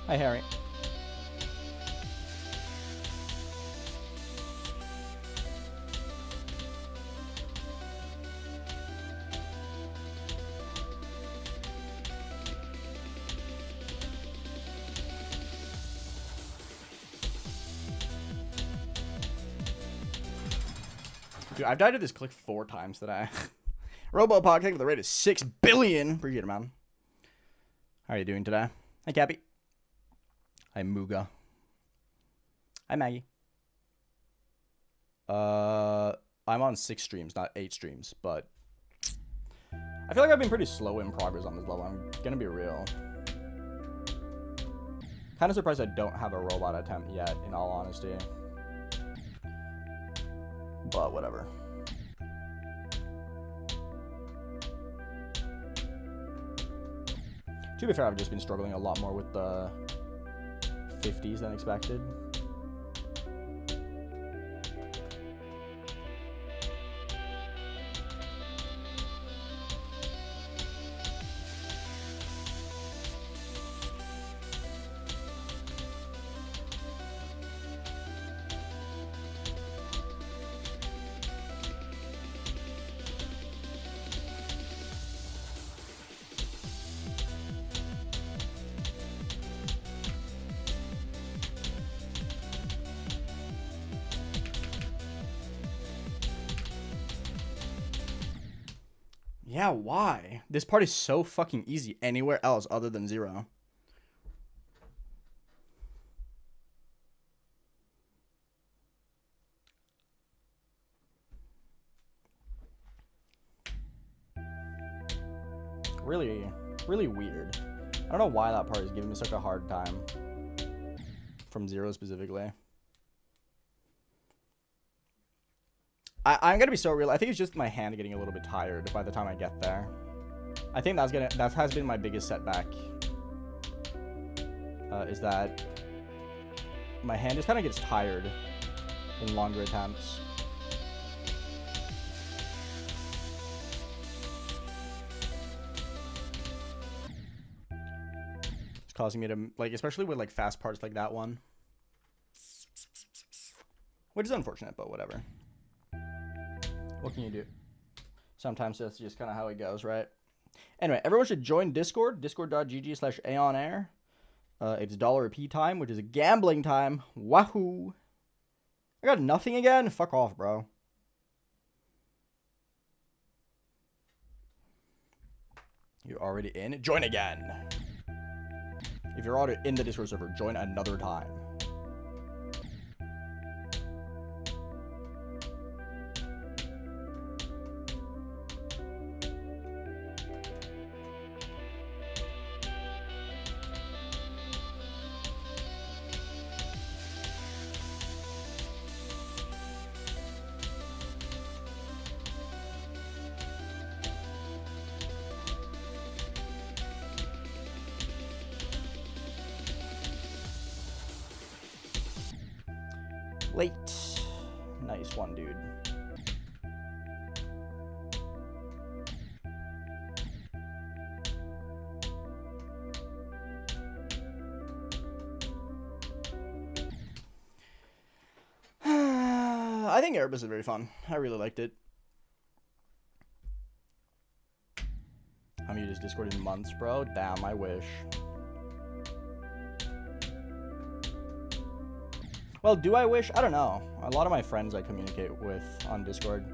Hi, Harry. Dude, I've died at this click 4 times today. RoboPog, thank you for the rate of 6 billion. Appreciate it, man. How are you doing today? Hi, Cappy. Hi, Muga. Hi, Maggie. I'm on 6 streams, not 8 streams, but I feel like I've been pretty slow in progress on this level. I'm gonna be real. Kind of surprised I don't have a robot attempt yet, in all honesty. But whatever. To be fair, I've just been struggling a lot more with the 50s than expected. Yeah, why? This part is so fucking easy anywhere else other than 0. Really weird. I don't know why that part is giving me such a hard time. From 0 specifically. I'm gonna be so real. I think it's just my hand getting a little bit tired by the time I get there. I think that has been my biggest setback. Is that my hand just kind of gets tired in longer attempts. It's causing me to, like, especially with like fast parts like that one. Which is unfortunate, but whatever. What can you do? Sometimes that's just kind of how it goes, right? Anyway, everyone should join Discord, discord.gg/AeonAir. It's $P time, which is a gambling time. Wahoo! I got nothing again? Fuck off, bro. You're already in? Join again. If you're already in the Discord server, join another time. Late. Nice one, dude. I think Erebus is very fun. I really liked it. I mean, you just Discord in months, bro. Damn, I wish. Well, do I wish? I don't know. A lot of my friends I communicate with on Discord.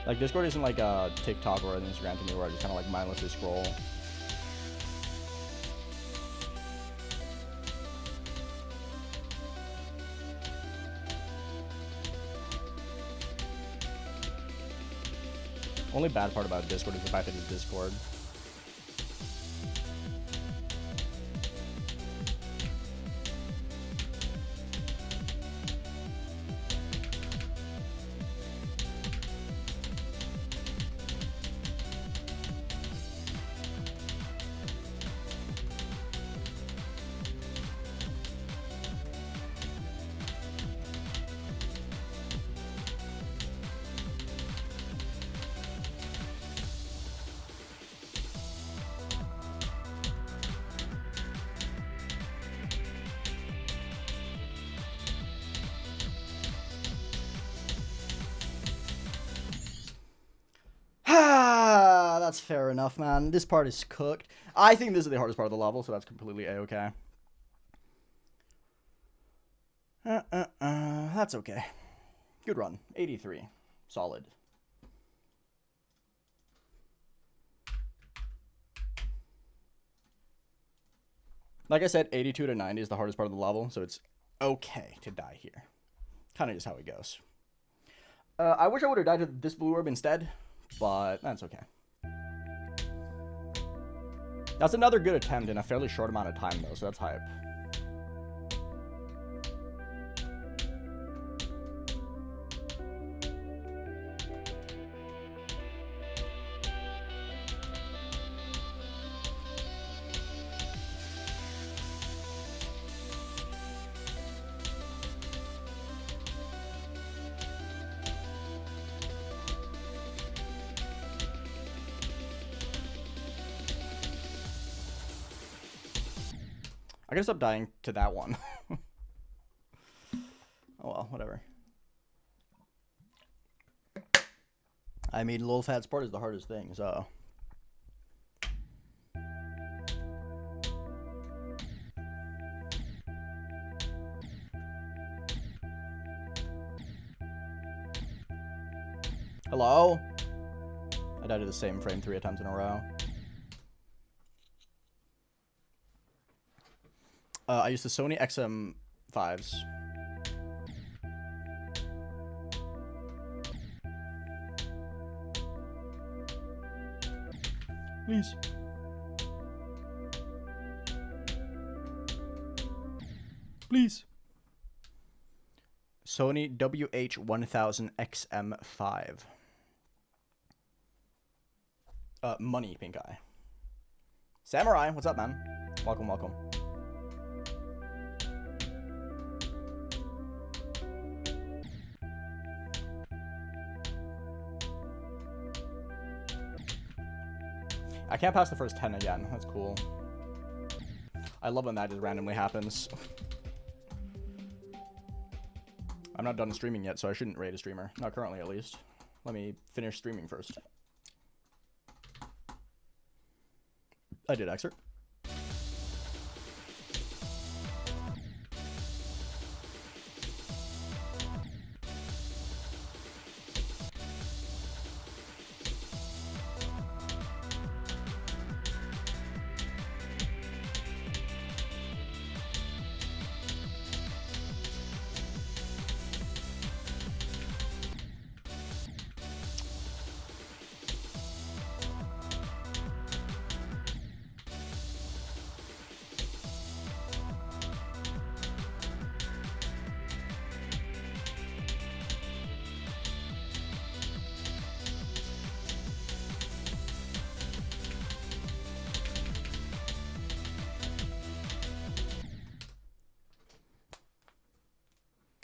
Like, Discord isn't like a TikTok or an Instagram to me where I just kind of like mindlessly scroll. Only bad part about Discord is the fact that it's Discord. That's fair enough, man. This part is cooked. I think this is the hardest part of the level, so that's completely a-okay. That's okay. Good run. 83. Solid. Like I said, 82 to 90 is the hardest part of the level, so it's okay to die here. Kind of just how it goes. I wish I would have died to this blue orb instead, but that's okay. That's another good attempt in a fairly short amount of time, though, so that's hype. I gotta stop dying to that one. Oh well, whatever. I mean, low fat sport is the hardest thing, so. Hello? I died to the same frame 3 times in a row. I used the Sony XM5s. Please. Please. Sony WH-1000 XM5. Money, pink eye. Samurai, what's up, man? Welcome, welcome. I can't pass the first 10 again. That's cool. I love when that just randomly happens. I'm not done streaming yet, so I shouldn't raid a streamer. Not currently, at least. Let me finish streaming first. I did excerpt.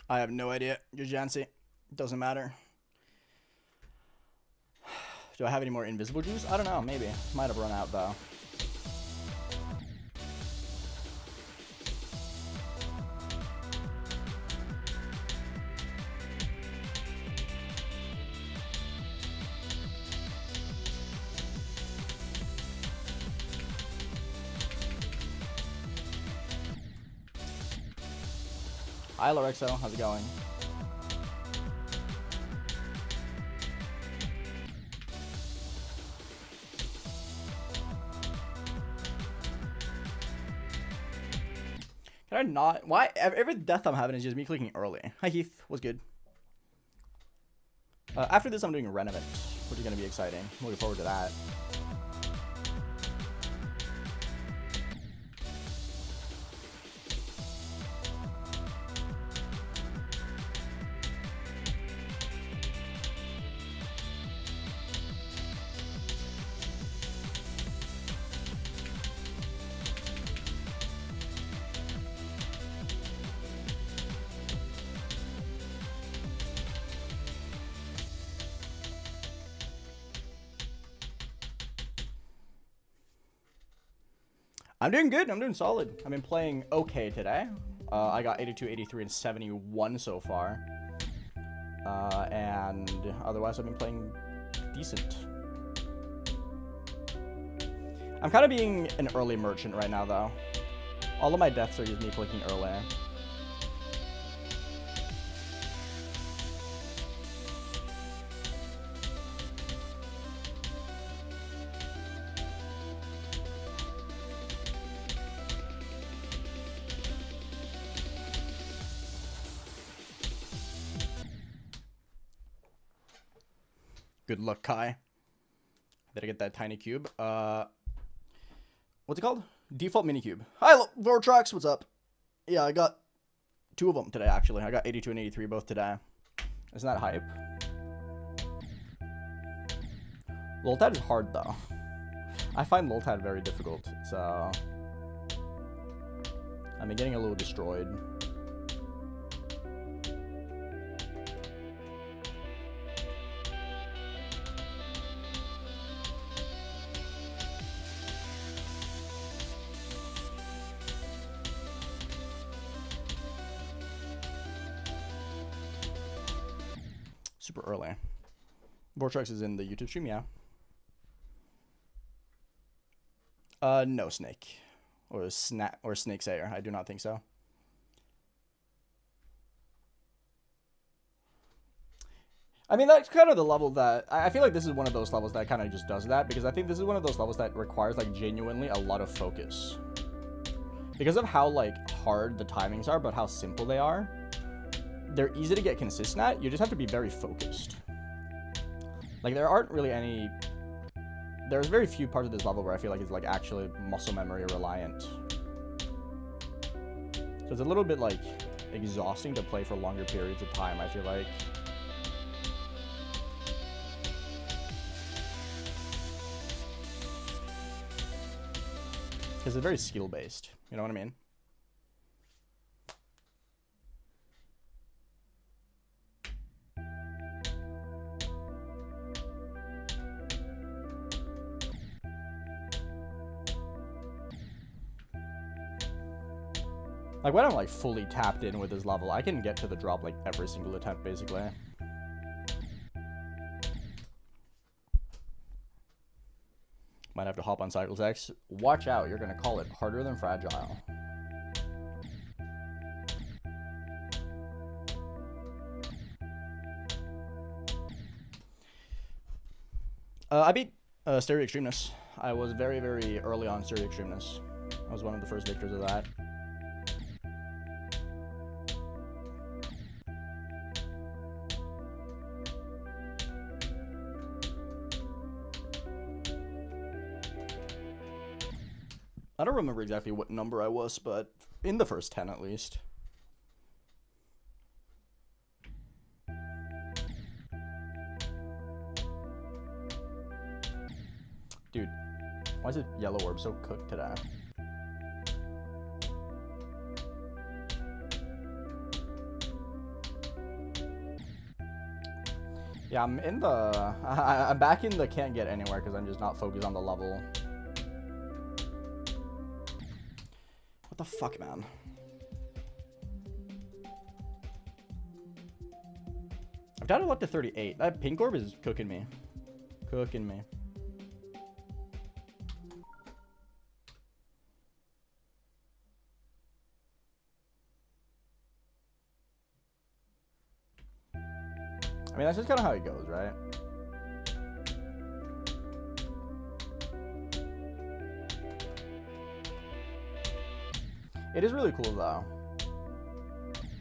I have no idea, Jancy. Doesn't matter. Do I have any more invisible juice? I don't know, maybe. Might have run out, though. Hi, Lorexo. How's it going? Can I not? Why? Every death I'm having is just me clicking early. Hi, Heath. What's good? After this, I'm doing Renovate, which is going to be exciting. I'm looking forward to that. I'm doing good. I'm doing solid. I've been playing okay today. I got 82, 83, and 71 so far. And otherwise, I've been playing decent. I'm kind of being an early merchant right now, though. All of my deaths are just me clicking early. Good luck, Kai. Did I get that tiny cube? What's it called? Default mini cube. Hi, vortrox. What's up? Yeah, I got 2 of them today, actually. I got 82 and 83 both today. Isn't that hype? Loltad is hard, though. I find Loltad very difficult, so I've been getting a little destroyed. Super early. Vortex is in the YouTube stream, yeah. No, Snake. Or Snake Sayer. I do not think so. I mean, that's kind of the level that... I feel like this is one of those levels that kind of just does that, because I think this is one of those levels that requires, like, genuinely a lot of focus. Because of how, like, hard the timings are, but how simple they are, they're easy to get consistent at. You just have to be very focused. Like, there aren't really any... There's very few parts of this level where I feel like it's, like, actually muscle memory reliant. So it's a little bit, like, exhausting to play for longer periods of time, I feel like. Because it's very skill-based. You know what I mean? Like, when I'm, like, fully tapped in with this level, I can get to the drop, like, every single attempt, basically. Might have to hop on Cycles X. Watch out, you're gonna call it harder than fragile. I beat Stereo Extremeness. I was very, very early on Stereo Extremeness. I was one of the first victors of that. I don't remember exactly what number I was, but in the first 10 at least. Dude, why is it yellow orb so cooked today? Yeah, I'm in the... I'm back in the can't get anywhere because I'm just not focused on the level. What the fuck, man? I've dialed up to 38. That pink orb is cooking me. Cooking me. I mean, that's just kind of how it goes, right? It is really cool, though.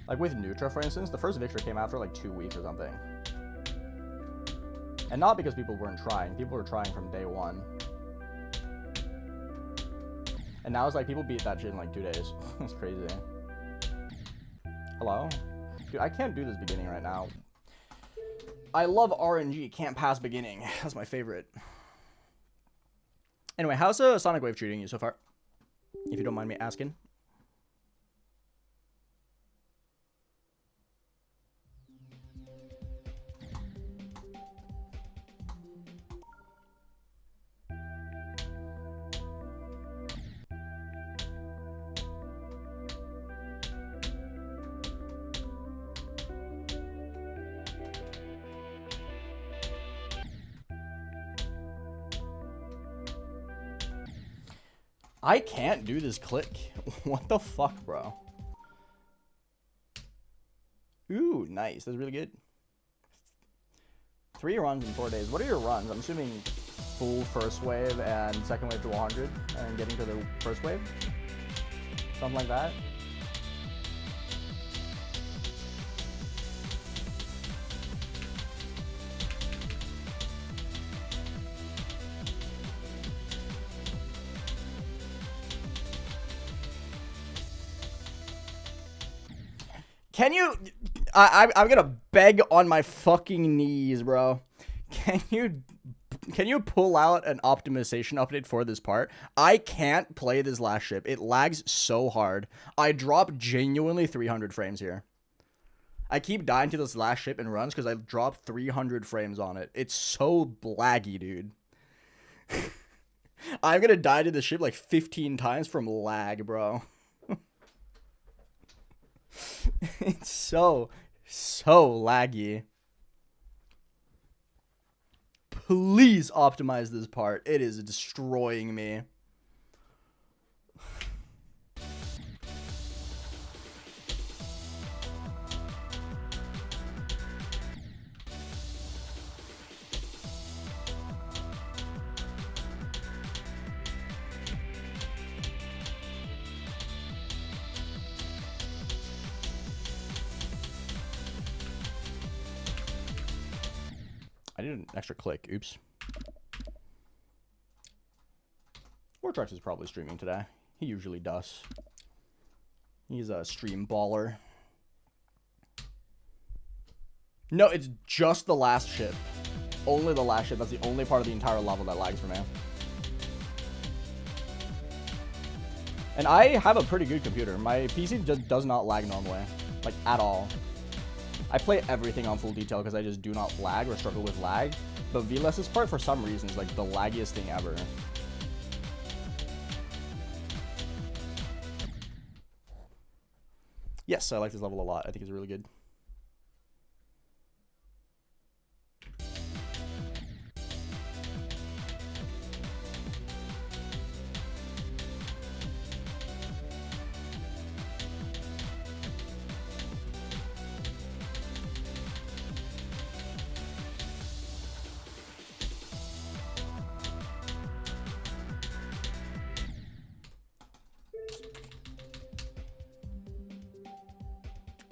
Like, with Nutra, for instance, the first Victor came after, like, 2 weeks or something. And not because people weren't trying. People were trying from day one. And now it's like, people beat that shit in, like, 2 days. It's crazy. Hello? Dude, I can't do this beginning right now. I love RNG, can't pass beginning. That's my favorite. Anyway, how's Sonic Wave treating you so far? If you don't mind me asking. I can't do this click. What the fuck, bro? Ooh, nice. That's really good. 3 runs in 4 days. What are your runs? I'm assuming full first wave and second wave to 100 and getting to the first wave? Something like that? Can you... I'm gonna beg on my fucking knees, bro. Can you pull out an optimization update for this part? I can't play this last ship. It lags so hard. I drop genuinely 300 frames here. I keep dying to this last ship in runs because I dropped 300 frames on it. It's so laggy, dude. I'm gonna die to this ship like 15 times from lag, bro. It's so laggy. Please optimize this part. It is destroying me. I did an extra click. Oops. vortrox is probably streaming today. He usually does. He's a stream baller. No, it's just the last ship. Only the last ship. That's the only part of the entire level that lags for me. And I have a pretty good computer. My PC just does not lag normally. Like, at all. I play everything on full detail because I just do not lag or struggle with lag. But VLS's part, for some reason, is like the laggiest thing ever. Yes, I like this level a lot. I think it's really good.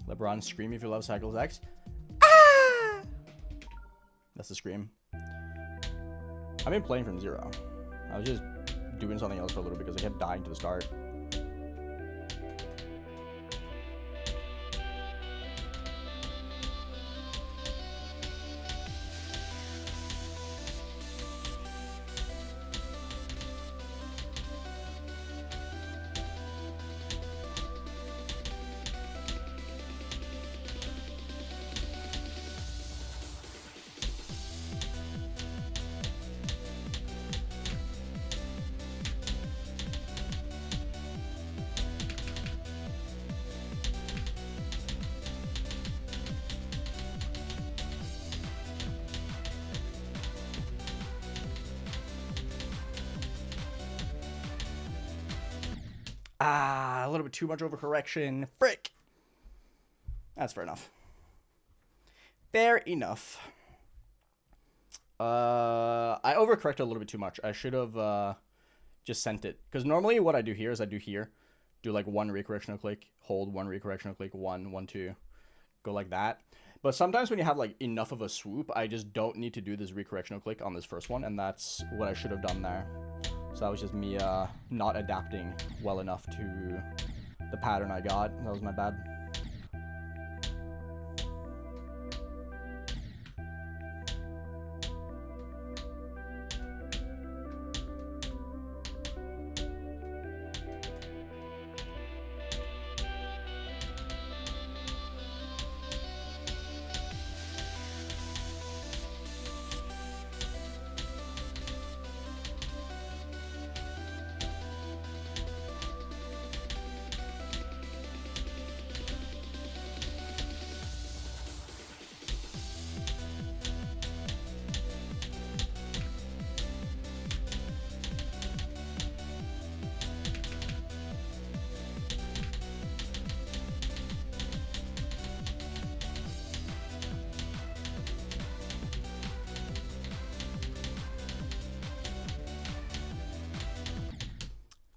LeBron scream if you love Cycles X. Ah! That's the scream. I've been playing from zero. I was just doing something else for a little bit because I kept dying to the start. Ah, a little bit too much overcorrection. Frick. That's fair enough. Fair enough. I overcorrected a little bit too much. I should have just sent it. Because normally what I do here is I do here. Do like one recorrectional click, hold one recorrectional click, 1, 1, 2. Go like that. But sometimes when you have like enough of a swoop, I just don't need to do this recorrectional click on this first one. And that's what I should have done there. So that was just me not adapting well enough to the pattern I got. That was my bad.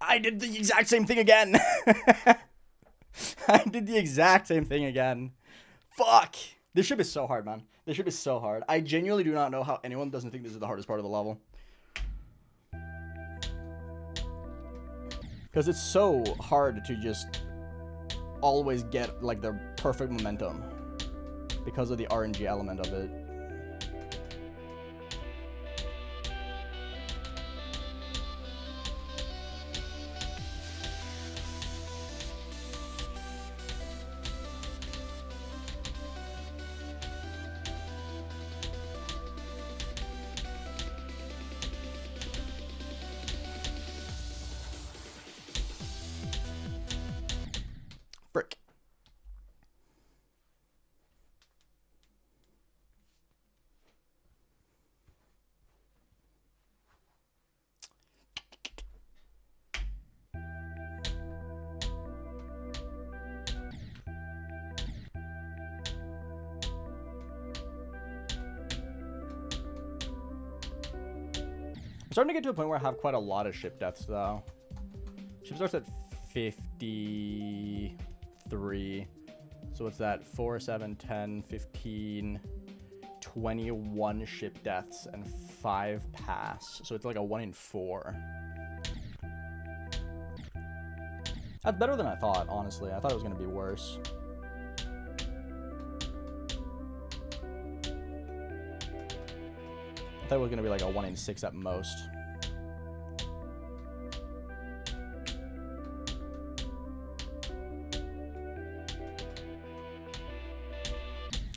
I did the exact same thing again. I did the exact same thing again. Fuck. This ship is so hard, man. This ship is so hard. I genuinely do not know how anyone doesn't think this is the hardest part of the level. Because it's so hard to just always get like the perfect momentum because of the RNG element of it. Frick. I'm starting to get to a point where I have quite a lot of ship deaths, though. Ship starts at 53. So what's that? 4, 7, 10, 15, 21 ship deaths and 5 pass. So it's like a 1 in 4. That's better than I thought, honestly. I thought it was going to be worse. I thought it was going to be like a 1 in 6 at most.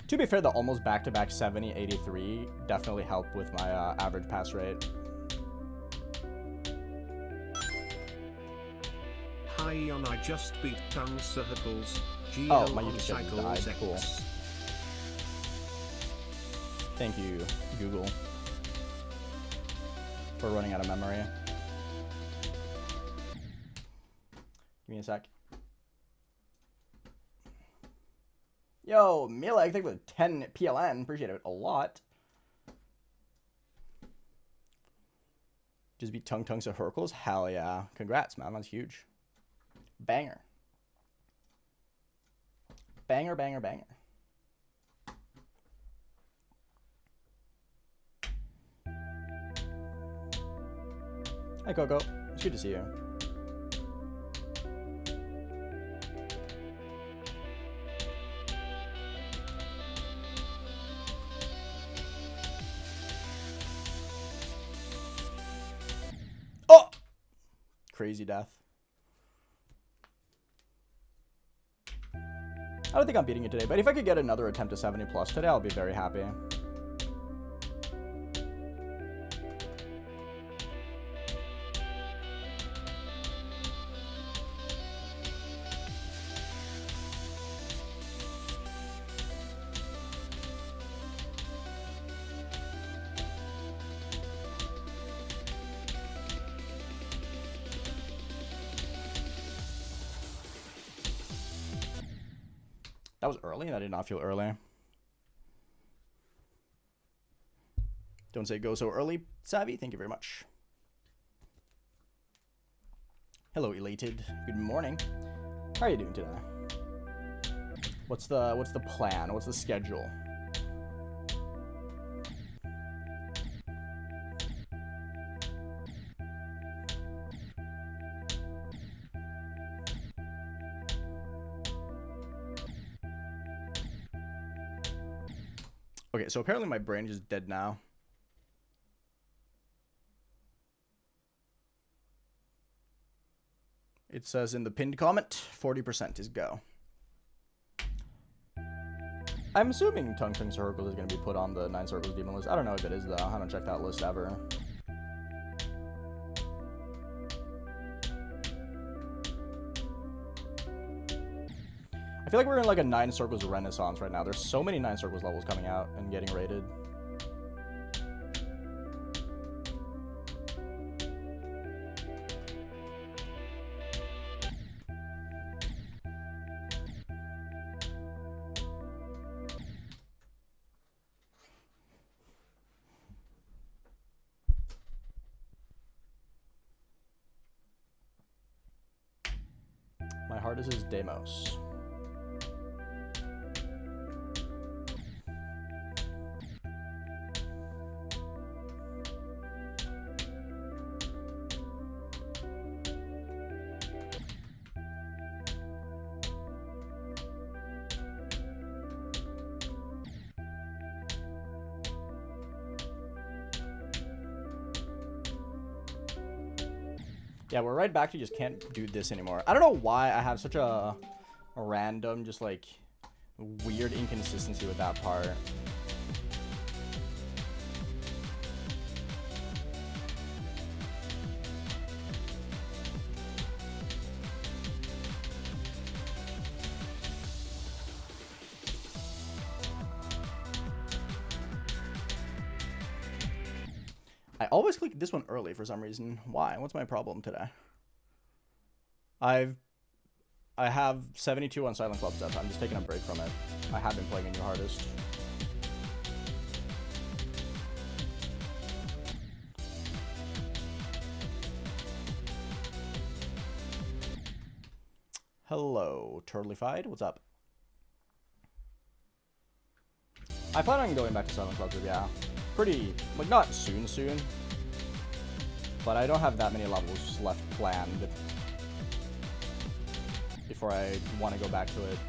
To be fair, the almost back-to-back 70, 83 definitely helped with my average pass rate. Hi on I just beat tongue circles. GL Oh, my on YouTube channel cycles died. Cool. X. Thank you, Google, for running out of memory. Give me a sec. Yo, Mileg, thank you for the 10 PLN. Appreciate it a lot. Just beat Tung Tung Circles? Hell yeah. Congrats, man. That's huge. Banger. Banger, banger, banger. Hi, Coco. It's good to see you. Oh! Crazy death. I don't think I'm beating it today, but if I could get another attempt to 70 plus today, I'll be very happy. That was early? That did not feel early. Don't say go so early, Savvy. Thank you very much. Hello, elated. Good morning. How are you doing today? What's the plan? What's the schedule? Okay, so apparently my brain is dead now. It says in the pinned comment, 40% is go. I'm assuming Tung Tung Circles is going to be put on the 9 Circles Demon list. I don't know if it is, though. I haven't checked that list ever. I feel like we're in like a 9 Circles renaissance right now. There's so many 9 Circles levels coming out and getting rated. My heart is his Deimos. Yeah, we're right back to just can't do this anymore. I don't know why I have such a random, just like, weird inconsistency with that part. I always click this one early for some reason. Why? What's my problem today? I have 72 on Silent Club stuff. I'm just taking a break from it. I have been playing a new hardest. Hello, Turtlified. What's up? I plan on going back to Silent Club, yeah. Pretty, like, not soon, but I don't have that many levels left planned before I want to go back to it.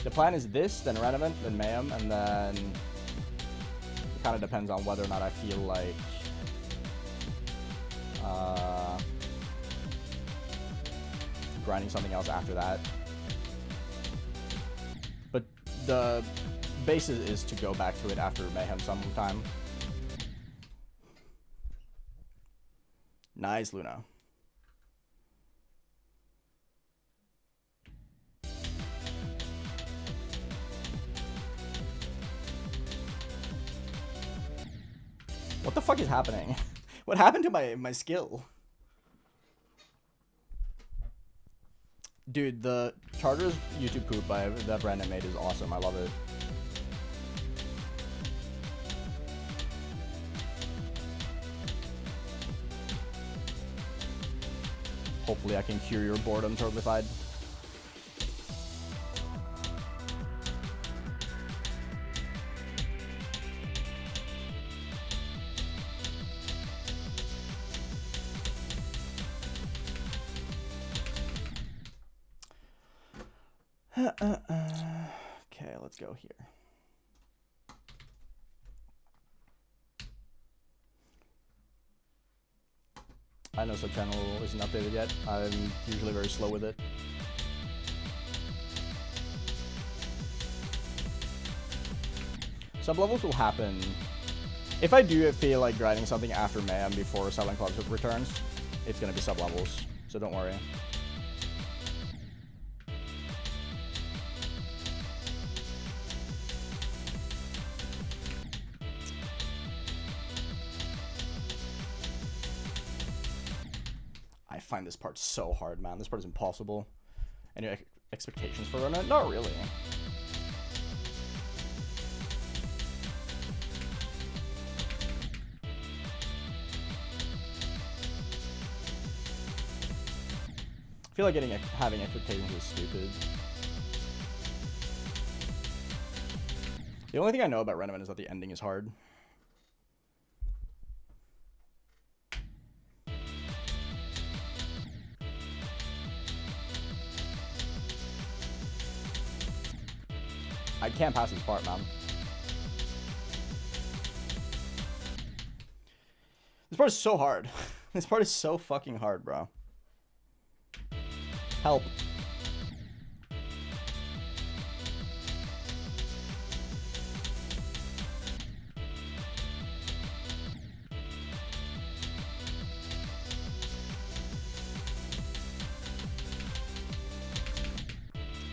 The plan is this, then Renovant, then Mayhem, and then it kind of depends on whether or not I feel like grinding something else after that. But the basis is to go back to it after Mayhem sometime. Nice, Luna. fuck is happening? What happened to my skill? Dude, the Charter's YouTube poop that Brandon made is awesome. I love it. Hopefully I can cure your boredom, Turtlified. Okay, let's go here. I know sub-channel isn't updated yet. I'm usually very slow with it. Sub-levels will happen. If I do feel like grinding something after Mayhem before Selling Club returns, it's going to be sub-levels, so don't worry. I find this part so hard, man. This part is impossible. Any expectations for Rona? Not really. I feel like having expectations is stupid. The only thing I know about Renovan is that the ending is hard. I can't pass this part, man. This part is so hard. This part is so fucking hard, bro. Help.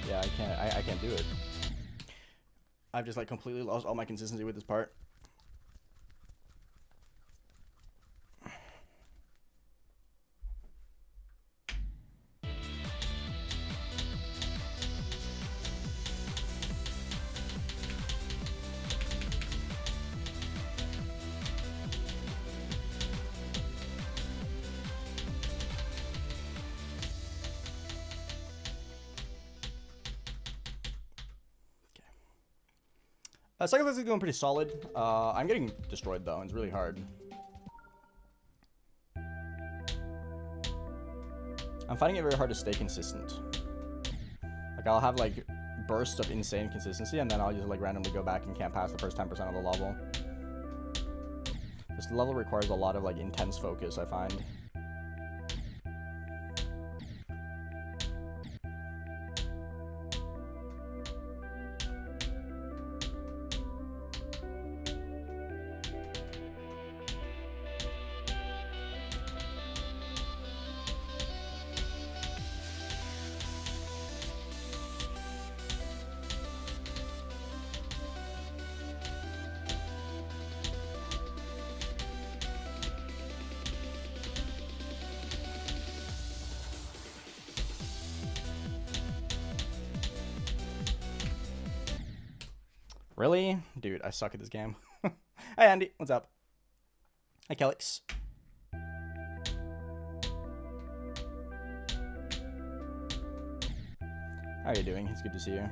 Yeah, I can't do it. I've just like completely lost all my consistency with this part. Second is going pretty solid. I'm getting destroyed though, and it's really hard. I'm finding it very hard to stay consistent. Like I'll have like bursts of insane consistency, and then I'll just like randomly go back and can't pass the first 10% of the level. This level requires a lot of like intense focus, I find. Really? Dude, I suck at this game. Hi, Andy. What's up? Hi, Kelix. How are you doing? It's good to see you.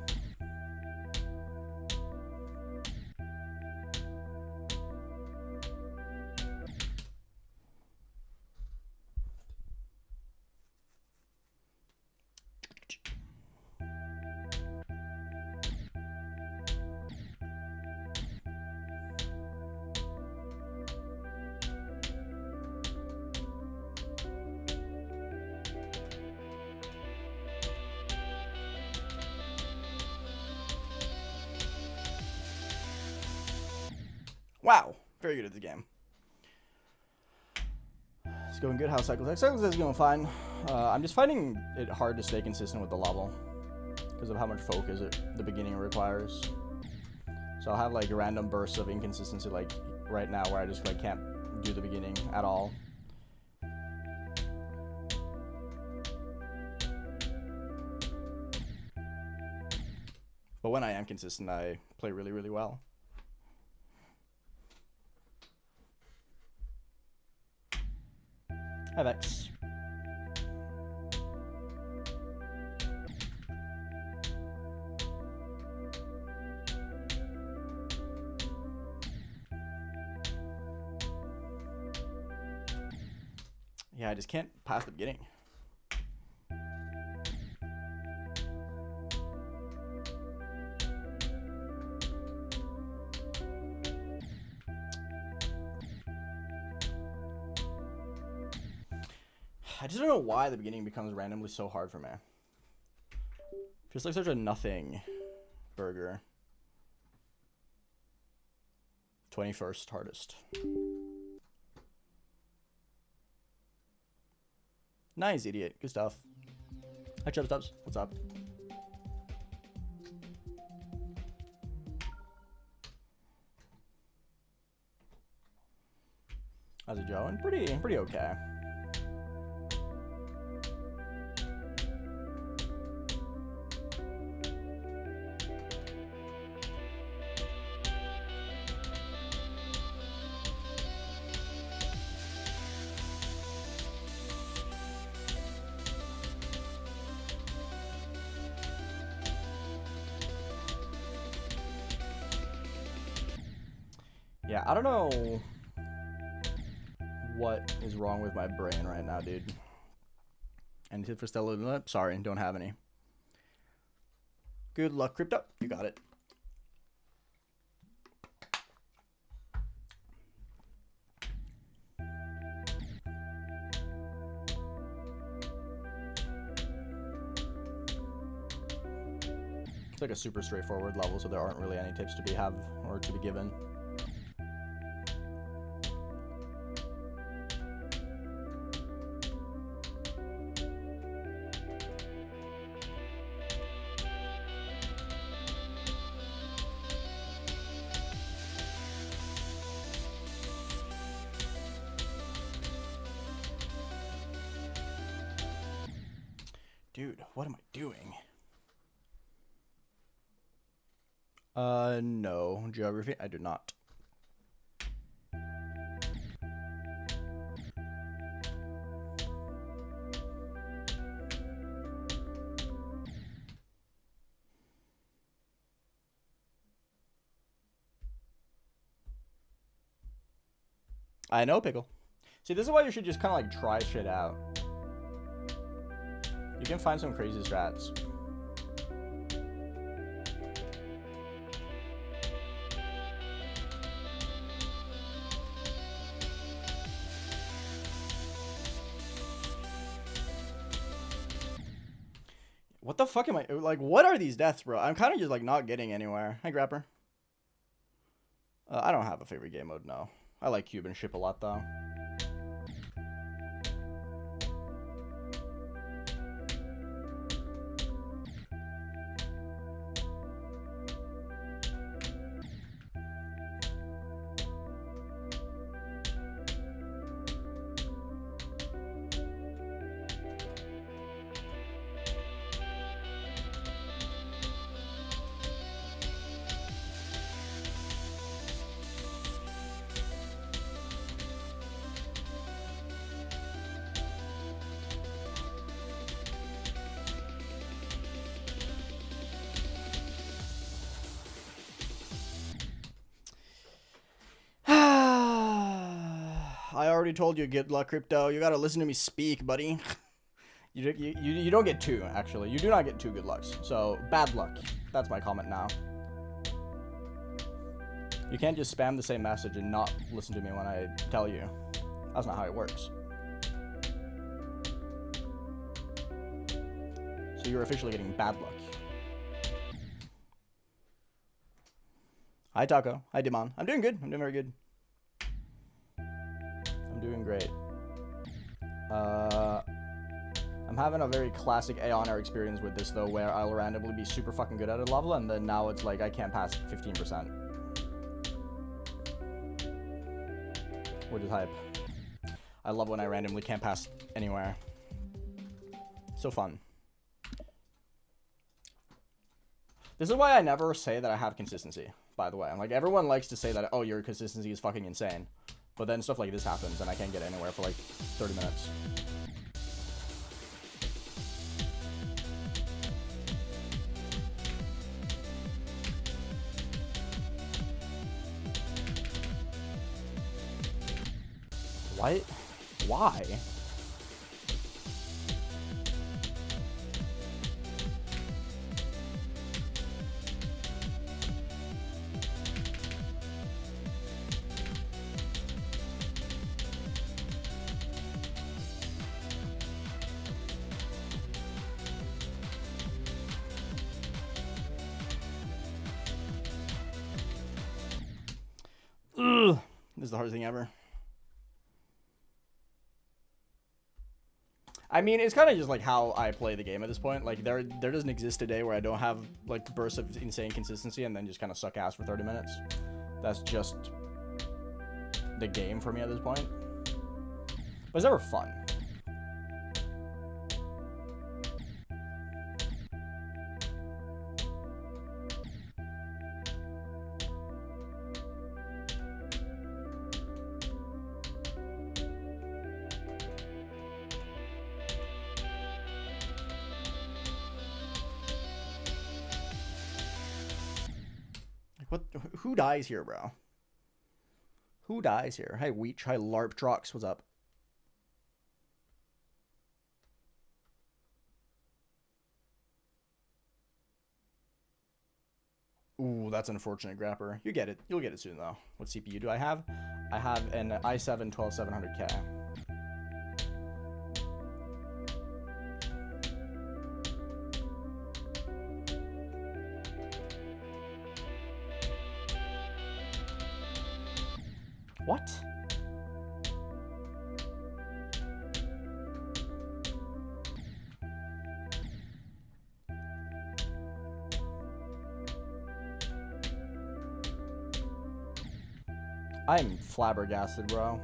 Wow, very good at the game. It's going good. How's Cycles? Cycles is going fine. I'm just finding it hard to stay consistent with the level because of how much focus the beginning requires. So I'll have like random bursts of inconsistency like right now where I just like can't do the beginning at all. But when I am consistent, I play really, really well. Hi, Vex. Yeah, I just can't pass the beginning. I just don't know why the beginning becomes randomly so hard for me. Feels like such a nothing burger. 21st hardest. Nice, idiot. Good stuff. Hi, Chub Stubs. What's up? How's it going? Pretty okay. Yeah, I don't know what is wrong with my brain right now, dude. And tip for Stella, sorry, don't have any. Good luck, Crypto. You got it. It's like a super straightforward level, so there aren't really any tips to be given. Dude, what am I doing? No. Geography? I do not. I know, Pickle. See, this is why you should just kind of like try shit out. You can find some crazy strats. What the fuck am I, like, what are these deaths, bro? I'm kind of just like not getting anywhere. Hi, Grapper. I don't have a favorite game mode, no. I like Cuban ship a lot, though. I already told you, good luck, Crypto. You gotta listen to me speak, buddy. You don't get two, actually. You do not get two good lucks. So, bad luck. That's my comment now. You can't just spam the same message and not listen to me when I tell you. That's not how it works. So you're officially getting bad luck. Hi, Taco. Hi, Dimon. I'm doing good. I'm doing very good. I'm doing great. I'm having a very classic AeonAir experience with this, though, where I'll randomly be super fucking good at a level, and then now it's like I can't pass 15%. Which is hype. I love when I randomly can't pass anywhere. So fun. This is why I never say that I have consistency, by the way. Like, everyone likes to say that, oh, your consistency is fucking insane. But then stuff like this happens, and I can't get anywhere for, like, 30 minutes. What? Why? Ugh. This is the hardest thing ever. I mean, it's kind of just like how I play the game at this point. Like, there doesn't exist a day where I don't have like bursts of insane consistency and then just kind of suck ass for 30 minutes. That's just the game for me at this point. But it's never fun. What? Who dies here, bro? Who dies here? Hi, Weech. Hi, LARPtrox. What's up? Ooh, that's unfortunate, Grapper. You get it. You'll get it soon, though. What CPU do I have? I have an i7 12700K. What? I'm flabbergasted, bro.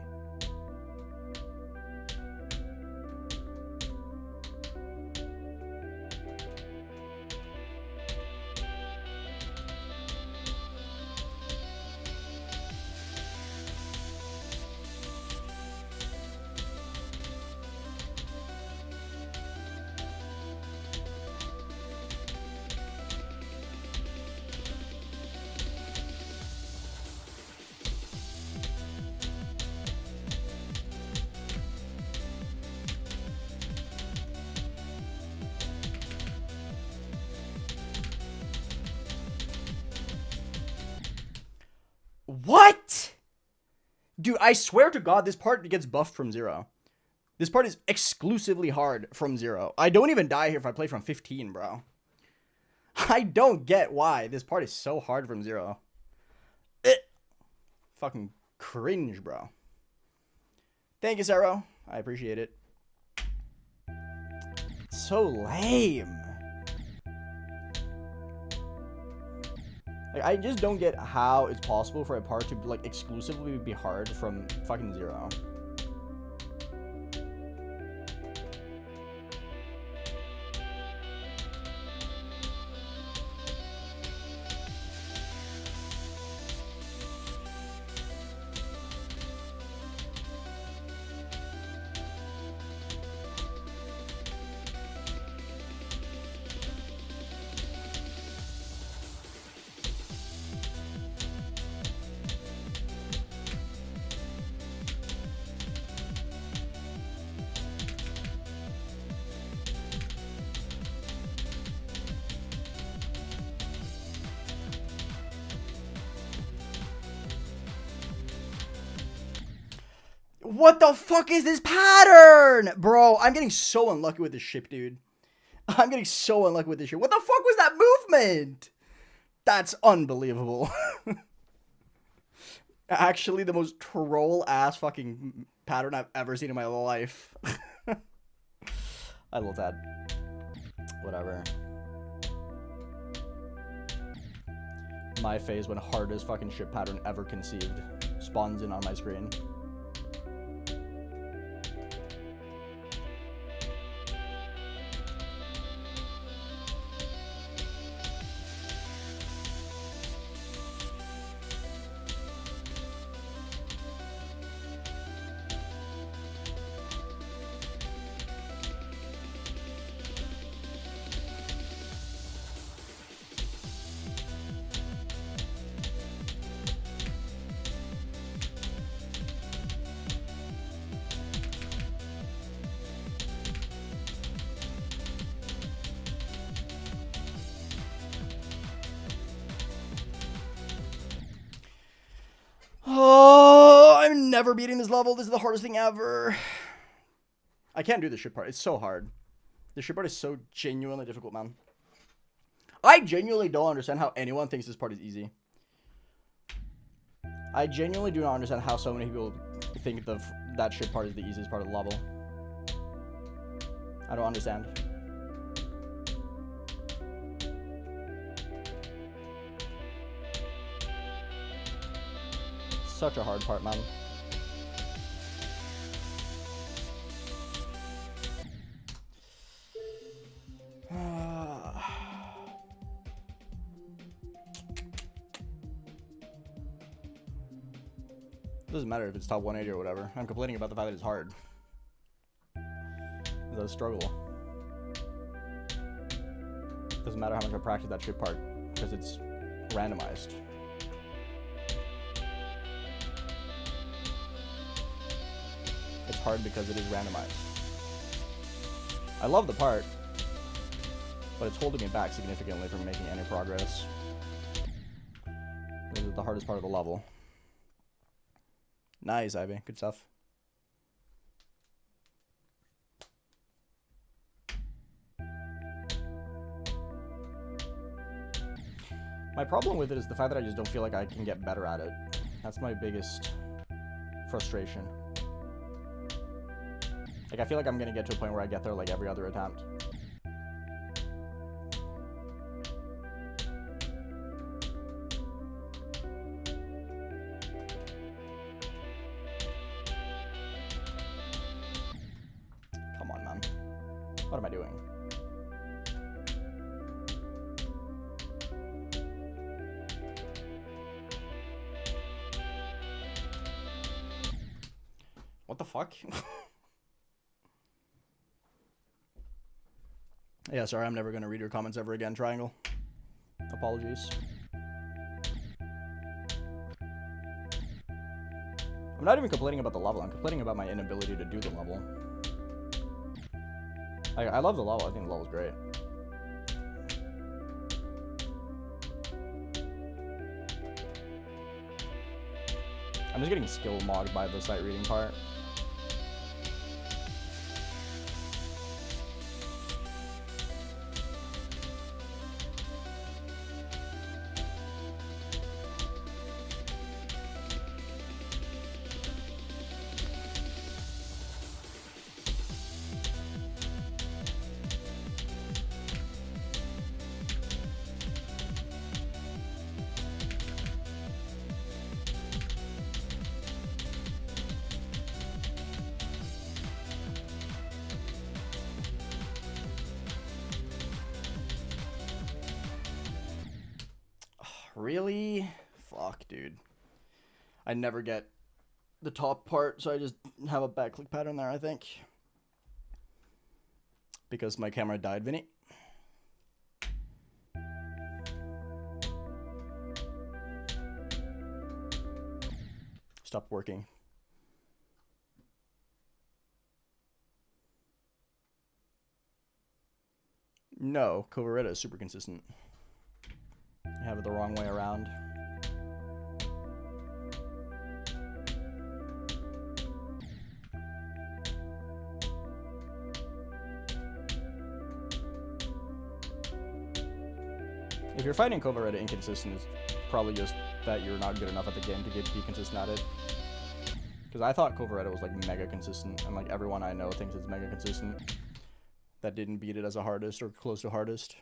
What? Dude, I swear to God, this part gets buffed from 0. This part is exclusively hard from 0. I don't even die here if I play from 15, bro. I don't get why this part is so hard from 0. Fucking cringe, bro. Thank you, Sarah. I appreciate it. It's so lame. Like, I just don't get how it's possible for a part to like exclusively be hard from fucking 0. What the fuck is this pattern? Bro, I'm getting so unlucky with this ship, dude. I'm getting so unlucky with this ship. What the fuck was that movement? That's unbelievable. Actually, the most troll-ass fucking pattern I've ever seen in my life. I love that. Whatever. My phase when hardest fucking ship pattern ever conceived spawns in on my screen. never beating this level. This is the hardest thing ever. I can't do the ship part. It's so hard. The ship part is so genuinely difficult, man. I genuinely don't understand how anyone thinks this part is easy. I genuinely do not understand how so many people think that ship part is the easiest part of the level. I don't understand. Such a hard part, man. Doesn't matter if it's top 180 or whatever. I'm complaining about the fact that it's hard. It's a struggle. Doesn't matter how much I practice that shit part, because it's randomized. It's hard because it is randomized. I love the part, but it's holding me back significantly from making any progress. This is the hardest part of the level. Nice, Ivy. Good stuff. My problem with it is the fact that I just don't feel like I can get better at it. That's my biggest frustration. Like, I feel like I'm gonna get to a point where I get there like every other attempt. Come on, man. What am I doing? What the fuck? Yeah, sorry, I'm never going to read your comments ever again, Triangle. Apologies. I'm not even complaining about the level. I'm complaining about my inability to do the level. I love the level. I think the level's great. I'm just getting skill mogged by the sight reading part. Really? Fuck, dude. I never get the top part, so I just have a backclick pattern there, I think. Because my camera died, Vinny. Stopped working. No, Coveretta is super consistent. You have it the wrong way around. If you're finding Coveretta inconsistent, it's probably just that you're not good enough at the game to be consistent at it. Because I thought Coveretta was like mega consistent, and like everyone I know thinks it's mega consistent. That didn't beat it as a hardest or close to hardest.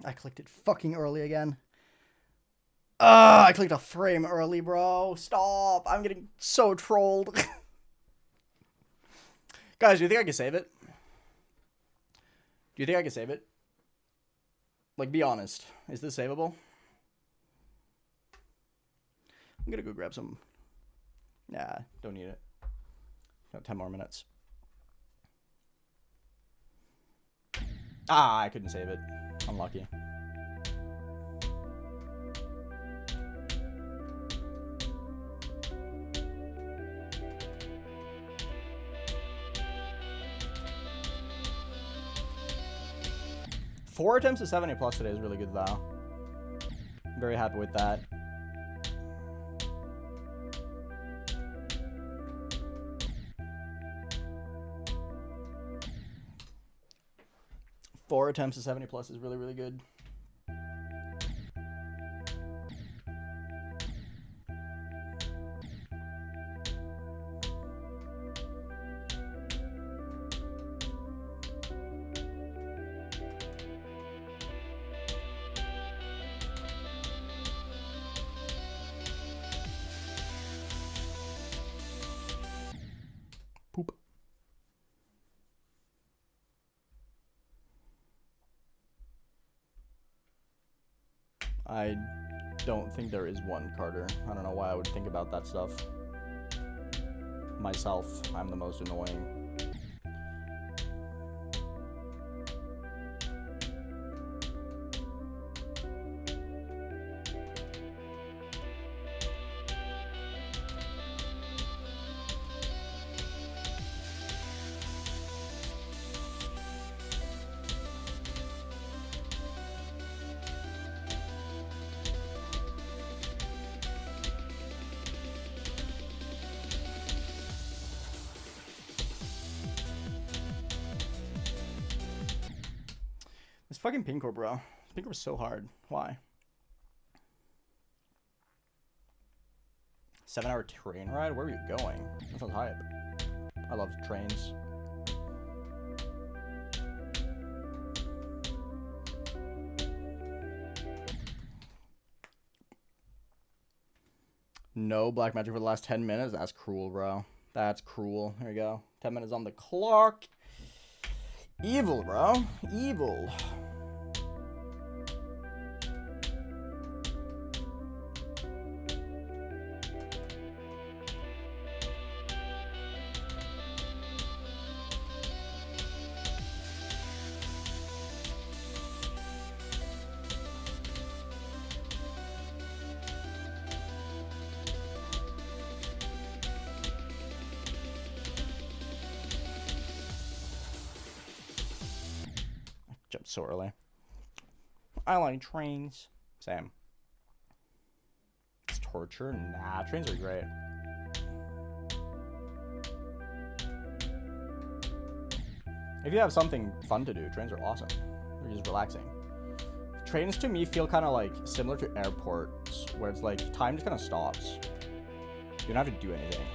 I clicked it fucking early again. I clicked a frame early, bro. Stop. I'm getting so trolled. Guys, do you think I can save it? Do you think I can save it? Like, be honest. Is this savable? I'm gonna go grab some. Nah, don't need it. Got 10 more minutes. Ah, I couldn't save it. Unlucky. Four attempts to 70 plus today is really good, though. I'm very happy with that. Four attempts to 70 plus is really, really good. Poop. I don't think there is one, Carter. I don't know why I would think about that stuff. Myself, I'm the most annoying. This fucking Pinkor, bro. Pinkor was so hard. Why? 7-hour train ride? Where are you going? That sounds hype. I love trains. No black magic for the last 10 minutes? That's cruel, bro. That's cruel. Here we go. 10 minutes on the clock. Evil, bro. Evil. Jumped so early. I like trains. Same. It's torture? Nah, trains are great. If you have something fun to do, trains are awesome. They're just relaxing. Trains to me feel kind of like similar to airports, where it's like time just kind of stops. You don't have to do anything.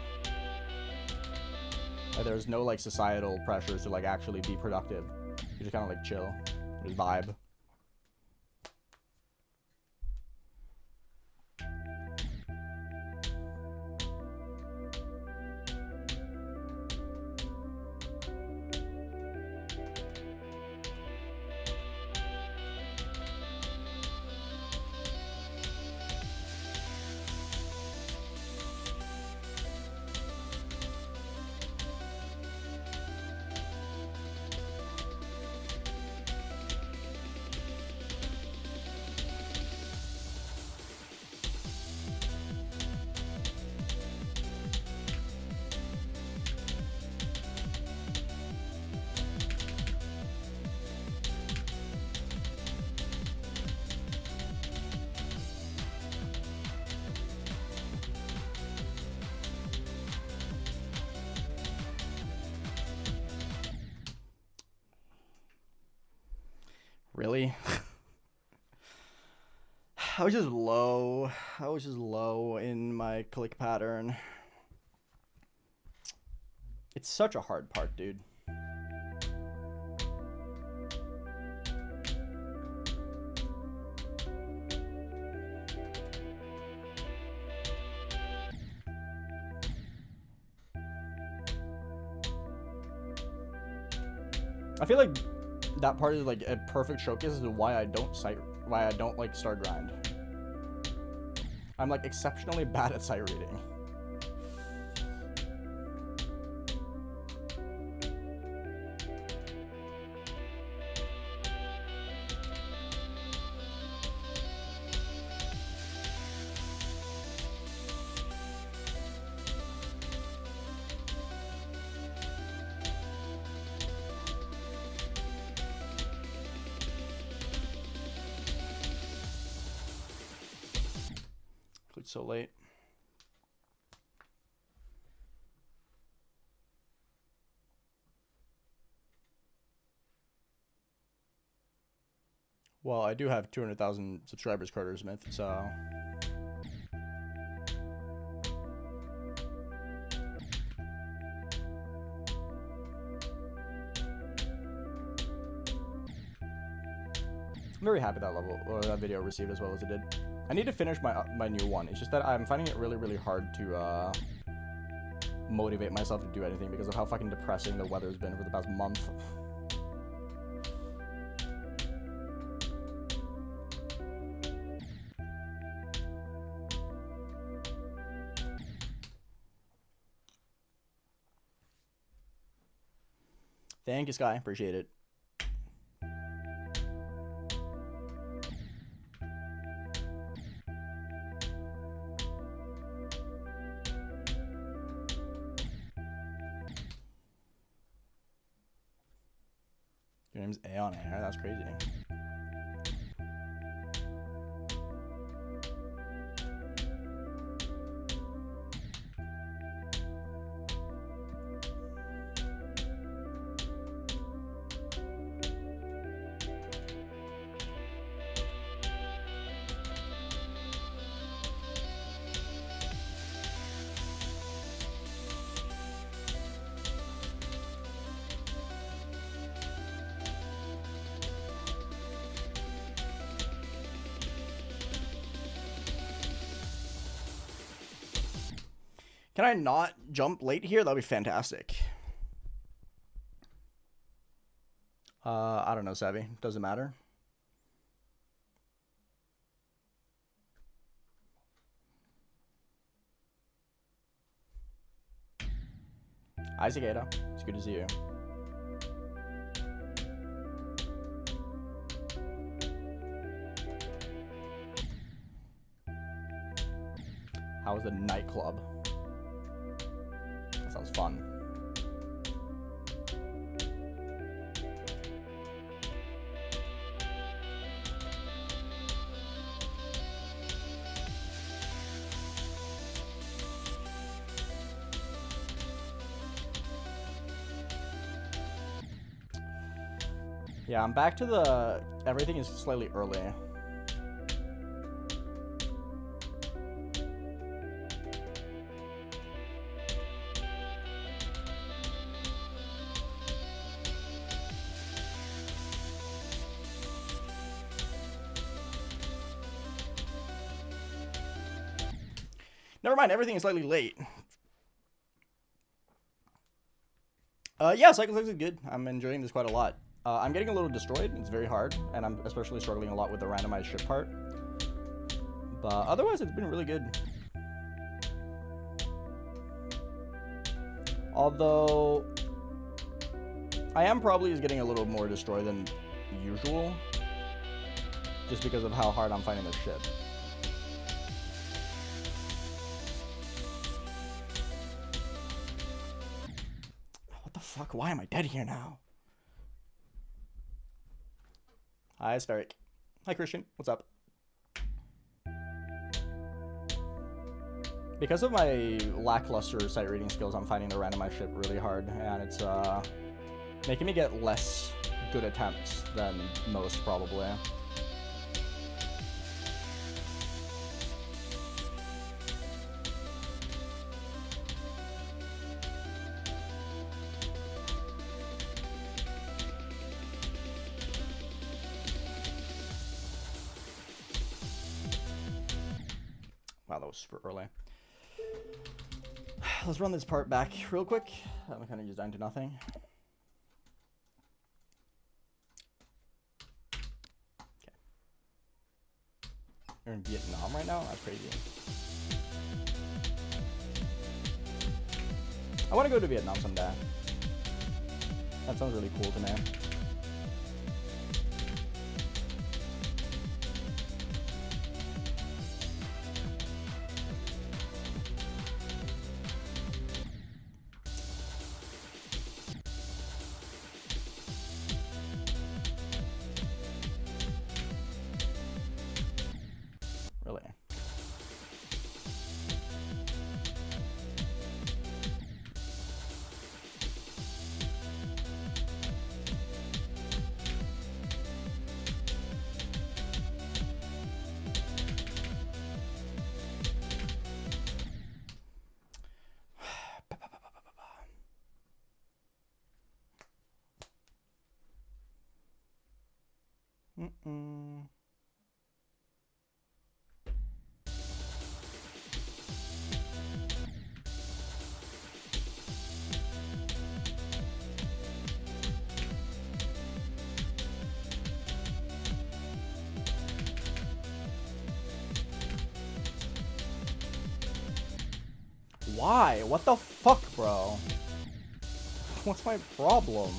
There's no like societal pressures to like actually be productive. You just kind of like chill, just vibe. Really? I was just low. I was just low in my click pattern. It's such a hard part, dude. I feel like that part is like a perfect showcase as to why I don't like star grind. I'm like exceptionally bad at sight reading. It's so late. Well, I do have 200,000 subscribers, Carter Smith, so... I'm very happy that level, or that video received as well as it did. I need to finish my new one. It's just that I'm finding it really, really hard to motivate myself to do anything because of how fucking depressing the weather's been for the past month. Thank you, Sky. Appreciate it. Your name's AeonAir. That's crazy. Can I not jump late here? That'd be fantastic. I don't know, Savvy. Doesn't matter. Isaac Ada, it's good to see you. How was the nightclub? That sounds fun. Yeah, I'm back to the... Everything is slightly early. Never mind, everything is slightly late. Yeah, Cycle 6 is good. I'm enjoying this quite a lot. I'm getting a little destroyed. It's very hard, and I'm especially struggling a lot with the randomized ship part. But otherwise, it's been really good. Although, I am probably just getting a little more destroyed than usual, just because of how hard I'm finding this ship. What the fuck? Why am I dead here now? Hi, Spheric. Hi, Christian. What's up? Because of my lackluster sight reading skills, I'm finding the randomized ship really hard, and it's making me get less good attempts than most, probably. Wow, that was super early. Let's run this part back real quick. I'm kind of just down to nothing. You're in Vietnam right now? That's crazy. I want to go to Vietnam someday. That sounds really cool to me. Really? Mm-mm. Why? What the fuck, bro? What's my problem?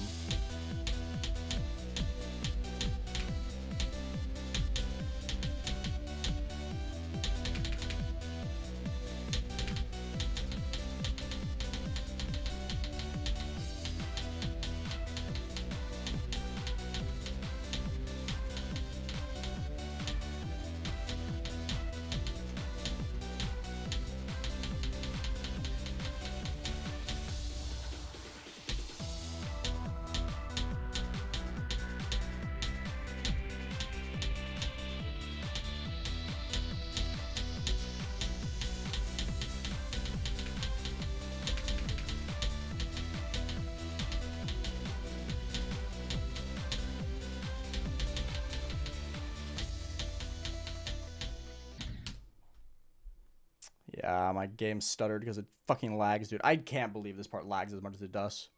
Yeah, my game stuttered because it fucking lags, dude. I can't believe this part lags as much as it does.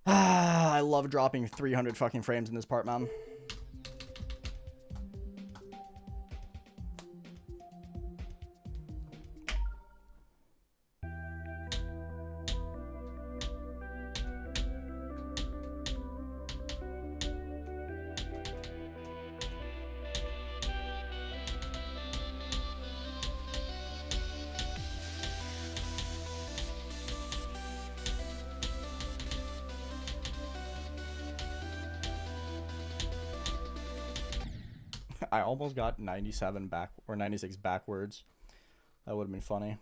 I love dropping 300 fucking frames in this part, man. I almost got 97 back or 96 backwards. That would have been funny.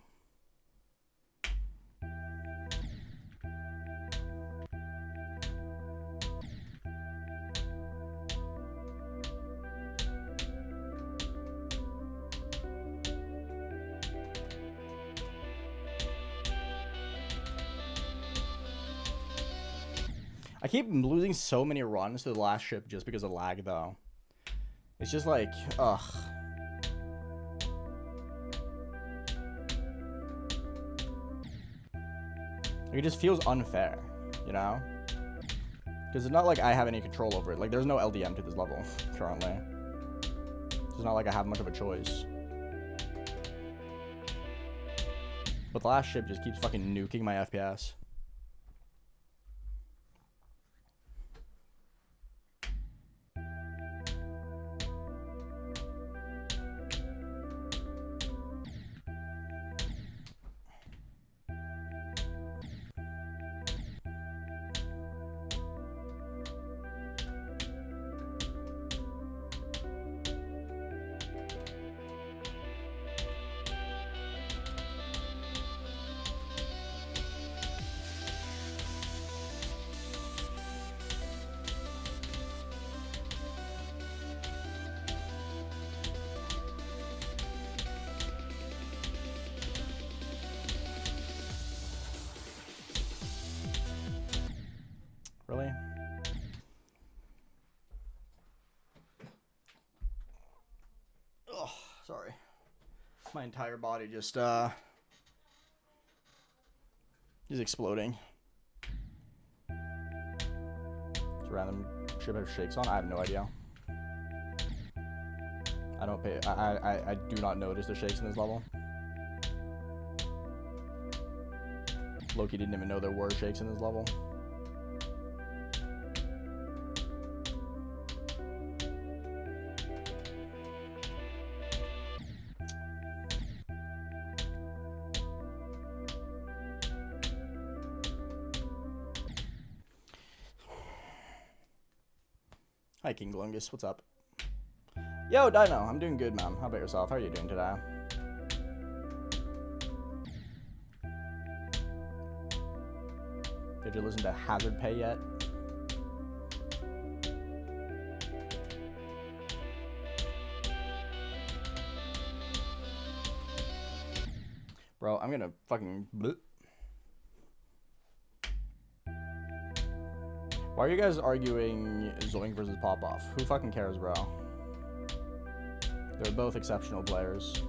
I keep losing so many runs to the last ship just because of lag, though. It's just like, ugh. It just feels unfair, you know? Because it's not like I have any control over it. Like, there's no LDM to this level, currently. It's not like I have much of a choice. But the last ship just keeps fucking nuking my FPS. Really? Oh, sorry. My entire body just is exploding. It's a random ship have shakes on. I have no idea. I don't pay. I do not notice the shakes in this level. Loki didn't even know there were shakes in this level. Hi, King Glungus. What's up? Yo, Dino. I'm doing good, man. How about yourself? How are you doing today? Did you listen to Hazard Pay yet? Bro, I'm gonna fucking... bleh. Why are you guys arguing Zoink versus Popoff? Who fucking cares, bro? They're both exceptional players.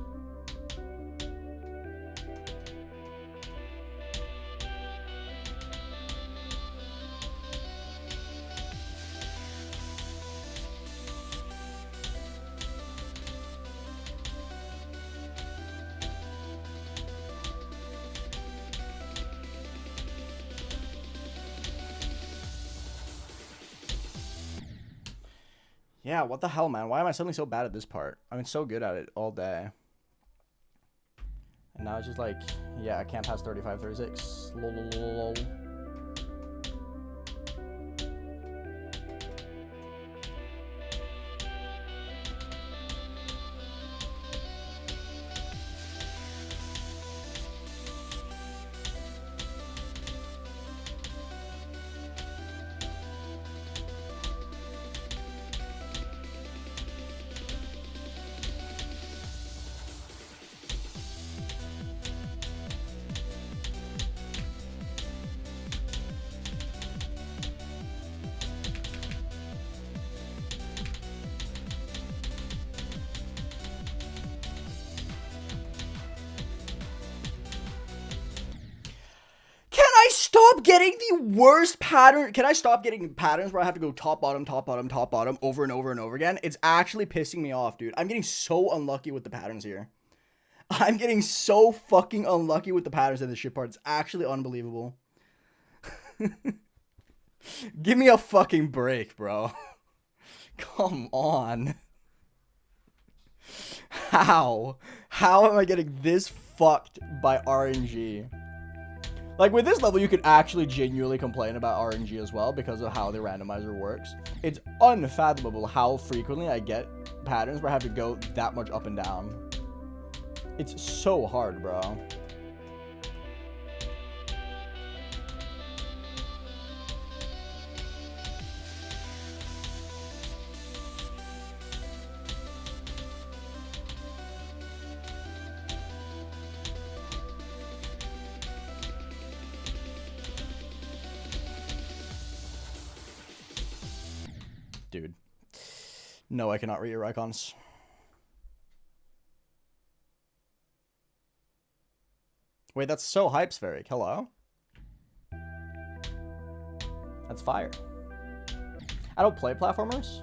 Yeah, what the hell, man? Why am I suddenly so bad at this part? I've been so good at it all day. And now it's just like, yeah, I can't pass 35, 36. Lol. Stop getting the worst pattern. Can I stop getting patterns where I have to go top, bottom, top, bottom, top, bottom over and over and over again? It's actually pissing me off, dude. I'm getting so unlucky with the patterns here. I'm getting so fucking unlucky with the patterns in this shit part. It's actually unbelievable. Give me a fucking break, bro. Come on. How? How am I getting this fucked by RNG? Like, with this level, you could actually genuinely complain about RNG as well because of how the randomizer works. It's unfathomable how frequently I get patterns where I have to go that much up and down. It's so hard, bro. Dude. No, I cannot read your icons. Wait, that's so hype, Spheric. Hello? That's fire. I don't play platformers,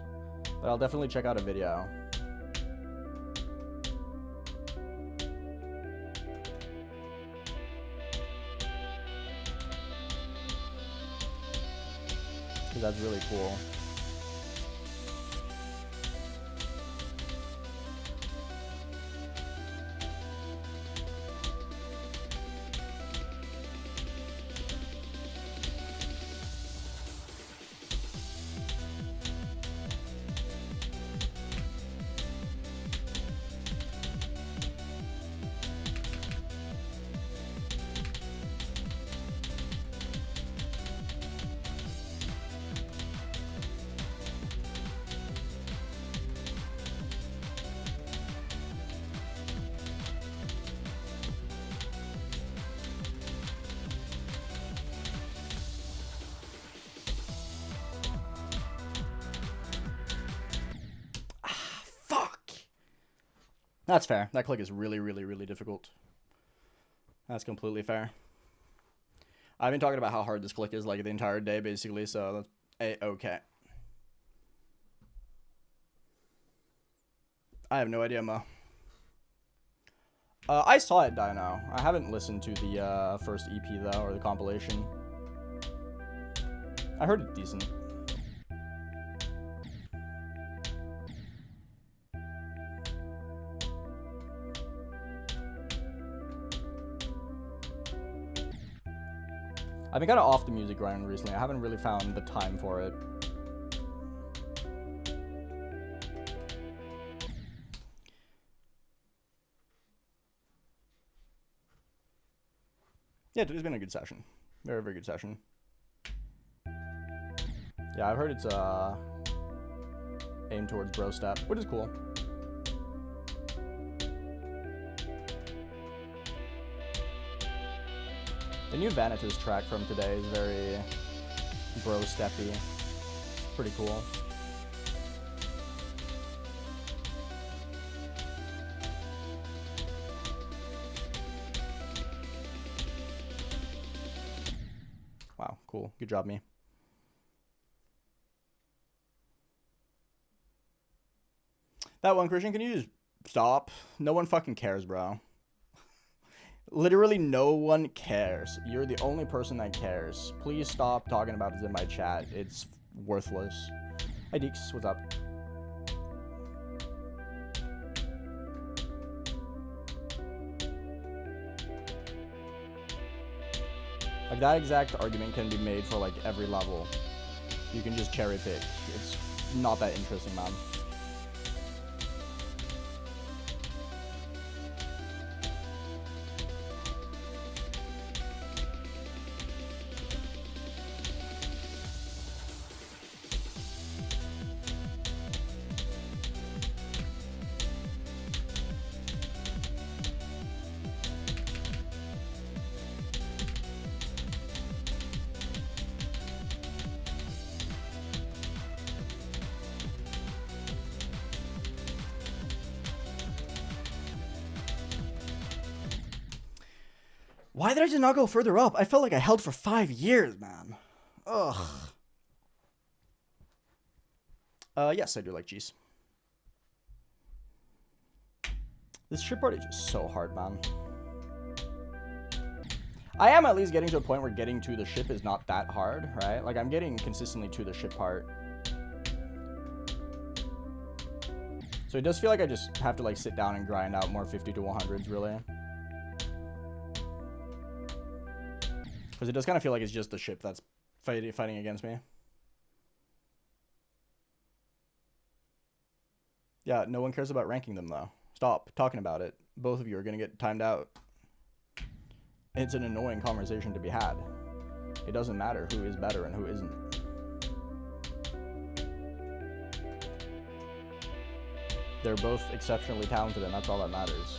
but I'll definitely check out a video. Because that's really cool. That's fair. That click is really, really, really difficult. That's completely fair. I've been talking about how hard this click is like the entire day, basically, so that's okay. I have no idea, Mo. I saw it die now. I haven't listened to the first EP though, or the compilation. I heard it decent. I've been kind of off the music grind recently. I haven't really found the time for it. Yeah, today's been a good session. Very, very good session. Yeah, I've heard it's aimed towards bro step, which is cool. The new Vanitas track from today is very bro steppy. Pretty cool. Wow, cool. Good job, me. That one, Christian, can you just stop? No one fucking cares, bro. Literally no one cares. You're the only person that cares. Please stop talking about this in my chat. It's worthless. Hi, Deeks. What's up? Like, that exact argument can be made for, like, every level. You can just cherry pick. It's not that interesting, man. Why did I just not go further up? I felt like I held for 5 years, man. Ugh. Yes, I do like cheese. This ship part is just so hard, man. I am at least getting to a point where getting to the ship is not that hard, right? Like, I'm getting consistently to the ship part. So it does feel like I just have to, like, sit down and grind out more 50 to 100s, really. Because it does kind of feel like it's just the ship that's fighting against me. Yeah, no one cares about ranking them, though. Stop talking about it. Both of you are going to get timed out. It's an annoying conversation to be had. It doesn't matter who is better and who isn't. They're both exceptionally talented, and that's all that matters.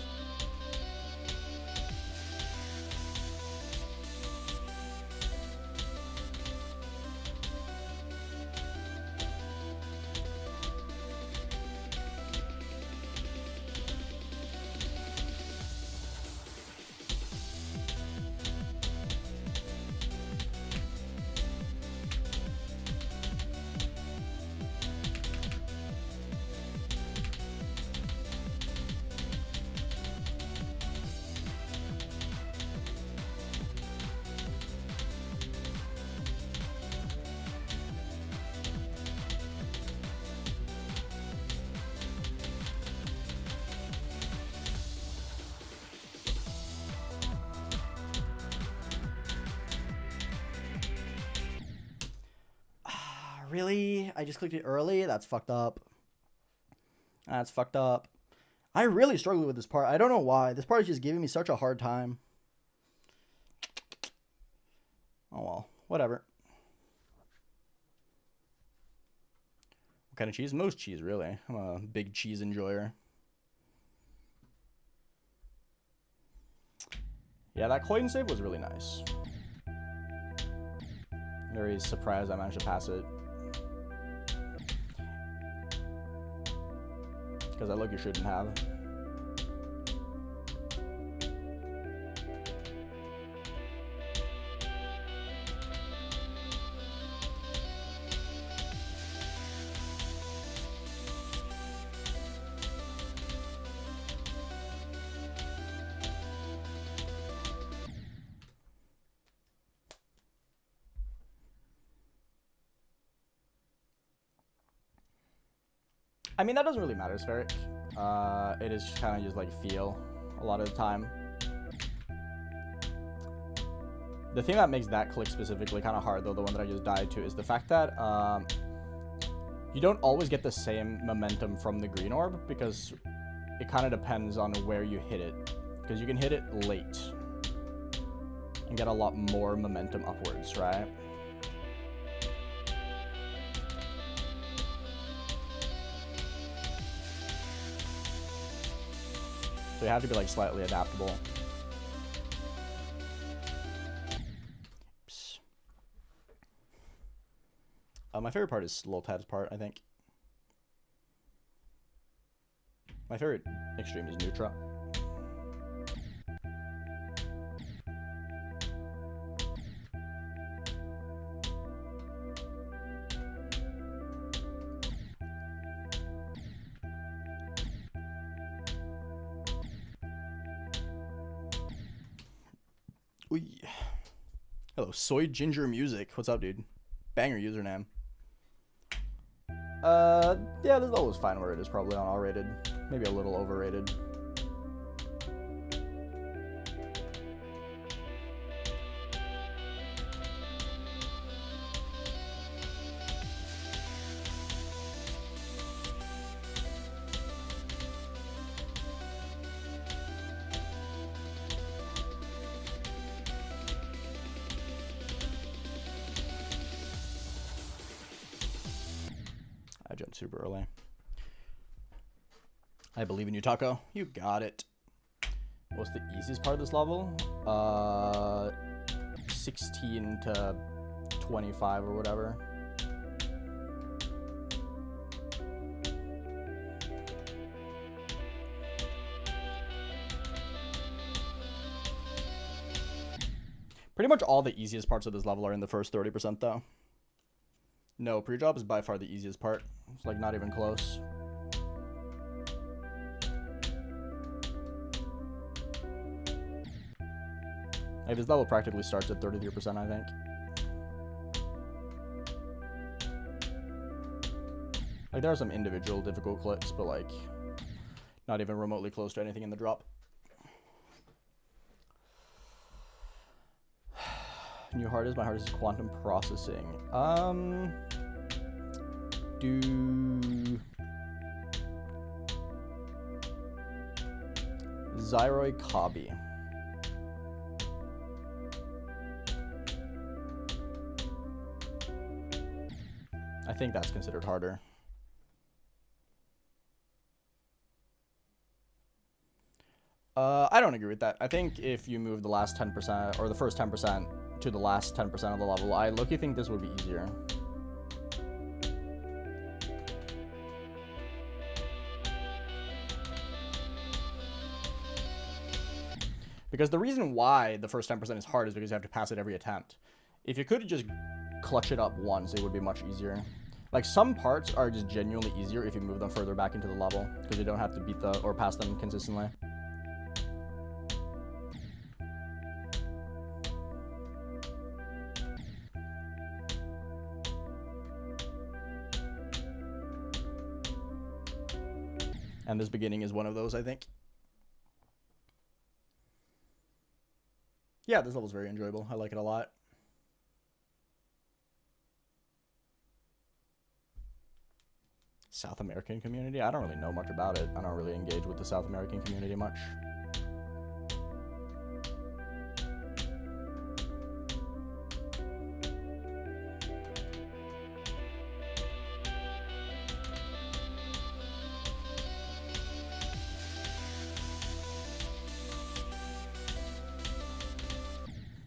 Really? I just clicked it early? That's fucked up. That's fucked up. I really struggled with this part. I don't know why. This part is just giving me such a hard time. Oh well. Whatever. What kind of cheese? Most cheese, really. I'm a big cheese enjoyer. Yeah, that coin save was really nice. Very surprised I managed to pass it. Because I look, you shouldn't have. I mean, that doesn't really matter, Spheric. It is kind of just like feel a lot of the time. The thing that makes that click specifically kind of hard, though, the one that I just died to, is the fact that you don't always get the same momentum from the green orb, because it kind of depends on where you hit it. Because you can hit it late and get a lot more momentum upwards, right? So you have to be like slightly adaptable. My favorite part is Loltad's part, I think. My favorite extreme is Neutra. Ooh. Hello, Soy Ginger Music. What's up, dude? Banger username. Yeah, this level is fine where it is, probably on R-rated. Maybe a little overrated. I jumped super early. I believe in you, Taco. You got it. What's the easiest part of this level? 16 to 25 or whatever. Pretty much all the easiest parts of this level are in the first 30% though. No, pre-drop is by far the easiest part. It's like not even close. Like this level practically starts at 33%, I think. Like there are some individual difficult clicks, but like not even remotely close to anything in the drop. New hardest, my hardest is quantum processing. Do Xyroi Kabi. I think that's considered harder. I don't agree with that. I think if you move the last 10% or the first 10% to the last 10% of the level, I low-key think this would be easier. Because the reason why the first 10% is hard is because you have to pass it every attempt. If you could just clutch it up once, it would be much easier. Like some parts are just genuinely easier if you move them further back into the level, because you don't have to beat or pass them consistently. And this beginning is one of those, I think. Yeah, this level's very enjoyable. I like it a lot. South American community? I don't really know much about it. I don't really engage with the South American community much.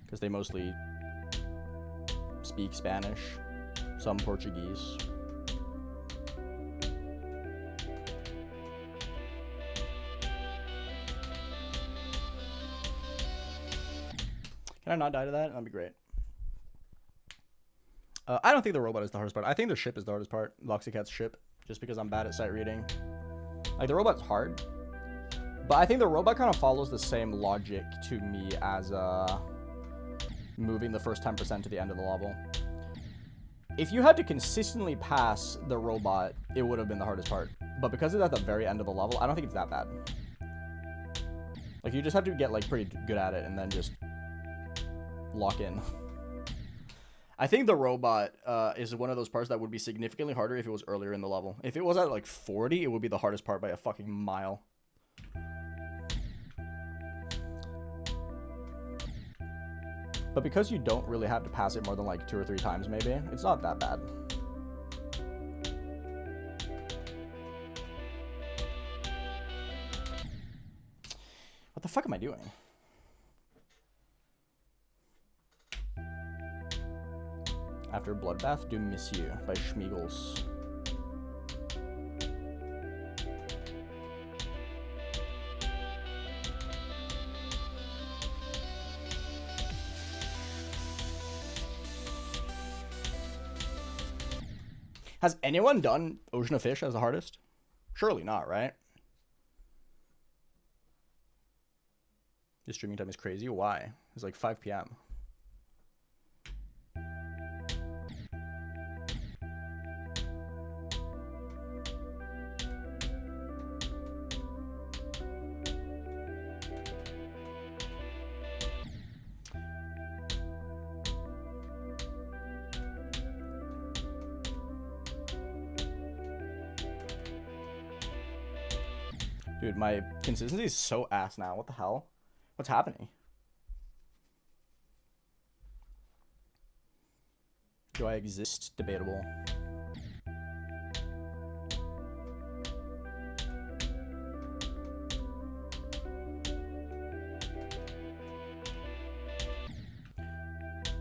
Because they mostly speak Spanish, some Portuguese. Can I not die to that? That'd be great. I don't think the robot is the hardest part. I think the ship is the hardest part. Loxicat's ship. Just because I'm bad at sight reading. Like, the robot's hard. But I think the robot kind of follows the same logic to me as moving the first 10% to the end of the level. If you had to consistently pass the robot, it would have been the hardest part. But because it's at the very end of the level, I don't think it's that bad. Like, you just have to get, like, pretty good at it and then just lock in. I think the robot is one of those parts that would be significantly harder if it was earlier in the level. If it was at, like, 40, it would be the hardest part by a fucking mile. But because you don't really have to pass it more than, like, 2 or 3 times, maybe, it's not that bad. What the fuck am I doing? After Bloodbath, do Monsieur by Schmiegels. Has anyone done Ocean of Fish as the hardest? Surely not, right? The streaming time is crazy. Why? It's like 5 p.m. Dude, my consistency is so ass now. What the hell? What's happening? Do I exist? Debatable.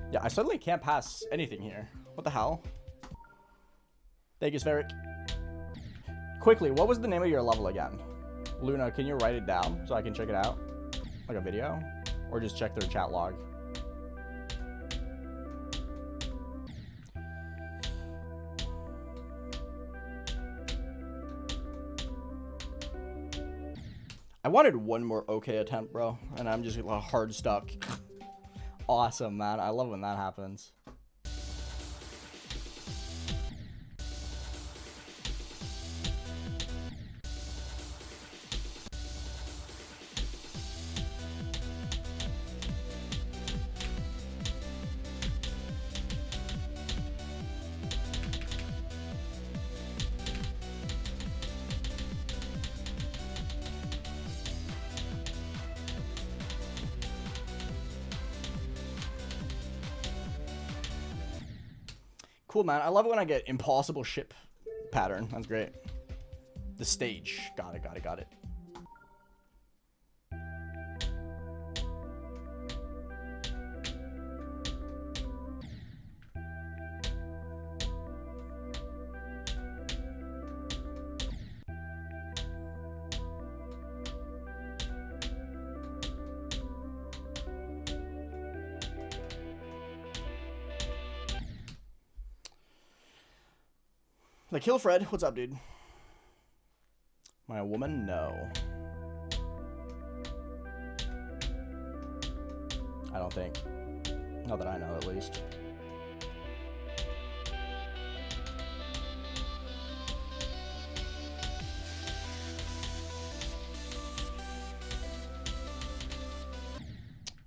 Yeah, I suddenly can't pass anything here. What the hell? Thank you, Spheric. Quickly, what was the name of your level again? Luna, can you write it down so I can check it out? Like a video? Or just check their chat log? I wanted one more okay attempt, bro. And I'm just hard stuck. Awesome, man. I love when that happens. Cool, man. I love it when I get impossible ship pattern. That's great. The stage. Got it, got it, got it. Like, Kill Fred, what's up, dude? My woman, no. I don't think. Not that I know, at least.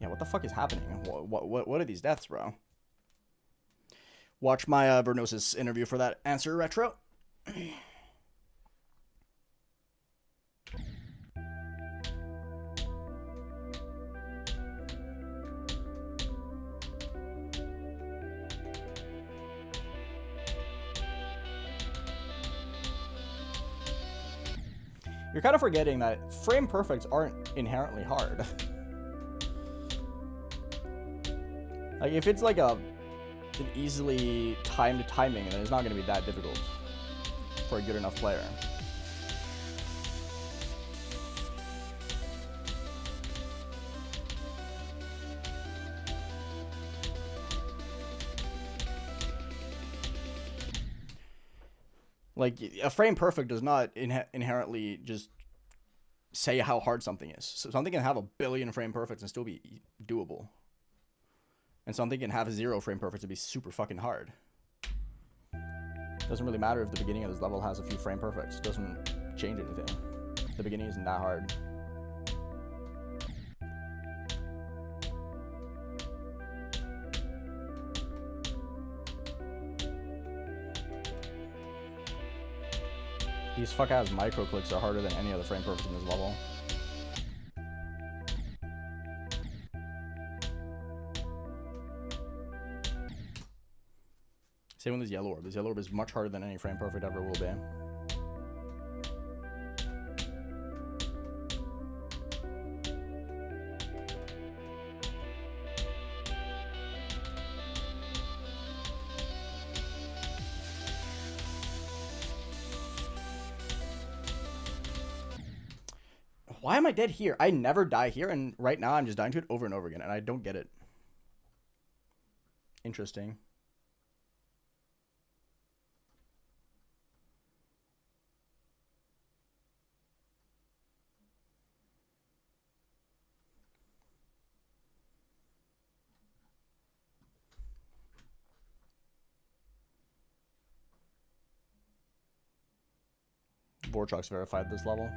Yeah, what the fuck is happening? What are these deaths, bro? Watch my Vernosis interview for that answer, Retro. You're kind of forgetting that frame perfects aren't inherently hard. Like, if it's like an easily timed timing, then it's not going to be that difficult for a good enough player. Like, a frame perfect does not inherently just say how hard something is. So something can have a billion frame perfects and still be doable. And something can have 0 frame perfects and be super fucking hard. Doesn't really matter if the beginning of this level has a few frame perfects. Doesn't change anything. The beginning isn't that hard. These fuck-ass micro-clicks are harder than any other frame perfect in this level. Same with this yellow orb. This yellow orb is much harder than any frame perfect ever will be. Why am I dead here? I never die here, and right now I'm just dying to it over and over again, and I don't get it. Interesting. Vortrox verified this level.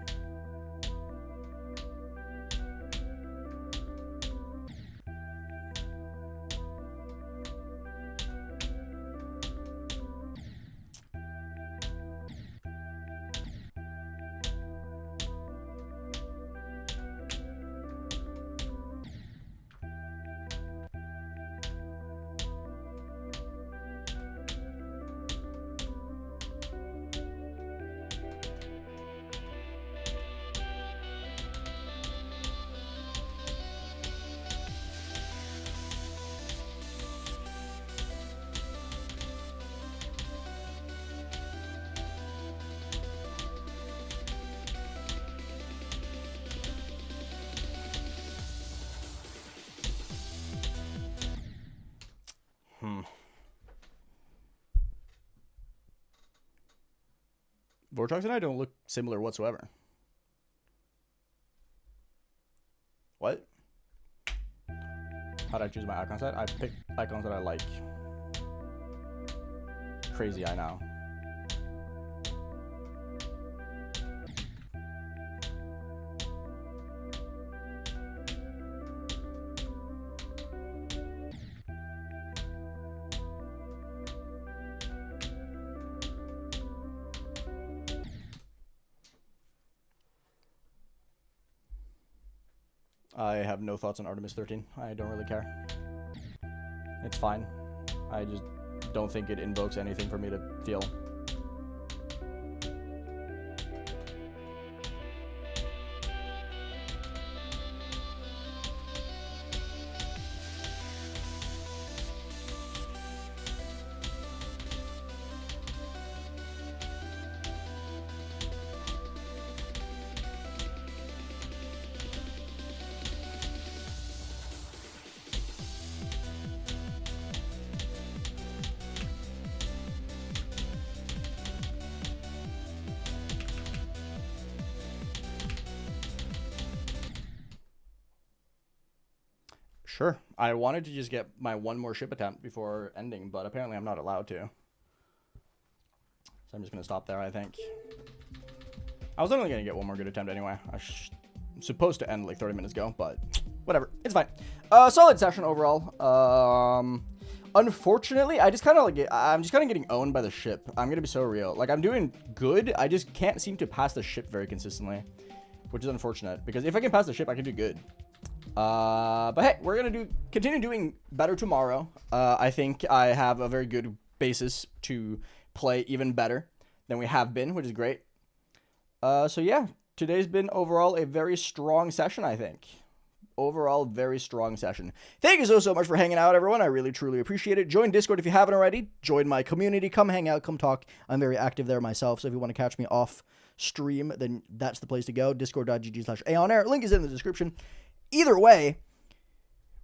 Vortrox and I don't look similar whatsoever. What? How'd I choose my icon set? I picked icons that I like. Crazy, I know. I have no thoughts on Artemis 13. I don't really care. It's fine. I just don't think it invokes anything for me to feel. Sure. I wanted to just get my one more ship attempt before ending, but apparently I'm not allowed to. So I'm just going to stop there, I think. I was only going to get one more good attempt anyway. I'm supposed to end like 30 minutes ago, but whatever. It's fine. Solid session overall. Unfortunately, I'm just kind of getting owned by the ship. I'm going to be so real. Like, I'm doing good. I just can't seem to pass the ship very consistently, which is unfortunate, because if I can pass the ship, I can do good. But hey, we're gonna continue doing better tomorrow. I think I have a very good basis to play even better than we have been, which is great. So yeah, today's been overall a very strong session, I think. Overall, very strong session. Thank you so much for hanging out, everyone. I really, truly appreciate it. Join Discord if you haven't already. Join my community. Come hang out. Come talk. I'm very active there myself, so if you want to catch me off stream, then that's the place to go. Discord.gg/AeonAir. Link is in the description. Either way,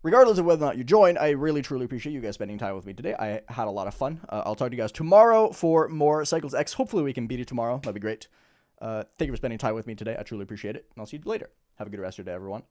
regardless of whether or not you join, I really, truly appreciate you guys spending time with me today. I had a lot of fun. I'll talk to you guys tomorrow for more Cycles X. Hopefully we can beat it tomorrow. That'd be great. Thank you for spending time with me today. I truly appreciate it. And I'll see you later. Have a good rest of your day, everyone.